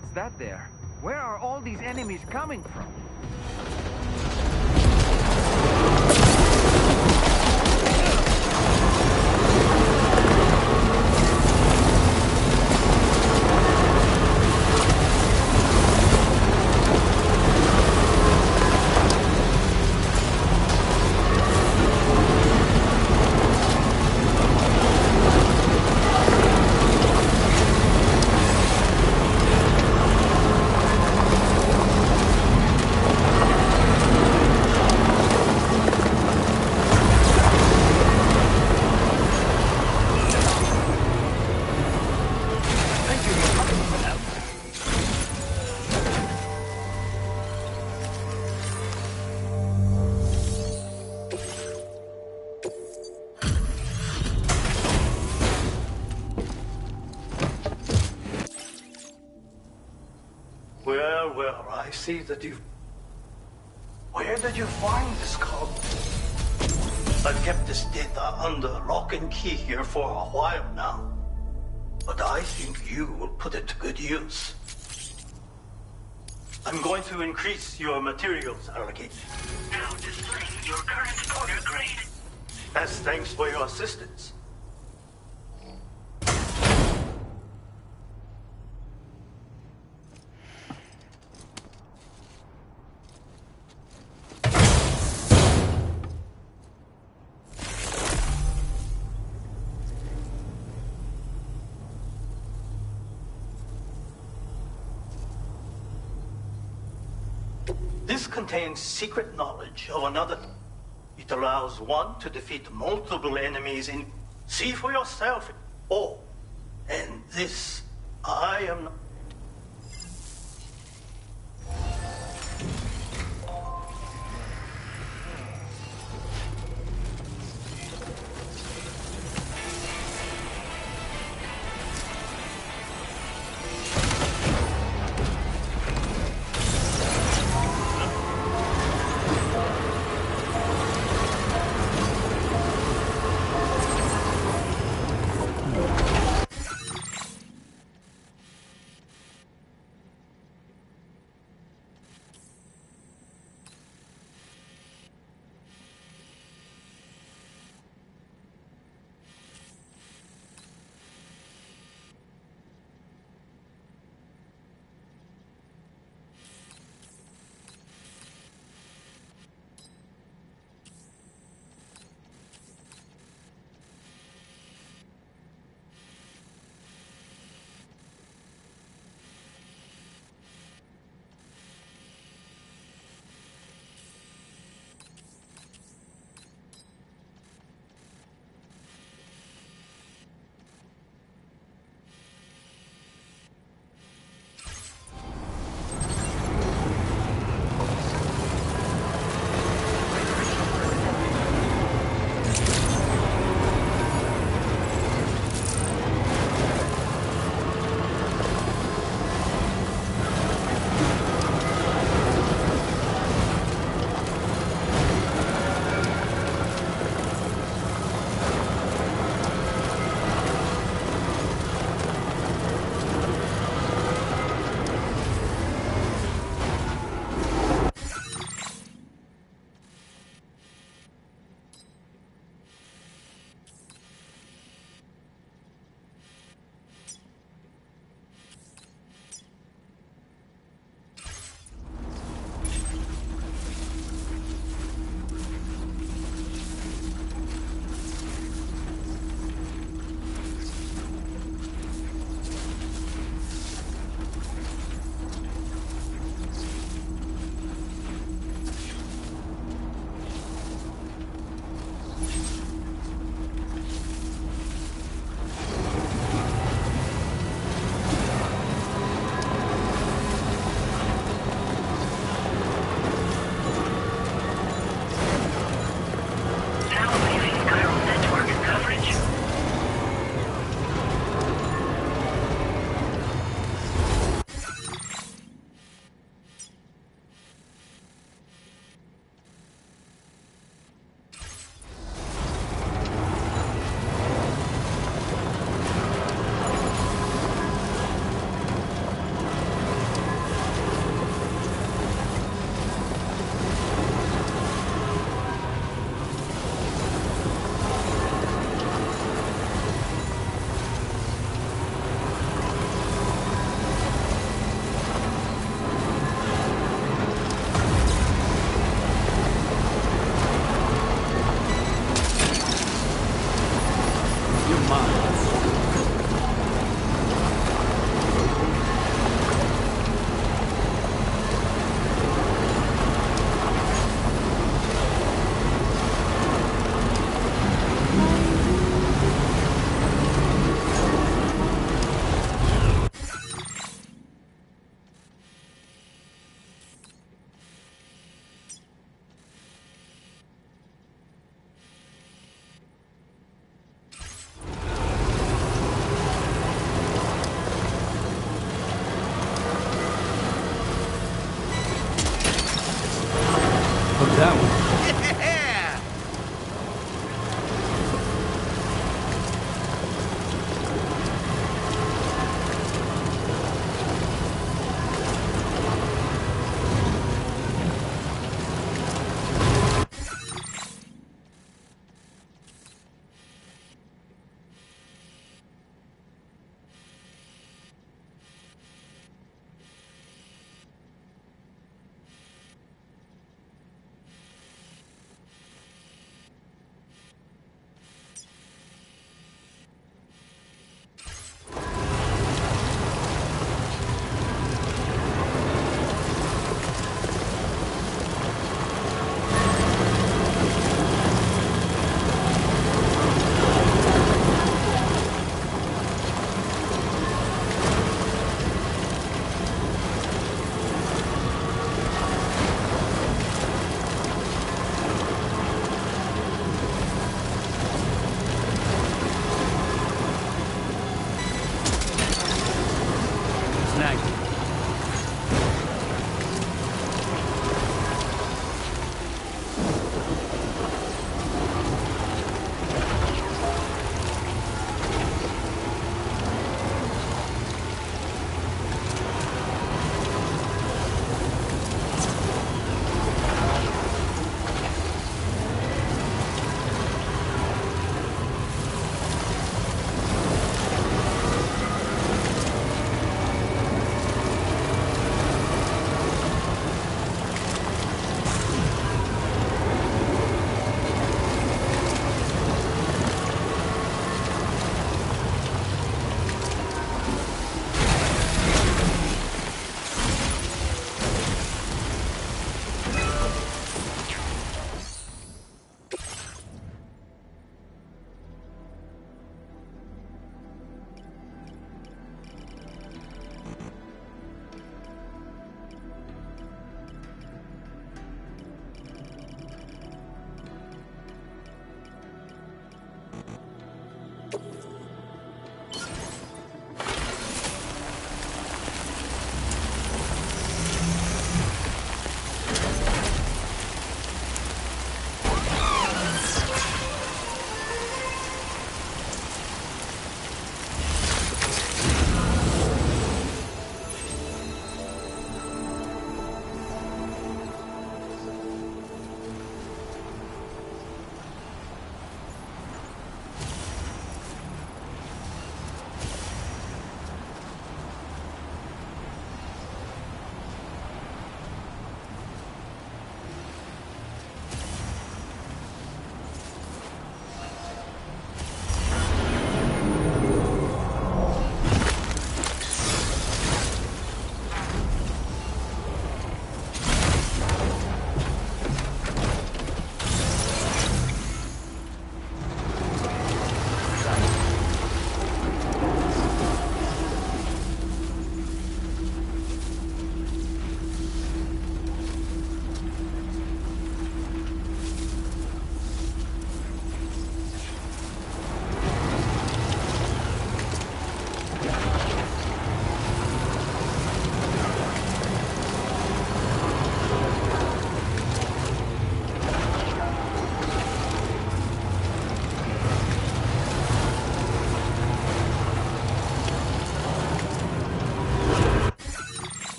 What's that there? Where are all these enemies coming from? Well, I see that you... Where did you find this column? I've kept this data under lock and key here for a while now. But I think you will put it to good use. I'm going to increase your materials allocation. Now displaying your current order grade. As thanks for your assistance. This contains secret knowledge of another. It allows one to defeat multiple enemies in... See for yourself. Oh, and this, I am not... That one. Yeah!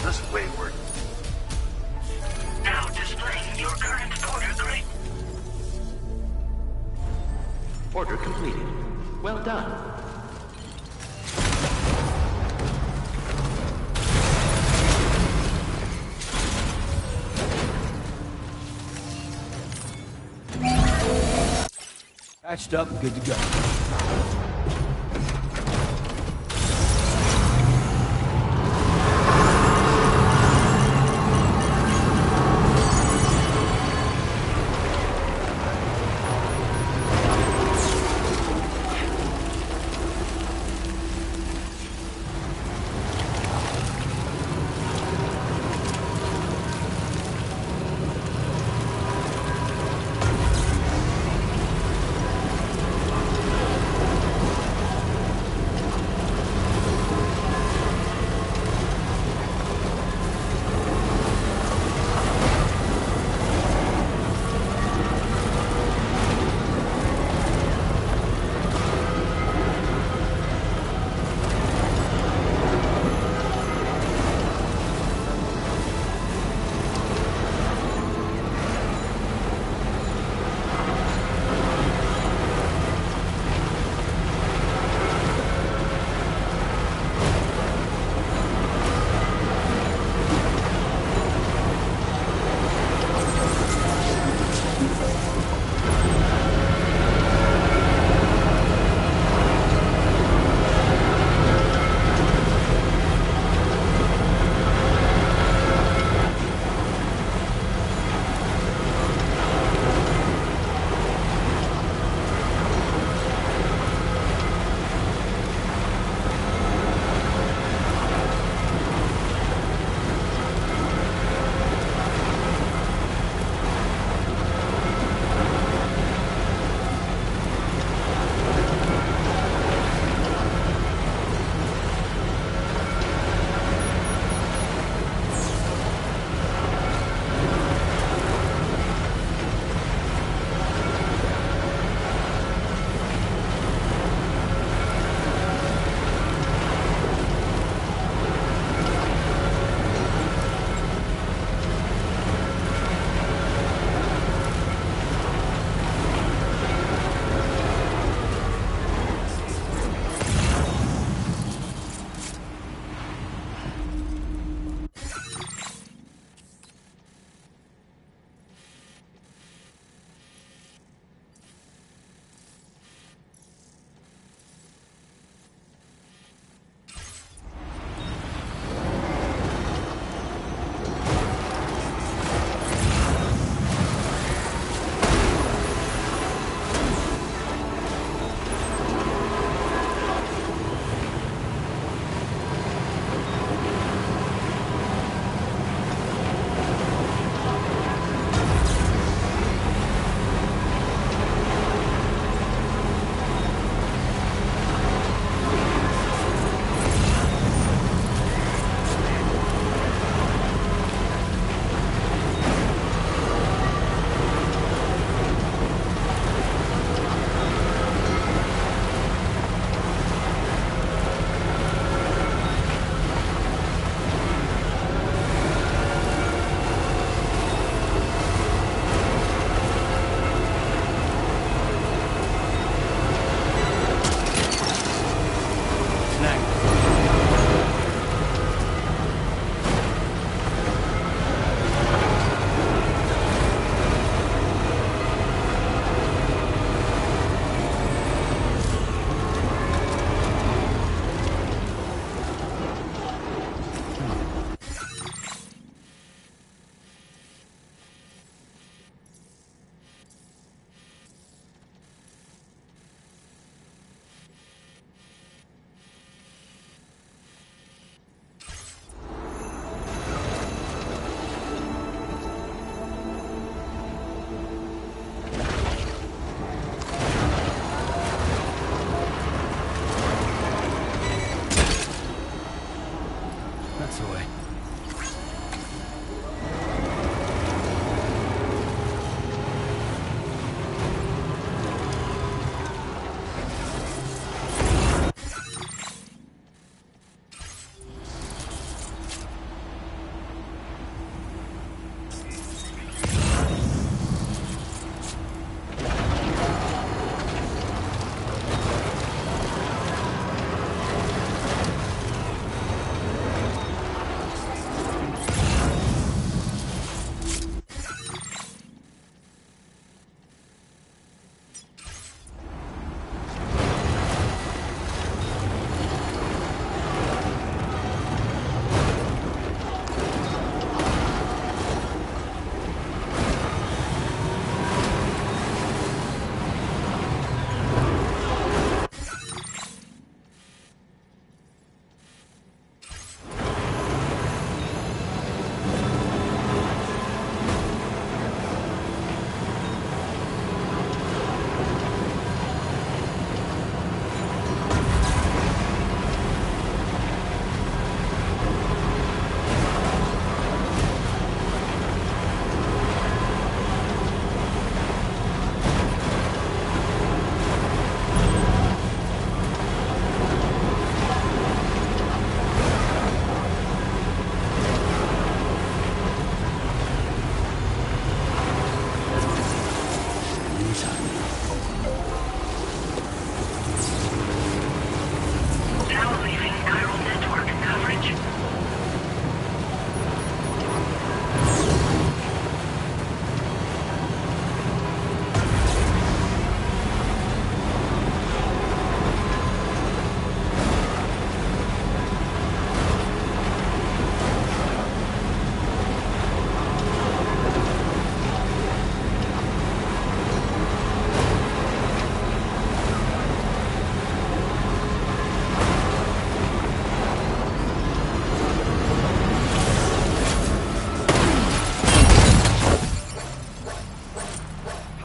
us wayward. Now displaying your current order grade. Order completed. Well done. Patched up, good to go.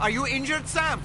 Are you injured, Sam?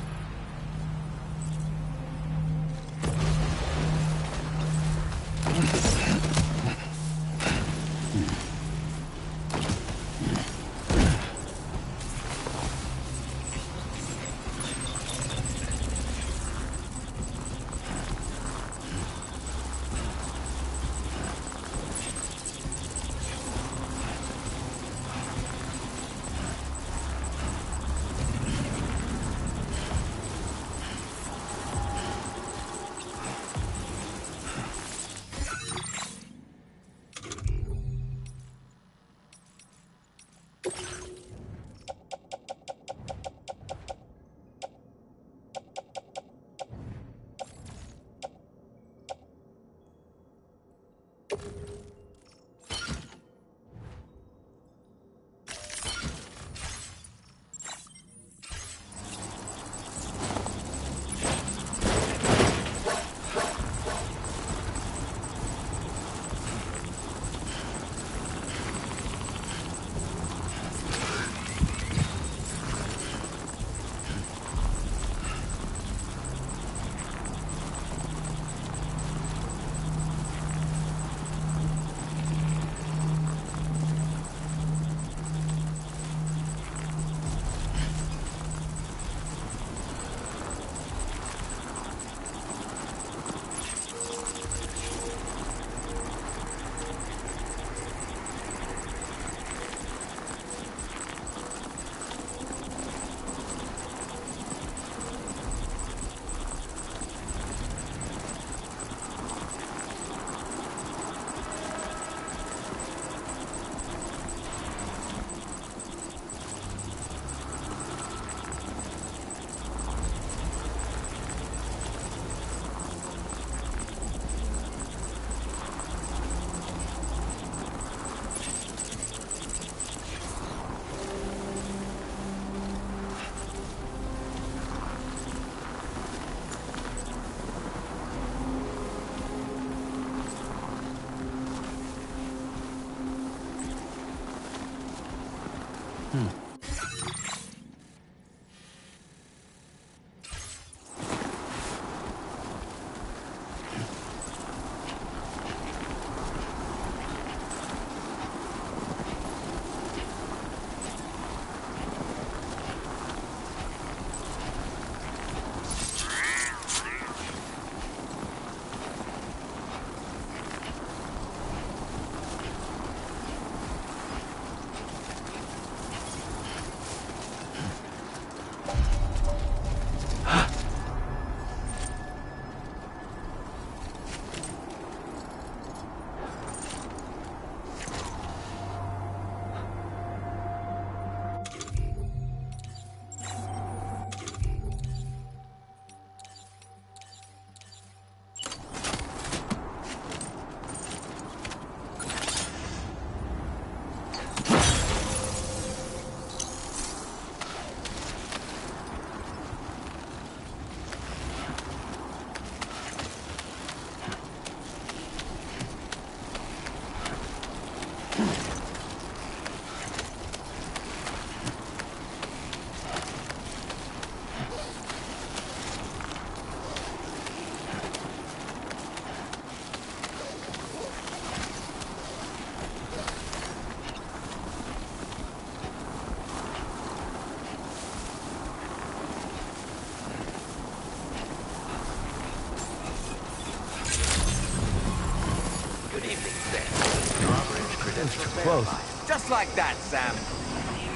Close. Just like that, Sam.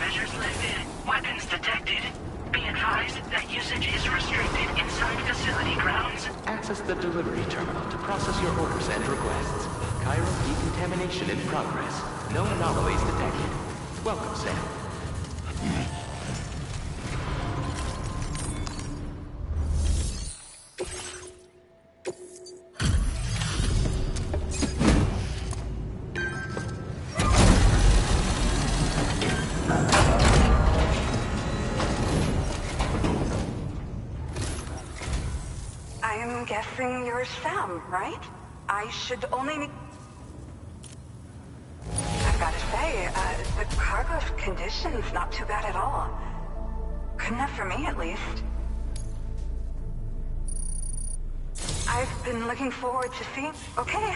Measures lifted. Weapons detected. Be advised that usage is restricted inside facility grounds. Access the delivery terminal to process your orders and requests. Chiral decontamination in progress. No anomalies detected. Welcome, Sam. I'm guessing you're Sam, right? I should only need... I've got to say, the cargo's condition's not too bad at all. Good enough for me, at least. I've been looking forward to seeing... Okay.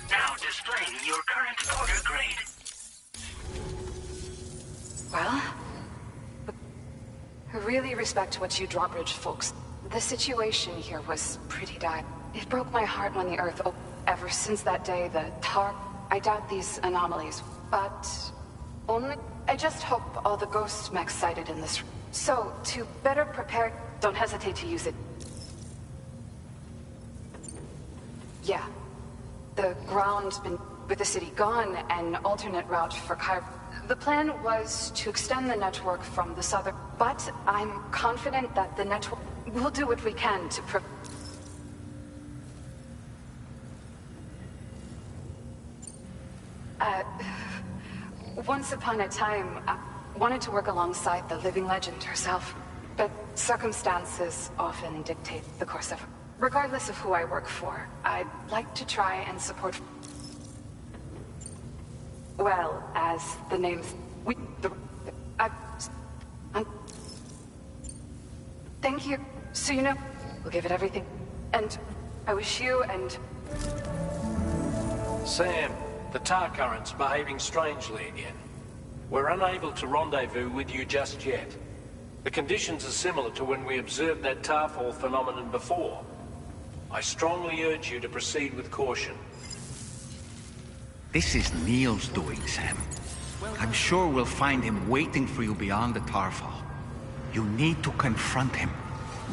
Now displaying your current order grade. Well, I really respect what you drawbridge folks. The situation here was pretty dire. It broke my heart when the Earth opened. Ever since that day, the tar... I doubt these anomalies, but only... I just hope all the ghost mechs sighted in this... So, to better prepare, don't hesitate to use it. Yeah. The ground's been... With the city gone, an alternate route for Cairo. The plan was to extend the network from the southern... But I'm confident that the network... We'll do what we can to once upon a time, I wanted to work alongside the living legend herself. But circumstances often dictate the course of... Regardless of who I work for, I'd like to try and support... Well, as the name's... Thank you. So you know, we'll give it everything. And I wish you and... Sam, the tar current's behaving strangely again. We're unable to rendezvous with you just yet. The conditions are similar to when we observed that tarfall phenomenon before. I strongly urge you to proceed with caution. This is Neil's doing, Sam. I'm sure we'll find him waiting for you beyond the tarfall. You need to confront him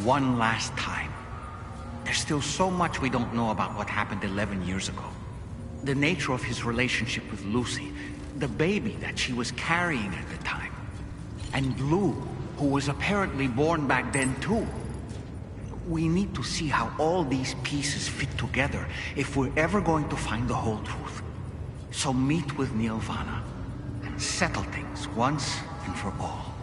one last time. There's still so much we don't know about what happened 11 years ago. The nature of his relationship with Lucy, the baby that she was carrying at the time, and Lou, who was apparently born back then too. We need to see how all these pieces fit together if we're ever going to find the whole truth. So meet with Neil Vana and settle things once and for all.